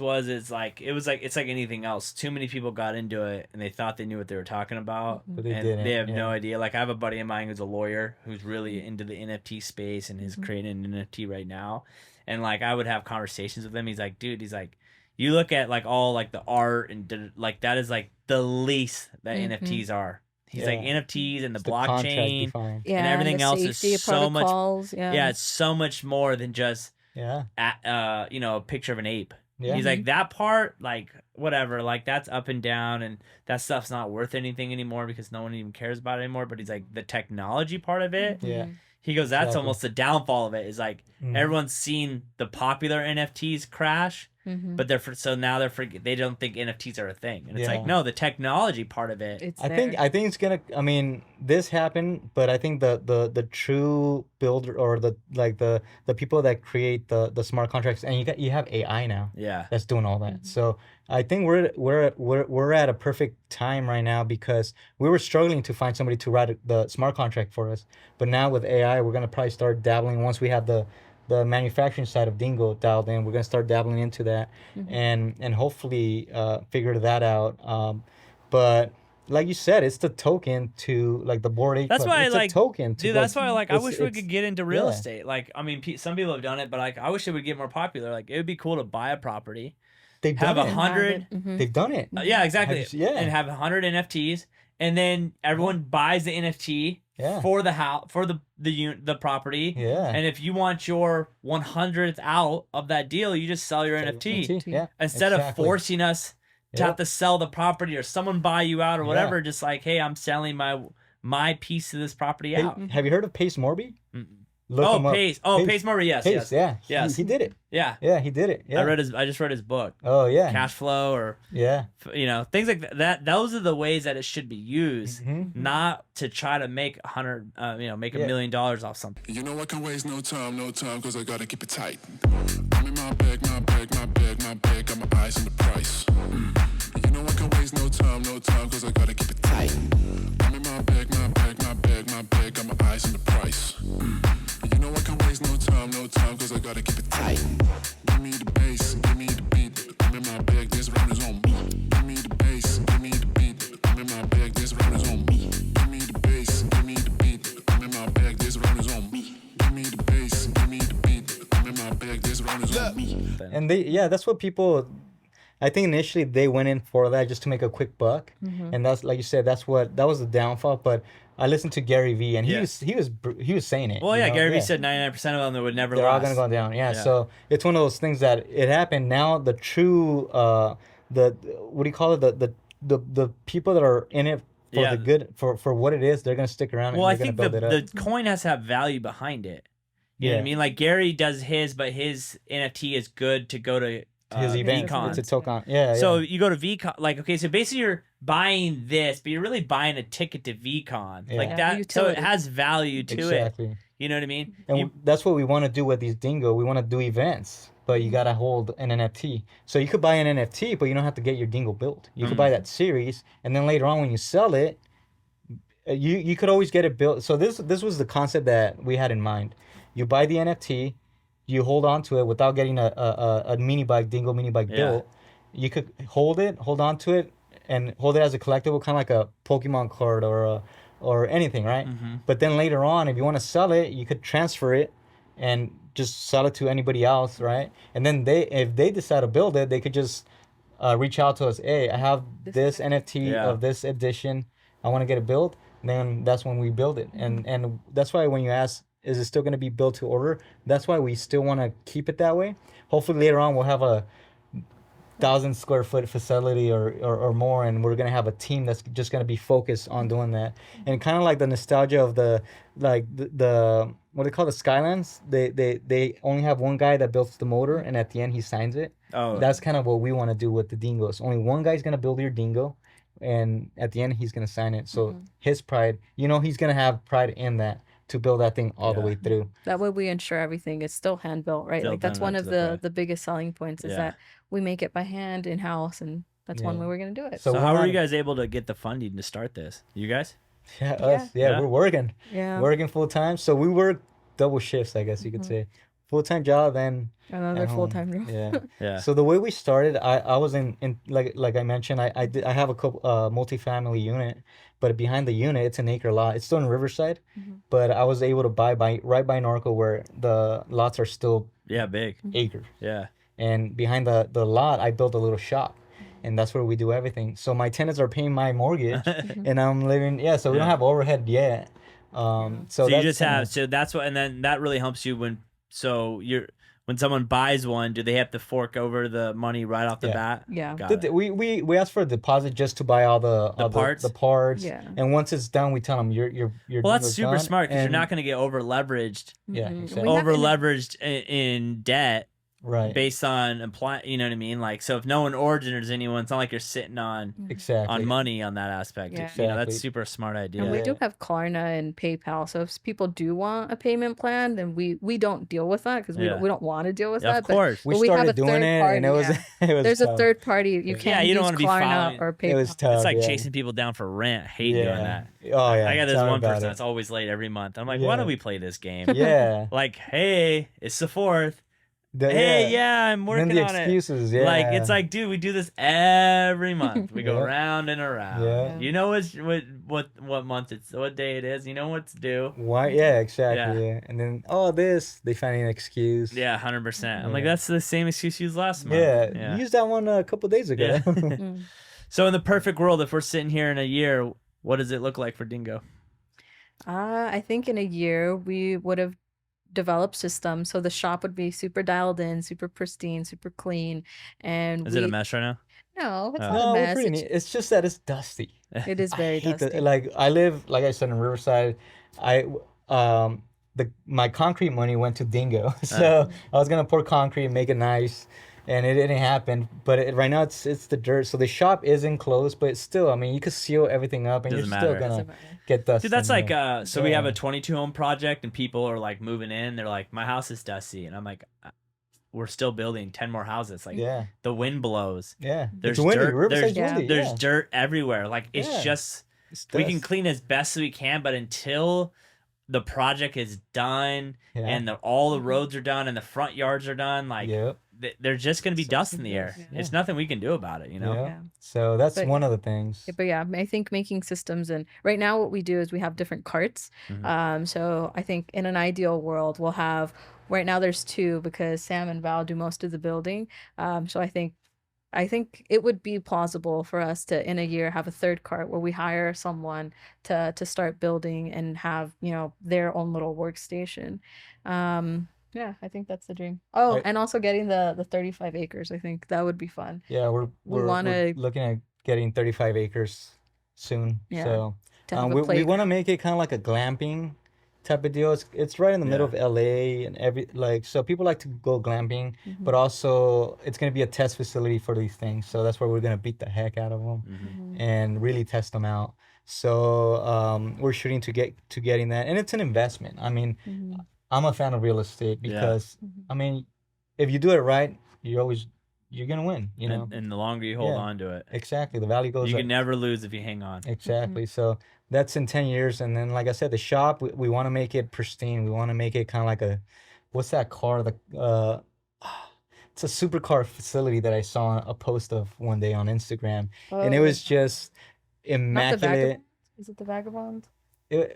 Speaker 1: it's like anything else. Too many people got into it and they thought they knew what they were talking about,
Speaker 2: But they
Speaker 1: and
Speaker 2: didn't.
Speaker 1: they have no
Speaker 2: yeah.
Speaker 1: idea. Like I have a buddy of mine who's a lawyer who's really into the NFT space and is creating an NFT right now. And like I would have conversations with him. He's like, dude, you look at like all like the art and like that is like the least that NFTs are. He's like
Speaker 2: Yeah.
Speaker 1: NFTs and the
Speaker 2: It's the contract
Speaker 1: blockchain
Speaker 2: defined.
Speaker 3: Yeah,
Speaker 1: and everything
Speaker 3: the
Speaker 1: else is
Speaker 3: safety
Speaker 1: so much.
Speaker 3: protocols, Yeah.
Speaker 1: Yeah, it's so much more than just
Speaker 2: Yeah.
Speaker 1: a picture of an ape.
Speaker 2: Yeah.
Speaker 1: He's like that part, like whatever, like that's up and down, and that stuff's not worth anything anymore because no one even cares about it anymore. But he's like the technology part of it.
Speaker 2: Yeah.
Speaker 1: He goes, that's
Speaker 2: Exactly.
Speaker 1: almost the downfall of it. Is like
Speaker 2: Mhm.
Speaker 1: everyone's seen the popular NFTs crash, but so now they don't think NFTs are a thing, and it's like
Speaker 2: Yeah.
Speaker 1: no, the technology part of it.
Speaker 3: It's
Speaker 2: I
Speaker 3: there.
Speaker 2: think it's gonna. I mean, this happened, but I think the true builder or the people that create the smart contracts, and you have AI now
Speaker 1: Yeah,
Speaker 2: that's doing all that. So I think we're at a perfect time right now because we were struggling to find somebody to write the smart contract for us, but now with AI, we're gonna probably start dabbling once we have the manufacturing side of Dingo dialed in. We're gonna start dabbling into that, and hopefully figure that out. But like you said, it's the token to like the Bored Ape
Speaker 1: that's
Speaker 2: Club.
Speaker 1: it's
Speaker 2: It's a token to
Speaker 1: dude.
Speaker 2: go-
Speaker 1: That's why I wish we
Speaker 2: it's-
Speaker 1: could get into real
Speaker 2: yeah.
Speaker 1: estate. Like I mean, some people have done it, but like I wish it would get more popular. Like it would be cool to buy a property.
Speaker 2: They've
Speaker 1: have
Speaker 2: done
Speaker 1: a
Speaker 2: it.
Speaker 1: 100
Speaker 2: They've done it.
Speaker 1: yeah, exactly.
Speaker 2: Have you- yeah.
Speaker 1: And have 100 NFTs, and then everyone buys the NFT
Speaker 2: Yeah.
Speaker 1: for the house, for the property.
Speaker 2: Yeah.
Speaker 1: And if you want your 100th out of that deal, you just sell your NFT
Speaker 2: Yeah.
Speaker 1: instead of
Speaker 2: exactly.
Speaker 1: forcing us to
Speaker 2: Yep.
Speaker 1: have to sell the property or someone buy you out or whatever. Just like, hey, I'm selling my piece of this property
Speaker 2: Hey,
Speaker 1: out.
Speaker 2: have you heard of Pace Morby?
Speaker 1: Mm-mm.
Speaker 2: Look him up.
Speaker 1: Pace. Oh, Pace Morby. Yes,
Speaker 2: Pace,
Speaker 1: yes,
Speaker 2: yeah.
Speaker 1: yes.
Speaker 2: He did it.
Speaker 1: yeah.
Speaker 2: Yeah, he did it. Yeah.
Speaker 1: I just read his book,
Speaker 2: Oh yeah.
Speaker 1: Cash Flow, or
Speaker 2: Yeah.
Speaker 1: things like that. Those are the ways that it should be used,
Speaker 2: Mhm.
Speaker 1: not to try to make make $1 million off something.
Speaker 4: You know I can waste no time, cause I gotta keep it tight. I'm in my bag, got my eyes on the price. You know I can waste no time, cause I gotta keep it tight. I'm in my bag, got my eyes on the price. You know I can waste no time, cause I gotta keep it tight. Give me the bass, give me the beat. I'm in my bag, this round is on me. Give me the bass, give me the beat. I'm in my bag, this round is on me. Give me the bass, give me the beat. I'm in my bag, this round is on me. Give me the bass, give me the beat. I'm in my bag, this round is on me.
Speaker 2: And that's what people. I think initially they went in for that just to make a quick buck, and that's like you said, that was the downfall. But I listened to Gary Vee, and he was saying it.
Speaker 1: Well,
Speaker 2: you
Speaker 1: yeah,
Speaker 2: know?
Speaker 1: Gary Vee said 99% of them would never
Speaker 2: they're all
Speaker 1: last.
Speaker 2: gonna go down. Yeah,
Speaker 1: Yeah.
Speaker 2: so it's one of those things that it happened. Now the true the what do you call it, the people that are in it for
Speaker 1: Yeah.
Speaker 2: the good for what it is, they're gonna stick around.
Speaker 1: Well, I
Speaker 2: and they're
Speaker 1: think
Speaker 2: gonna build it up.
Speaker 1: the coin has to have value behind it. You know what I
Speaker 2: Yeah.
Speaker 1: mean? Like Gary does his, but his NFT is good to go to
Speaker 2: his event.
Speaker 1: VCon.
Speaker 2: It's a token. Yeah.
Speaker 1: So
Speaker 2: yeah.
Speaker 1: you go to VCon, like, okay, so basically you're buying this, but you're really buying a ticket to VCon.
Speaker 2: Yeah.
Speaker 1: Like
Speaker 3: Yeah,
Speaker 1: that, so it
Speaker 3: utility.
Speaker 1: has value to it.
Speaker 2: Exactly.
Speaker 1: You know what I mean?
Speaker 2: And
Speaker 1: You-
Speaker 2: that's what we want to do with these Dingo. We want to do events, but you gotta hold an NFT. So you could buy an NFT, but you don't have to get your Dingo built. You could buy that series, and then later on when you sell it, you could always get it built. So this was the concept that we had in mind. You buy the NFT, you hold on to it without getting a mini bike, Dingo mini bike
Speaker 1: Yeah.
Speaker 2: built. You could hold on to it, and hold it as a collectible, kind of like a Pokemon card or anything, right? But then later on, if you want to sell it, you could transfer it and just sell it to anybody else, right? And then if they decide to build it, they could just reach out to us. Hey, I have this NFT
Speaker 1: Yeah.
Speaker 2: of this edition. I want to get it built. Then that's when we build it. And that's why when you ask, is it still going to be built to order? That's why we still want to keep it that way. Hopefully later on we'll have a 1,000 square foot facility or more, and we're gonna have a team that's just gonna be focused on doing that. And kind of like the nostalgia of the what do they call the Skylands? They only have one guy that builds the motor, and at the end he signs it.
Speaker 1: Oh,
Speaker 2: That's kind of what we want to do with the Dingos. Only one guy's gonna build your Dingo, and at the end he's gonna sign it. So his pride, he's gonna have pride in that to build that thing all the
Speaker 1: Yeah.
Speaker 2: way through.
Speaker 3: That way we ensure everything is still hand built, right?
Speaker 1: Still
Speaker 3: Like that's
Speaker 1: done
Speaker 3: one
Speaker 1: up
Speaker 3: of
Speaker 1: to the
Speaker 3: the biggest selling points is
Speaker 1: Yeah.
Speaker 3: that we make it by hand in house, and that's one
Speaker 2: Yeah.
Speaker 3: way we're gonna do it.
Speaker 2: So
Speaker 1: So
Speaker 2: we're
Speaker 1: how were
Speaker 2: not-
Speaker 1: you guys able to get the funding to start this? You guys?
Speaker 2: Yeah,
Speaker 3: Yeah.
Speaker 2: us. Yeah,
Speaker 1: Yeah.
Speaker 2: we're working.
Speaker 3: Yeah,
Speaker 2: Working full time. So we work double shifts, I guess you could say. Full time job and
Speaker 3: another
Speaker 2: at home.
Speaker 3: full time job.
Speaker 2: Yeah.
Speaker 1: Yeah.
Speaker 2: So the way we started, I was in like I mentioned, I have a couple multifamily unit, but behind the unit it's an acre lot. It's still in Riverside, but I was able to buy right by Norco where the lots are still
Speaker 1: Yeah, big.
Speaker 2: acres.
Speaker 1: Yeah.
Speaker 2: And behind the lot I built a little shop. And that's where we do everything. So my tenants are paying my mortgage, and I'm living. Yeah, so we don't
Speaker 1: Yeah.
Speaker 2: have overhead yet. So
Speaker 1: So you
Speaker 2: that's
Speaker 1: just
Speaker 2: kinda-
Speaker 1: have so that's what, and then that really helps you when someone buys one, do they have to fork over the money right off the
Speaker 2: Yeah.
Speaker 1: bat?
Speaker 3: Yeah.
Speaker 1: Got it.
Speaker 2: We ask for a deposit just to buy all the
Speaker 1: parts?
Speaker 2: the parts.
Speaker 3: Yeah.
Speaker 2: And once it's done, we tell them you're
Speaker 1: Well, that's
Speaker 2: dingo's
Speaker 1: super
Speaker 2: done,
Speaker 1: smart because you're
Speaker 2: and-
Speaker 1: not going to get over leveraged,
Speaker 2: Yeah,
Speaker 3: Mhm.
Speaker 2: exactly.
Speaker 3: We have
Speaker 1: over
Speaker 3: an-
Speaker 1: leveraged in debt
Speaker 2: right.
Speaker 1: based on you know what I mean? Like, so if no one orders anyone, it's not like you're sitting on
Speaker 2: Exactly.
Speaker 1: money on that aspect.
Speaker 3: Yeah.
Speaker 1: You know, that's
Speaker 2: Exactly.
Speaker 1: super smart idea.
Speaker 3: And we do
Speaker 2: Yeah.
Speaker 3: have Klarna and PayPal. So if people do want a payment plan, then we don't deal with that because
Speaker 1: Yeah.
Speaker 3: we don't want to deal with
Speaker 1: Yeah,
Speaker 3: that.
Speaker 1: of course.
Speaker 2: We
Speaker 3: but we have
Speaker 2: started
Speaker 3: a
Speaker 2: doing
Speaker 3: third
Speaker 2: it,
Speaker 3: party,
Speaker 2: and it was
Speaker 3: yeah.
Speaker 2: it was
Speaker 3: There's a
Speaker 2: tough.
Speaker 3: third party. You
Speaker 2: Yeah.
Speaker 3: can't
Speaker 1: you don't
Speaker 3: use
Speaker 1: wanna be
Speaker 3: Klarna
Speaker 1: filing-
Speaker 3: or PayPal.
Speaker 2: It was tough.
Speaker 1: It's like
Speaker 2: yeah.
Speaker 1: chasing people down for rent. I hate doing that.
Speaker 2: Oh yeah.
Speaker 1: I got this
Speaker 2: tell me
Speaker 1: one
Speaker 2: about
Speaker 1: person
Speaker 2: it.
Speaker 1: that's always late every month. I'm like, why
Speaker 2: Yeah.
Speaker 1: don't we play this game?
Speaker 2: Yeah.
Speaker 1: Like, hey, it's the 4th.
Speaker 2: The-
Speaker 1: Hey, yeah, I'm
Speaker 2: And
Speaker 1: working
Speaker 2: then the
Speaker 1: on
Speaker 2: excuses.
Speaker 1: it.
Speaker 2: Yeah.
Speaker 1: Like, it's like, dude, we do this every month. We go
Speaker 2: Yeah.
Speaker 1: round and around.
Speaker 2: Yeah.
Speaker 1: You know what month what day it is. You know what's due.
Speaker 2: Why? Yeah, exactly. Yeah. And then they find an excuse.
Speaker 1: Yeah, 100%. I'm like,
Speaker 2: Yeah.
Speaker 1: that's the same excuse you used last month.
Speaker 2: Yeah. Use that one a couple days ago.
Speaker 1: Yeah.
Speaker 3: Mm.
Speaker 1: So in the perfect world, if we're sitting here in a year, what does it look like for Dingo?
Speaker 3: I think in a year we would have developed systems, so the shop would be super dialed in, super pristine, super clean, and
Speaker 1: Is it a mess right now?
Speaker 3: No, it's
Speaker 1: Oh.
Speaker 3: not
Speaker 2: No,
Speaker 3: a
Speaker 2: we're
Speaker 3: mess.
Speaker 2: pretty neat. It's just that it's dusty.
Speaker 3: It is very
Speaker 2: I hate
Speaker 3: dusty.
Speaker 2: like I live, like I said, in Riverside. My concrete money went to Dingo, so I was gonna pour concrete, make it nice, and it didn't happen. But right now it's the dirt. So the shop is enclosed, but it's still, I mean, you could seal everything up, and
Speaker 1: Doesn't
Speaker 2: you're still
Speaker 1: matter.
Speaker 2: gonna
Speaker 3: Doesn't matter.
Speaker 2: get dust.
Speaker 1: Dude, that's
Speaker 2: in
Speaker 1: like
Speaker 2: there.
Speaker 1: so we have a
Speaker 2: Yeah.
Speaker 1: 22 home project and people are like moving in. They're like, my house is dusty, and I'm like, we're still building 10 more houses. Like
Speaker 2: Yeah,
Speaker 1: the wind blows.
Speaker 2: yeah.
Speaker 1: There's
Speaker 2: it's windy.
Speaker 1: dirt.
Speaker 2: Riverside's
Speaker 3: there's-
Speaker 2: windy.
Speaker 1: There's
Speaker 2: yeah.
Speaker 1: dirt everywhere. Like it's
Speaker 2: Yeah.
Speaker 1: just
Speaker 2: It's
Speaker 1: we can
Speaker 2: dust.
Speaker 1: clean as best as we can, but until the project is done
Speaker 2: Yeah.
Speaker 1: and all the roads are done and the front yards are done, like
Speaker 2: Yep.
Speaker 1: there's just gonna be
Speaker 3: So
Speaker 1: dust in the air.
Speaker 3: yeah.
Speaker 1: It's nothing we can do about it, you know.
Speaker 2: Yeah.
Speaker 3: Yeah.
Speaker 2: So that's
Speaker 3: But-
Speaker 2: one of the things.
Speaker 3: Yeah, but yeah, I think making systems, and right now what we do is we have different carts.
Speaker 1: Mhm.
Speaker 3: So I think in an ideal world we'll have, right now there's two because Sam and Val do most of the building. So I think it would be plausible for us to in a year have a third cart where we hire someone to start building and have, their own little workstation. Yeah, I think that's the dream. Oh,
Speaker 2: Right.
Speaker 3: and also getting the 35 acres. I think that would be fun.
Speaker 2: Yeah,
Speaker 3: We
Speaker 2: we're
Speaker 3: wanna-
Speaker 2: looking at getting 35 acres soon.
Speaker 3: Yeah,
Speaker 2: So
Speaker 3: To have a
Speaker 2: we want
Speaker 3: playground.
Speaker 2: to make it kind of like a glamping type of deal. It's right in the middle of LA and so people like to go glamping,
Speaker 3: Mm-hmm.
Speaker 2: but also it's gonna be a test facility for these things. So that's where we're gonna beat the heck out of them
Speaker 1: Mhm.
Speaker 2: and really test them out. So we're shooting to getting that, and it's an investment. I mean,
Speaker 3: Mhm.
Speaker 2: I'm a fan of real estate
Speaker 1: Yeah.
Speaker 2: because
Speaker 3: Mhm.
Speaker 2: I mean, if you do it right, you're gonna win. You know.
Speaker 1: And the longer you hold
Speaker 2: Yeah.
Speaker 1: on to it,
Speaker 2: Exactly. The value goes
Speaker 1: you
Speaker 2: up.
Speaker 1: can never lose if you hang on.
Speaker 2: Exactly. So that's in 10 years. And then, like I said, the shop, we want to make it pristine. We want to make it kind of like what's that car? It's a supercar facility that I saw a post of one day on Instagram. And it
Speaker 3: Oh,
Speaker 2: was just
Speaker 3: not the
Speaker 2: immaculate.
Speaker 3: Vagabond? Is it the Vagabond?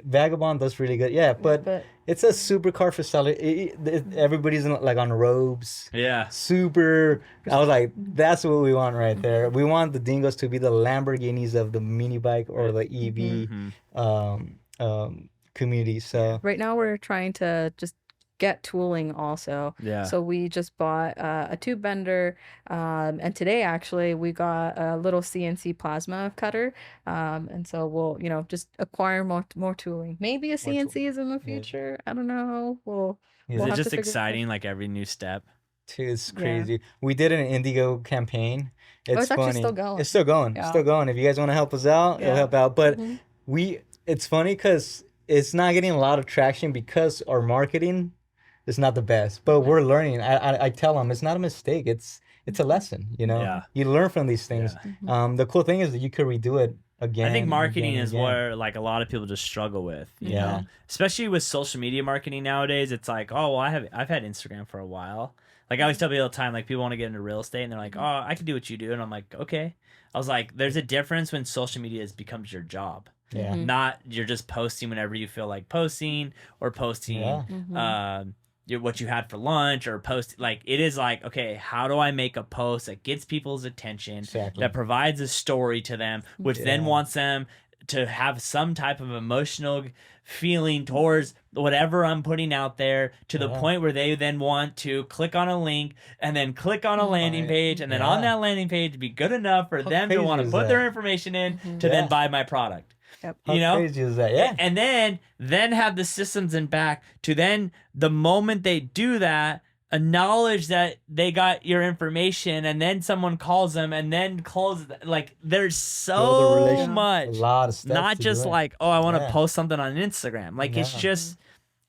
Speaker 2: Vagabond does really good. Yeah, but it's a supercar facility. Everybody's like on robes.
Speaker 1: Yeah.
Speaker 2: Super. I was like, that's what we want right there. We want the Dingos to be the Lamborghinis of the mini bike or the EV
Speaker 1: Mhm.
Speaker 2: community. So
Speaker 3: Right now we're trying to just get tooling also.
Speaker 1: Yeah.
Speaker 3: So we just bought a tube bender, and today actually we got a little CNC plasma cutter, and so we'll just acquire more tooling. Maybe a CNC is in the future. I don't know.
Speaker 1: Is
Speaker 3: we'll
Speaker 1: it
Speaker 3: have to
Speaker 1: just
Speaker 3: figure it out.
Speaker 1: exciting like every new step?
Speaker 2: dude, it's
Speaker 3: Yeah.
Speaker 2: crazy. We did an Indigo campaign.
Speaker 3: it's actually
Speaker 2: funny.
Speaker 3: still going.
Speaker 2: It's still going.
Speaker 3: Yeah.
Speaker 2: Still going. If you guys want to help us out, it'll
Speaker 3: Yeah.
Speaker 2: help out. But
Speaker 3: Mhm.
Speaker 2: it's funny because it's not getting a lot of traction because our marketing is not the best. But we're learning. I tell them it's not a mistake. It's a lesson. You know,
Speaker 1: Yeah.
Speaker 2: you learn from these things.
Speaker 1: Yeah.
Speaker 2: The cool thing is that you could redo it again.
Speaker 1: I think marketing
Speaker 2: again,
Speaker 1: is
Speaker 2: again.
Speaker 1: where like a lot of people just struggle with, you
Speaker 2: Yeah.
Speaker 1: know, especially with social media marketing nowadays. It's like, oh, well, I've had Instagram for a while. Like I always tell people all the time, like people want to get into real estate and they're like, oh, I can do what you do. And I'm like, okay. I was like, there's a difference when social media becomes your job.
Speaker 2: Yeah.
Speaker 1: Not you're just posting whenever you feel like posting or posting what you had for lunch or post. Like it is like, okay, how do I make a post that gets people's attention,
Speaker 2: Exactly.
Speaker 1: that provides a story to them, which then wants them to have some type of emotional feeling towards whatever I'm putting out there, to the point where they then want to click on a link and then click on a landing page, and then on that landing page be good enough for them to
Speaker 2: crazy
Speaker 1: want to
Speaker 2: is
Speaker 1: put
Speaker 2: that?
Speaker 1: their information in to then buy my product.
Speaker 3: Yep.
Speaker 2: How
Speaker 1: You know,
Speaker 2: crazy is that? Yeah.
Speaker 1: and then have the systems in back to then the moment they do that, acknowledge that they got your information, and then someone calls them and then close. Like there's
Speaker 2: Build a
Speaker 1: so
Speaker 2: relation-
Speaker 1: much,
Speaker 2: a lot of steps
Speaker 1: not
Speaker 2: to
Speaker 1: just
Speaker 2: do it.
Speaker 1: like, oh, I want to
Speaker 2: Yeah.
Speaker 1: post something on Instagram. Like it's just,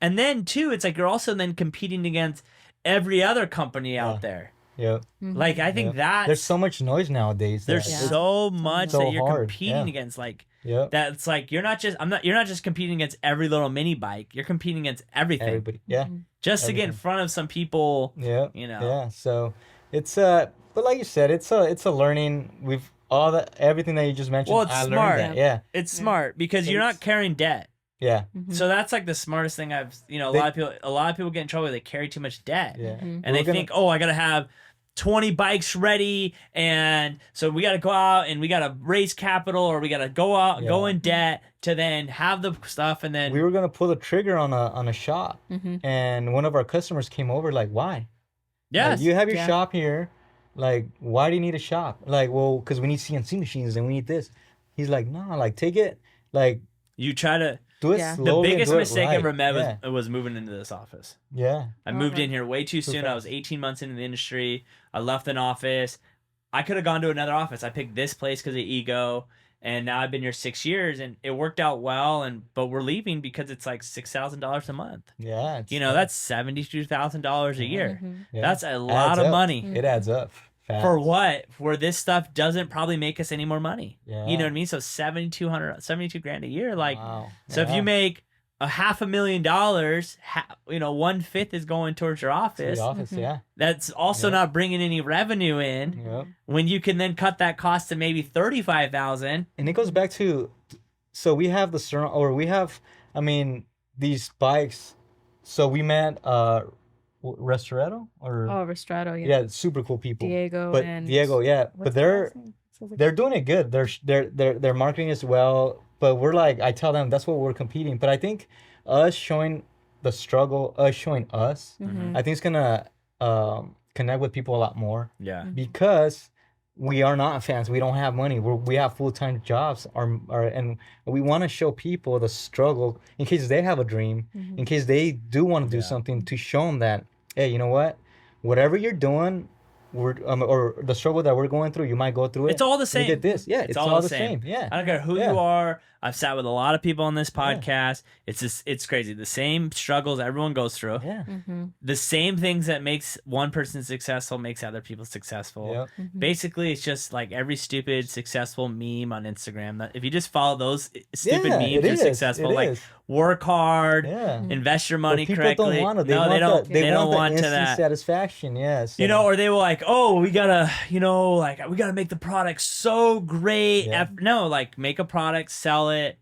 Speaker 1: and then too, it's like you're also then competing against every other company out there.
Speaker 2: Yep.
Speaker 1: Like I think that's
Speaker 2: There's so much noise nowadays.
Speaker 1: there's
Speaker 2: that-
Speaker 1: so much
Speaker 2: So
Speaker 1: that you're
Speaker 2: hard,
Speaker 1: competing
Speaker 2: yeah.
Speaker 1: against. Like
Speaker 2: Yep.
Speaker 1: that's like you're not just competing against every little mini bike. You're competing against everything.
Speaker 2: Everybody. Yeah.
Speaker 1: Just to get in front of some people.
Speaker 2: Yeah.
Speaker 1: You know.
Speaker 2: Yeah. So it's but like you said, it's a learning. We've everything that you just mentioned.
Speaker 1: Well, it's
Speaker 2: I learned
Speaker 1: smart.
Speaker 2: that. Yeah.
Speaker 1: It's smart because you're not carrying debt.
Speaker 2: Yeah.
Speaker 1: So that's like the smartest thing I've, you know, a lot of people get in trouble. They carry too much debt.
Speaker 2: Yeah.
Speaker 1: And
Speaker 2: We're
Speaker 1: they
Speaker 2: gonna-
Speaker 1: think, oh, I got to have 20 bikes ready. And so we got to go out and we got to raise capital, or we got to go out, go in debt to then have the stuff. And then
Speaker 2: we were gonna pull the trigger on a shop, and one of our customers came over like, why?
Speaker 1: yes,
Speaker 2: Like, you have your shop here. Like, why do you need a shop? Like, well, because we need CNC machines and we need this. He's like, no, like, take it. Like,
Speaker 1: you try to,
Speaker 2: do it
Speaker 3: Yeah.
Speaker 1: the
Speaker 2: slowly.
Speaker 1: biggest
Speaker 2: and do it
Speaker 1: mistake I
Speaker 2: right.
Speaker 1: ever made
Speaker 2: Yeah.
Speaker 1: was moving into this office.
Speaker 2: Yeah.
Speaker 1: I moved in here way too soon. I was 18 months into the industry. I left an office. I could have gone to another office. I picked this place because of ego. And now I've been here 6 years and it worked out well. But we're leaving because it's like $6,000 a month.
Speaker 2: Yeah.
Speaker 1: You know, that's $72,000 a year.
Speaker 2: Yeah.
Speaker 1: That's a lot
Speaker 2: Adds
Speaker 1: of
Speaker 2: up.
Speaker 1: money.
Speaker 2: It adds up. Fast.
Speaker 1: For what? Where this stuff doesn't probably make us any more money.
Speaker 2: Yeah.
Speaker 1: You know what I mean? So 72 grand a year. Like,
Speaker 2: Wow.
Speaker 1: so if
Speaker 2: Yeah.
Speaker 1: you make $500,000, you know, 1/5 is going towards your
Speaker 2: To
Speaker 1: office.
Speaker 2: the office, yeah.
Speaker 1: That's also not bringing any revenue in.
Speaker 2: Yep.
Speaker 1: When you can then cut that cost to maybe 35,000.
Speaker 2: And it goes back to, so we have I mean, these bikes. So we met Restoretto or
Speaker 3: Oh, Restrato,
Speaker 2: yeah, super cool people.
Speaker 3: Diego
Speaker 2: but
Speaker 3: and
Speaker 2: Diego, yeah, but
Speaker 3: what's the
Speaker 2: they're
Speaker 3: last name? Sounds like-
Speaker 2: they're doing it good. They're marketing as well. But we're like, I tell them that's what we're competing. But I think us showing the struggle, us showing us, I think it's gonna connect with people a lot more
Speaker 1: Yeah.
Speaker 2: because we are not fans. We don't have money. We have full-time jobs. And we want to show people the struggle in case they have a dream, in case they do want to do something, to show them that, hey, you know what? Whatever you're doing, or the struggle that we're going through, you might go through it.
Speaker 1: It's all the
Speaker 2: We
Speaker 1: same.
Speaker 2: did this. Yeah, it's all the same. Yeah.
Speaker 1: I don't care who
Speaker 2: Yeah.
Speaker 1: you are. I've sat with a lot of people on this podcast. It's crazy. The same struggles everyone goes through.
Speaker 2: Yeah.
Speaker 1: The same things that makes one person successful makes other people successful.
Speaker 2: Yep.
Speaker 1: Basically, it's just like every stupid successful meme on Instagram. That if you just follow those stupid
Speaker 2: Yeah,
Speaker 1: memes,
Speaker 2: it
Speaker 1: you're
Speaker 2: is.
Speaker 1: successful.
Speaker 2: It
Speaker 1: Like
Speaker 2: is.
Speaker 1: work hard,
Speaker 2: Yeah.
Speaker 1: invest your
Speaker 2: But
Speaker 1: money
Speaker 2: people
Speaker 1: correctly.
Speaker 2: don't want it.
Speaker 1: No, they don't. They don't
Speaker 2: the
Speaker 1: want to
Speaker 2: instant
Speaker 1: that.
Speaker 2: satisfaction. Yes.
Speaker 1: You know, or they were like, "Oh, we gotta, you know, like we gotta make the product so great."
Speaker 2: Yeah.
Speaker 1: No, like make a product, sell it,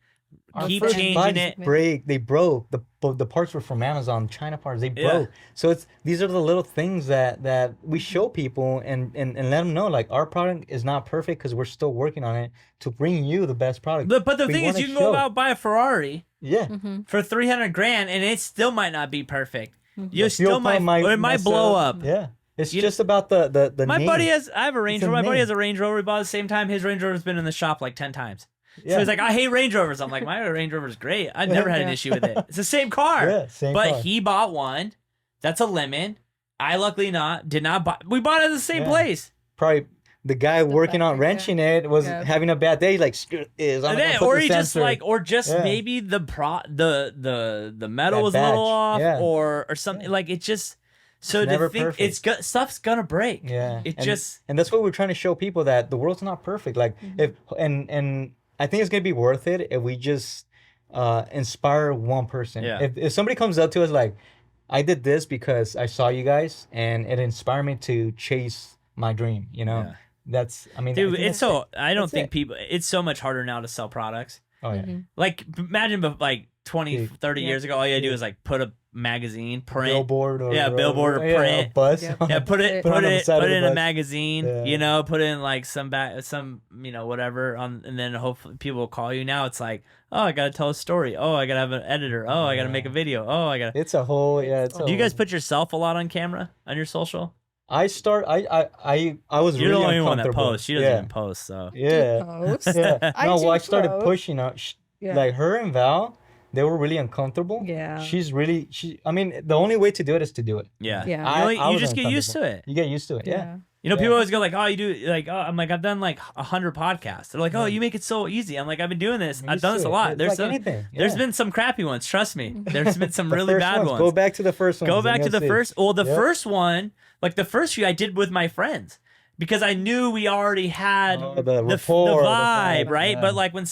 Speaker 3: Our
Speaker 1: keep
Speaker 3: first
Speaker 1: changing
Speaker 3: bikes
Speaker 1: it.
Speaker 2: They broke. The parts were from Amazon, China parts. They broke. So these are the little things that we show people and let them know, like, our product is not perfect because we're still working on it to bring you the best product.
Speaker 1: But the
Speaker 2: We
Speaker 1: thing is,
Speaker 2: wanna
Speaker 1: you can go out buy a Ferrari
Speaker 2: Yeah.
Speaker 1: for 300 grand, and it still might not be perfect. You
Speaker 2: The
Speaker 1: still
Speaker 2: fuel
Speaker 1: might,
Speaker 2: pump
Speaker 1: or it might
Speaker 2: mess
Speaker 1: blow up.
Speaker 2: Yeah. It's
Speaker 1: You-
Speaker 2: just about the
Speaker 1: My
Speaker 2: name.
Speaker 1: buddy has. I have a Range
Speaker 2: It's a
Speaker 1: Rover. My buddy
Speaker 2: name.
Speaker 1: has a Range Rover. We bought at the same time. His Range Rover's been in the shop like 10 times. So
Speaker 2: Yeah.
Speaker 1: he's like, I hate Range Rovers. I'm like, my Range Rover's great. I've never had an issue with it. It's the same car.
Speaker 2: Yeah, same
Speaker 1: but
Speaker 2: car.
Speaker 1: he bought one. That's a lemon. I luckily did not buy. We bought it at the same
Speaker 2: Yeah.
Speaker 1: place.
Speaker 2: Probably the guy working on
Speaker 3: back,
Speaker 2: wrenching it was
Speaker 3: Yeah.
Speaker 2: having a bad day. He's like, screw this. I'm
Speaker 1: And
Speaker 2: not
Speaker 1: then,
Speaker 2: gonna put
Speaker 1: or
Speaker 2: the
Speaker 1: he just
Speaker 2: sensor.
Speaker 1: like, or just
Speaker 2: Yeah.
Speaker 1: maybe the metal
Speaker 2: That
Speaker 1: was a little
Speaker 2: batch,
Speaker 1: off,
Speaker 2: yeah.
Speaker 1: or something like it just. So
Speaker 2: It's
Speaker 1: to
Speaker 2: never
Speaker 1: think
Speaker 2: perfect.
Speaker 1: stuff's gonna break.
Speaker 2: Yeah,
Speaker 1: It
Speaker 2: and,
Speaker 1: just
Speaker 2: and that's what we're trying to show people, that the world's not perfect. Like if and I think it's gonna be worth it if we just inspire one person.
Speaker 1: Yeah.
Speaker 2: If somebody comes up to us like, I did this because I saw you guys and it inspired me to chase my dream. You know,
Speaker 1: Yeah.
Speaker 2: that's I mean,
Speaker 1: dude,
Speaker 2: I think
Speaker 1: it's so I don't
Speaker 2: That's
Speaker 1: think
Speaker 2: it.
Speaker 1: people. It's so much harder now to sell products.
Speaker 2: Oh yeah.
Speaker 1: Like imagine, like 20,
Speaker 2: Yeah.
Speaker 1: 30 years ago, all you had to do
Speaker 2: Yeah.
Speaker 1: is like put a magazine, print,
Speaker 2: Billboard or
Speaker 1: billboard or
Speaker 2: yeah,
Speaker 1: print.
Speaker 2: a bus.
Speaker 3: Yeah.
Speaker 1: yeah, put it
Speaker 3: Put
Speaker 2: it on the side of
Speaker 1: put
Speaker 2: the
Speaker 1: it in a
Speaker 2: bus.
Speaker 1: magazine,
Speaker 2: Yeah.
Speaker 1: you know, put in like some whatever on, and then hopefully people will call you. Now it's like, oh, I gotta tell a story. Oh, I gotta have an editor. Oh, I gotta make a video. Oh, I gotta.
Speaker 2: It's a whole It's a
Speaker 1: Do you guys
Speaker 2: whole-
Speaker 1: put yourself a lot on camera on your social?
Speaker 2: I was
Speaker 1: You're
Speaker 2: really
Speaker 1: the only one that
Speaker 2: uncomfortable.
Speaker 1: posts. She doesn't
Speaker 2: yeah.
Speaker 1: even post. So
Speaker 2: Yeah.
Speaker 3: Post.
Speaker 2: Yeah.
Speaker 3: I
Speaker 2: No,
Speaker 3: do
Speaker 2: well, I started
Speaker 3: post.
Speaker 2: pushing out.
Speaker 3: Yeah.
Speaker 2: Like her and Val, they were really uncomfortable.
Speaker 3: Yeah.
Speaker 2: I mean, the only way to do it is to do it.
Speaker 1: yeah,
Speaker 3: Yeah.
Speaker 1: You,
Speaker 2: I
Speaker 1: you
Speaker 2: was
Speaker 1: just get used to
Speaker 2: uncomfortable.
Speaker 1: it.
Speaker 2: You get used to it. Yeah.
Speaker 1: You know,
Speaker 2: Yeah.
Speaker 1: people always go like, "Oh, you do like," oh, I'm like, I've done like 100 podcasts. They're like, "Oh, you make it so easy." I'm like, I've been doing this.
Speaker 2: I'm
Speaker 1: I've
Speaker 2: used
Speaker 1: done
Speaker 2: to
Speaker 1: this a
Speaker 2: it.
Speaker 1: lot.
Speaker 2: It's
Speaker 1: There's
Speaker 2: like
Speaker 1: some,
Speaker 2: anything.
Speaker 1: there's
Speaker 2: Yeah.
Speaker 1: been some crappy ones. Trust me. There's been some
Speaker 2: The
Speaker 1: really
Speaker 2: first
Speaker 1: bad
Speaker 2: ones.
Speaker 1: ones.
Speaker 2: Go back to the first one.
Speaker 1: Go back to the first. Well, the
Speaker 2: Yep.
Speaker 1: first one, like the first few, I did with my friends because I knew we already had
Speaker 2: Oh, the
Speaker 1: the
Speaker 2: rapport, the
Speaker 1: vibe,
Speaker 2: vibe,
Speaker 1: right?
Speaker 2: yeah.
Speaker 1: But like when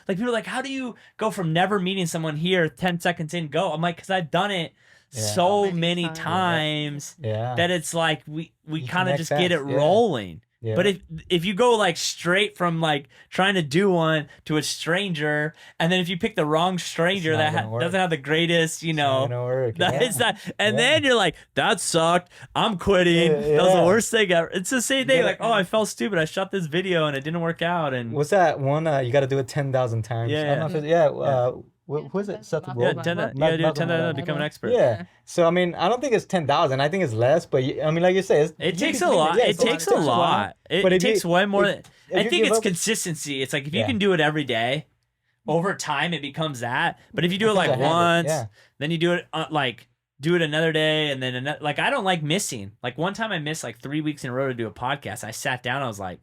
Speaker 1: like people are like, how do you go from never meeting someone here 10 seconds in go? I'm like, because I've done it
Speaker 2: Yeah.
Speaker 1: so
Speaker 3: Many
Speaker 1: many
Speaker 3: times.
Speaker 1: times
Speaker 2: Yeah.
Speaker 1: that it's like we
Speaker 2: You
Speaker 1: kind of
Speaker 2: connect
Speaker 1: just get it
Speaker 2: fast, yeah.
Speaker 1: rolling.
Speaker 2: Yeah.
Speaker 1: But if you go like straight from like trying to do one to a stranger, and then if you pick the wrong stranger
Speaker 2: It's not
Speaker 1: that
Speaker 2: gonna work.
Speaker 1: doesn't have the greatest, you know,
Speaker 2: gonna work,
Speaker 1: that
Speaker 2: yeah.
Speaker 1: is not, and
Speaker 2: Yeah.
Speaker 1: then you're like, that sucked. I'm quitting.
Speaker 2: Yeah,
Speaker 1: That was the
Speaker 2: yeah.
Speaker 1: worst thing ever. It's the same thing.
Speaker 2: Yeah.
Speaker 1: Like, oh, I felt stupid. I shot this video and it didn't work out. And
Speaker 2: What's that one? You got to do it 10,000 times.
Speaker 1: Yeah,
Speaker 2: I don't know if it's- who is it? Seth
Speaker 3: Yeah,
Speaker 1: yeah,
Speaker 2: Rogen?
Speaker 1: 10
Speaker 3: Malcolm
Speaker 1: yeah, do 10
Speaker 2: Malcolm
Speaker 1: to
Speaker 2: Malcolm.
Speaker 1: become an expert.
Speaker 2: Yeah. So I mean, I don't think it's 10,000. I think it's less. But I mean, like you say,
Speaker 1: It takes a lot.
Speaker 2: Yeah,
Speaker 1: It takes a lot. It
Speaker 2: But if
Speaker 1: takes
Speaker 2: you-
Speaker 1: way more.
Speaker 2: if
Speaker 1: I
Speaker 2: you
Speaker 1: think
Speaker 2: give
Speaker 1: it's
Speaker 2: up-
Speaker 1: consistency. It's like if you
Speaker 2: Yeah.
Speaker 1: can do it every day, over time it becomes that. But if you do it
Speaker 2: Becomes
Speaker 1: like
Speaker 2: a habit,
Speaker 1: once,
Speaker 2: yeah.
Speaker 1: then you do it do it another day, and then another. Like I don't like missing. Like one time I missed like 3 weeks in a row to do a podcast. I sat down. I was like,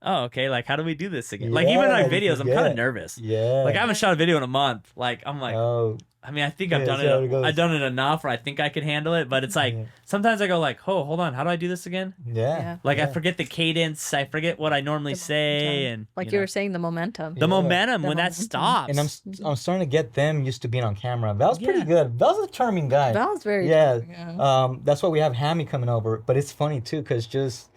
Speaker 1: oh okay. Like how do we do this again? Like even
Speaker 2: Yeah,
Speaker 1: like
Speaker 2: you
Speaker 1: videos, I'm kind
Speaker 2: forget.
Speaker 1: of nervous.
Speaker 2: Yeah.
Speaker 1: Like I haven't shot a video in a month. Like I'm like.
Speaker 2: Oh.
Speaker 1: I mean, I think I've
Speaker 2: Yeah,
Speaker 1: done
Speaker 2: see how it
Speaker 1: it.
Speaker 2: goes.
Speaker 1: I've done it enough where I think I could handle it. But it's like
Speaker 2: Yeah.
Speaker 1: sometimes I go like, oh, hold on, how do I do this again?
Speaker 2: Yeah.
Speaker 1: Like I
Speaker 2: Yeah.
Speaker 1: forget the cadence. I forget what I normally say, and
Speaker 3: Like
Speaker 1: you
Speaker 3: you
Speaker 1: know,
Speaker 3: were saying, the momentum.
Speaker 1: the
Speaker 2: Yeah.
Speaker 1: momentum
Speaker 3: The
Speaker 1: when that
Speaker 3: momentum.
Speaker 1: stops.
Speaker 2: And I'm starting to get them used to being on camera. Val's pretty
Speaker 1: Yeah.
Speaker 2: good. Val's a charming guy.
Speaker 3: Val's very
Speaker 2: Yeah.
Speaker 3: charming,
Speaker 2: That's why we have Hammy coming over. But it's funny too, because just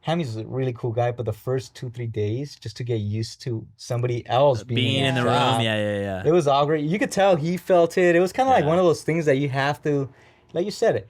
Speaker 2: Hammy's a really cool guy. But the first 2-3 days, just to get used to somebody else
Speaker 1: being in the
Speaker 2: shop,
Speaker 1: room. Yeah.
Speaker 2: it was awkward. You could tell he felt it. It was kind of like
Speaker 1: Yeah.
Speaker 2: one of those things that you have to, like you said,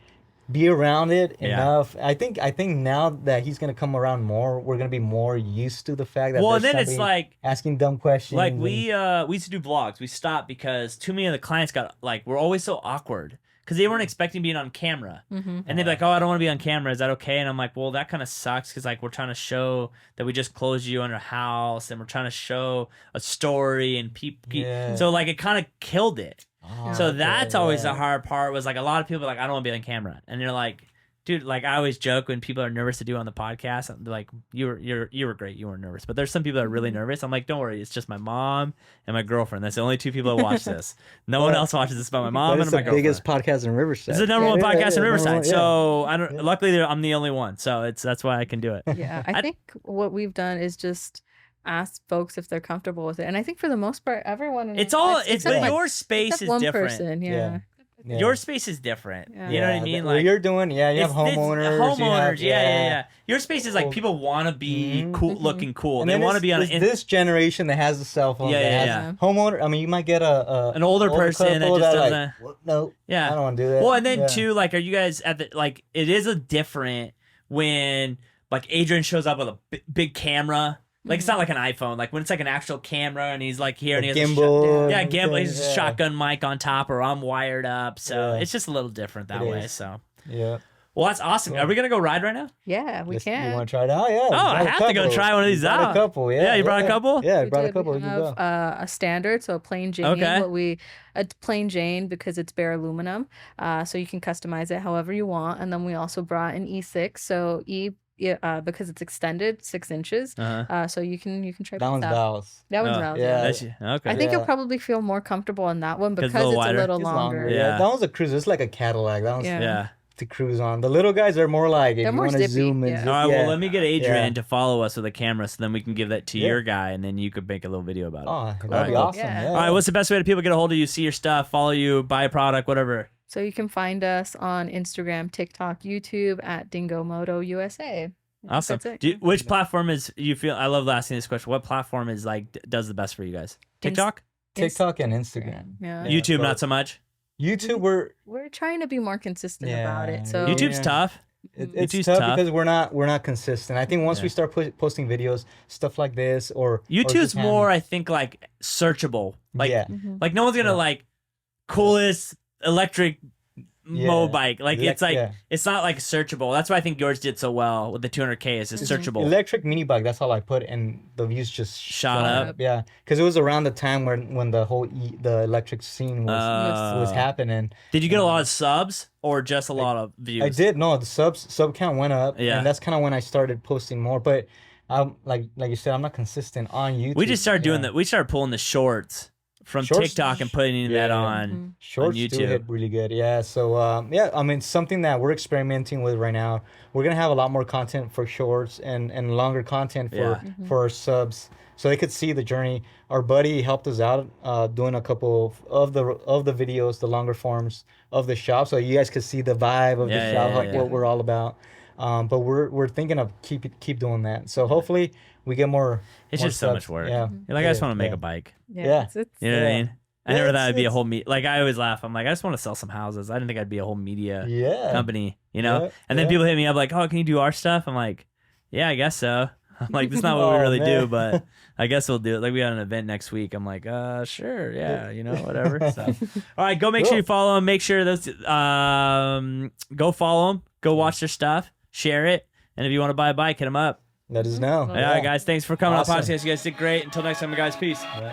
Speaker 2: be around it
Speaker 1: Yeah.
Speaker 2: enough. I think now that he's gonna come around more, we're gonna be more used to the fact that
Speaker 1: Well, and
Speaker 2: there's
Speaker 1: then it's
Speaker 2: somebody
Speaker 1: like
Speaker 2: asking dumb questions.
Speaker 1: like
Speaker 2: and-
Speaker 1: we used to do vlogs. We stopped because too many of the clients got like we're always so awkward because they weren't expecting being on camera.
Speaker 3: Mhm.
Speaker 1: And they'd be like, oh, I don't want to be on camera. Is that okay? And I'm like, well, that kind of sucks because like we're trying to show that we just closed you on our house and we're trying to show a story and people.
Speaker 2: Yeah.
Speaker 1: So like it kind of killed it.
Speaker 2: Oh,
Speaker 1: So
Speaker 2: okay,
Speaker 1: that's always
Speaker 2: yeah.
Speaker 1: the hard part was like a lot of people are like, I don't want to be on camera. And you're like, dude, like I always joke when people are nervous to do on the podcast, they're like, you were great. You weren't nervous. But there's some people that are really nervous. I'm like, don't worry. It's just my mom and my girlfriend. That's the only two people that watch this. No one
Speaker 2: But-
Speaker 1: else watches this but my
Speaker 2: But
Speaker 1: mom
Speaker 2: it's
Speaker 1: and
Speaker 2: the
Speaker 1: my girlfriend.
Speaker 2: biggest podcast in Riverside.
Speaker 1: It's the number one
Speaker 2: Yeah,
Speaker 1: podcast in
Speaker 2: number
Speaker 1: Riverside.
Speaker 2: one, yeah.
Speaker 1: So I don't.
Speaker 2: Yeah.
Speaker 1: Luckily, I'm the only one. So that's why I can do it.
Speaker 3: Yeah,
Speaker 1: I-
Speaker 3: I think what we've done is just ask folks if they're comfortable with it, and I think for the most part, everyone. in
Speaker 1: It's
Speaker 3: our
Speaker 1: all.
Speaker 3: lives,
Speaker 1: It's
Speaker 3: except
Speaker 1: but
Speaker 3: my-
Speaker 1: your space
Speaker 3: except
Speaker 1: is
Speaker 3: one
Speaker 1: different.
Speaker 3: person.
Speaker 2: Yeah.
Speaker 3: Yeah.
Speaker 2: Yeah.
Speaker 1: Your space is different.
Speaker 3: Yeah.
Speaker 1: You know what I
Speaker 2: Yeah,
Speaker 1: mean?
Speaker 2: what
Speaker 1: Like
Speaker 2: you're doing, yeah, you have
Speaker 1: it's
Speaker 2: homeowners.
Speaker 1: homeowners.
Speaker 2: you have-
Speaker 1: Yeah. Your space is like
Speaker 2: Cool.
Speaker 1: people want to be
Speaker 2: Mhm.
Speaker 1: cool,
Speaker 3: Mhm.
Speaker 1: looking cool.
Speaker 2: And
Speaker 1: They
Speaker 2: then
Speaker 1: want to
Speaker 2: it's-
Speaker 1: be on
Speaker 2: it's
Speaker 1: an.
Speaker 2: this generation that has a cell phone.
Speaker 1: Yeah,
Speaker 2: that
Speaker 1: yeah,
Speaker 2: has
Speaker 3: yeah.
Speaker 2: Homeowner. I mean, you might get
Speaker 1: An older person that
Speaker 2: couple
Speaker 1: just
Speaker 2: like,
Speaker 1: doesn't-
Speaker 2: "Well, no,
Speaker 1: Yeah.
Speaker 2: I don't want to do that.
Speaker 1: Well, and then
Speaker 2: Yeah.
Speaker 1: too, like, are you guys at the like? It is a different when like Adrian shows up with a big camera. Like it's not like an iPhone. Like when it's like an actual camera and he's like here and he has a
Speaker 2: gimbal.
Speaker 1: yeah,
Speaker 2: and
Speaker 1: gimbal. He's
Speaker 2: everything,
Speaker 1: a shotgun mic on top, or I'm wired up. So
Speaker 2: Yeah.
Speaker 1: it's just a little different that
Speaker 2: It
Speaker 1: way.
Speaker 2: is.
Speaker 1: So
Speaker 2: Yeah.
Speaker 1: well, that's awesome.
Speaker 2: Yeah.
Speaker 1: Are we gonna go ride right now?
Speaker 3: Yeah, we
Speaker 2: You
Speaker 3: can.
Speaker 2: want to try it out? Yeah.
Speaker 1: Oh, I
Speaker 2: brought a
Speaker 1: have to go
Speaker 2: couple.
Speaker 1: try one of these
Speaker 2: You brought
Speaker 1: out.
Speaker 2: A couple. Yeah.
Speaker 1: Yeah, you brought a couple?
Speaker 2: Yeah, I
Speaker 3: We
Speaker 2: brought a
Speaker 3: did.
Speaker 2: couple.
Speaker 3: We
Speaker 2: You can
Speaker 3: have
Speaker 2: go.
Speaker 3: a standard, so a plain Jane.
Speaker 1: Okay.
Speaker 3: A plain Jane because it's bare aluminum, so you can customize it however you want. And then we also brought an E6. So because it's extended 6 inches. So you can try
Speaker 2: That one's
Speaker 3: out.
Speaker 2: Val's.
Speaker 3: That one's
Speaker 1: Oh,
Speaker 3: Val's.
Speaker 2: yeah.
Speaker 1: Okay.
Speaker 3: I think
Speaker 2: Yeah.
Speaker 3: you'll probably feel more comfortable on that one because
Speaker 1: a little
Speaker 3: it's
Speaker 1: wider.
Speaker 3: a little
Speaker 2: It's
Speaker 3: longer.
Speaker 1: Yeah.
Speaker 2: That one's a cruiser. It's like a Cadillac. That one's
Speaker 3: Yeah.
Speaker 1: Yeah.
Speaker 2: to cruise on. The little guys are more like if
Speaker 3: They're
Speaker 2: you
Speaker 3: more
Speaker 2: want to
Speaker 3: zippy,
Speaker 2: zoom and
Speaker 3: yeah.
Speaker 2: zip,
Speaker 1: All right,
Speaker 2: yeah.
Speaker 1: well, let me get Adrian
Speaker 2: Yeah.
Speaker 1: to follow us with a camera so then we can give that to
Speaker 2: Yeah.
Speaker 1: your guy and then you could make a little video about it.
Speaker 2: Oh, that'd
Speaker 1: Alright,
Speaker 2: be
Speaker 1: cool.
Speaker 2: awesome.
Speaker 3: Yeah.
Speaker 2: Yeah.
Speaker 1: All right, what's the best way to people get a hold of you, see your stuff, follow you, buy a product, whatever?
Speaker 3: So you can find us on Instagram, TikTok, YouTube at DingoMoto USA.
Speaker 1: Awesome.
Speaker 3: That's it.
Speaker 1: Which platform is you feel? I love asking this question. What platform is like does the best for you guys? TikTok,
Speaker 2: TikTok and Instagram.
Speaker 3: Yeah.
Speaker 2: Yeah.
Speaker 1: YouTube,
Speaker 2: both.
Speaker 1: not so much.
Speaker 2: YouTube, we're
Speaker 3: Trying to be more consistent about
Speaker 2: Yeah.
Speaker 3: it. So
Speaker 1: YouTube's
Speaker 2: Yeah.
Speaker 1: tough.
Speaker 2: it's
Speaker 1: YouTube's
Speaker 2: tough,
Speaker 1: tough.
Speaker 2: because we're not consistent. I think once
Speaker 1: Yeah.
Speaker 2: we start posting videos, stuff like this, or
Speaker 1: YouTube's
Speaker 2: just
Speaker 1: more,
Speaker 2: having-
Speaker 1: I think, like searchable. Like,
Speaker 2: yeah,
Speaker 1: like no one's gonna
Speaker 2: Yeah.
Speaker 1: like coolest electric mo
Speaker 2: Yeah.
Speaker 1: bike. Like
Speaker 2: Elec-
Speaker 1: it's like
Speaker 2: yeah.
Speaker 1: it's not like searchable. That's why I think yours did so well with the 200K. It's just searchable.
Speaker 2: electric mini bike. That's all I put, and the views just
Speaker 1: Shot up.
Speaker 2: Yeah, because it was around the time when the whole the electric scene was happening.
Speaker 1: Did you get a lot of subs or just a lot of views?
Speaker 2: I did. No, the sub count went up.
Speaker 1: Yeah.
Speaker 2: And that's kind of when I started posting more. But like you said, I'm not consistent on YouTube.
Speaker 1: We just started doing
Speaker 2: Yeah.
Speaker 1: that. We started pulling the shorts from
Speaker 2: Shorts-
Speaker 1: TikTok and putting
Speaker 2: Yeah,
Speaker 1: that
Speaker 2: yeah.
Speaker 1: on
Speaker 2: Shorts do
Speaker 1: YouTube.
Speaker 2: hit really good. Yeah. So yeah, I mean, something that we're experimenting with right now. We're gonna have a lot more content for shorts and longer content for
Speaker 1: Yeah.
Speaker 2: for our subs, so they could see the journey. Our buddy helped us out doing a couple of the videos, the longer forms of the shop, so you guys could see the vibe of
Speaker 1: Yeah,
Speaker 2: the
Speaker 1: yeah,
Speaker 2: shop,
Speaker 1: yeah,
Speaker 2: like
Speaker 1: yeah.
Speaker 2: what we're all about. But we're thinking of keep doing that. So hopefully we get more.
Speaker 1: It's
Speaker 2: more
Speaker 1: just so
Speaker 2: subs.
Speaker 1: much work.
Speaker 2: Yeah.
Speaker 1: You're like, I
Speaker 2: It
Speaker 1: just
Speaker 2: is,
Speaker 1: want to make
Speaker 2: yeah.
Speaker 1: a bike.
Speaker 2: Yeah.
Speaker 3: It's,
Speaker 1: You know what I
Speaker 2: Yeah.
Speaker 1: mean? I never thought it'd be a
Speaker 2: It's-
Speaker 1: whole like I always laugh. I'm like, I just want to sell some houses. I didn't think I'd be a whole media
Speaker 2: Yeah.
Speaker 1: company, you know?
Speaker 2: Yeah,
Speaker 1: And then
Speaker 2: yeah.
Speaker 1: people hit me up like, oh, can you do our stuff? I'm like, yeah, I guess so. I'm like, that's not what we
Speaker 2: Oh,
Speaker 1: really do,
Speaker 2: man.
Speaker 1: but I guess we'll do it. Like we got an event next week. I'm like, sure, yeah, you know, whatever. So, all right, go make sure you follow them. Make sure those, go follow them. Go watch their stuff. Share it. And if you want to buy a bike, hit them up.
Speaker 2: Let us know.
Speaker 1: All right, guys, thanks for coming
Speaker 2: Awesome.
Speaker 1: on the podcast. You guys did great. Until next time, guys, peace.
Speaker 2: Yeah.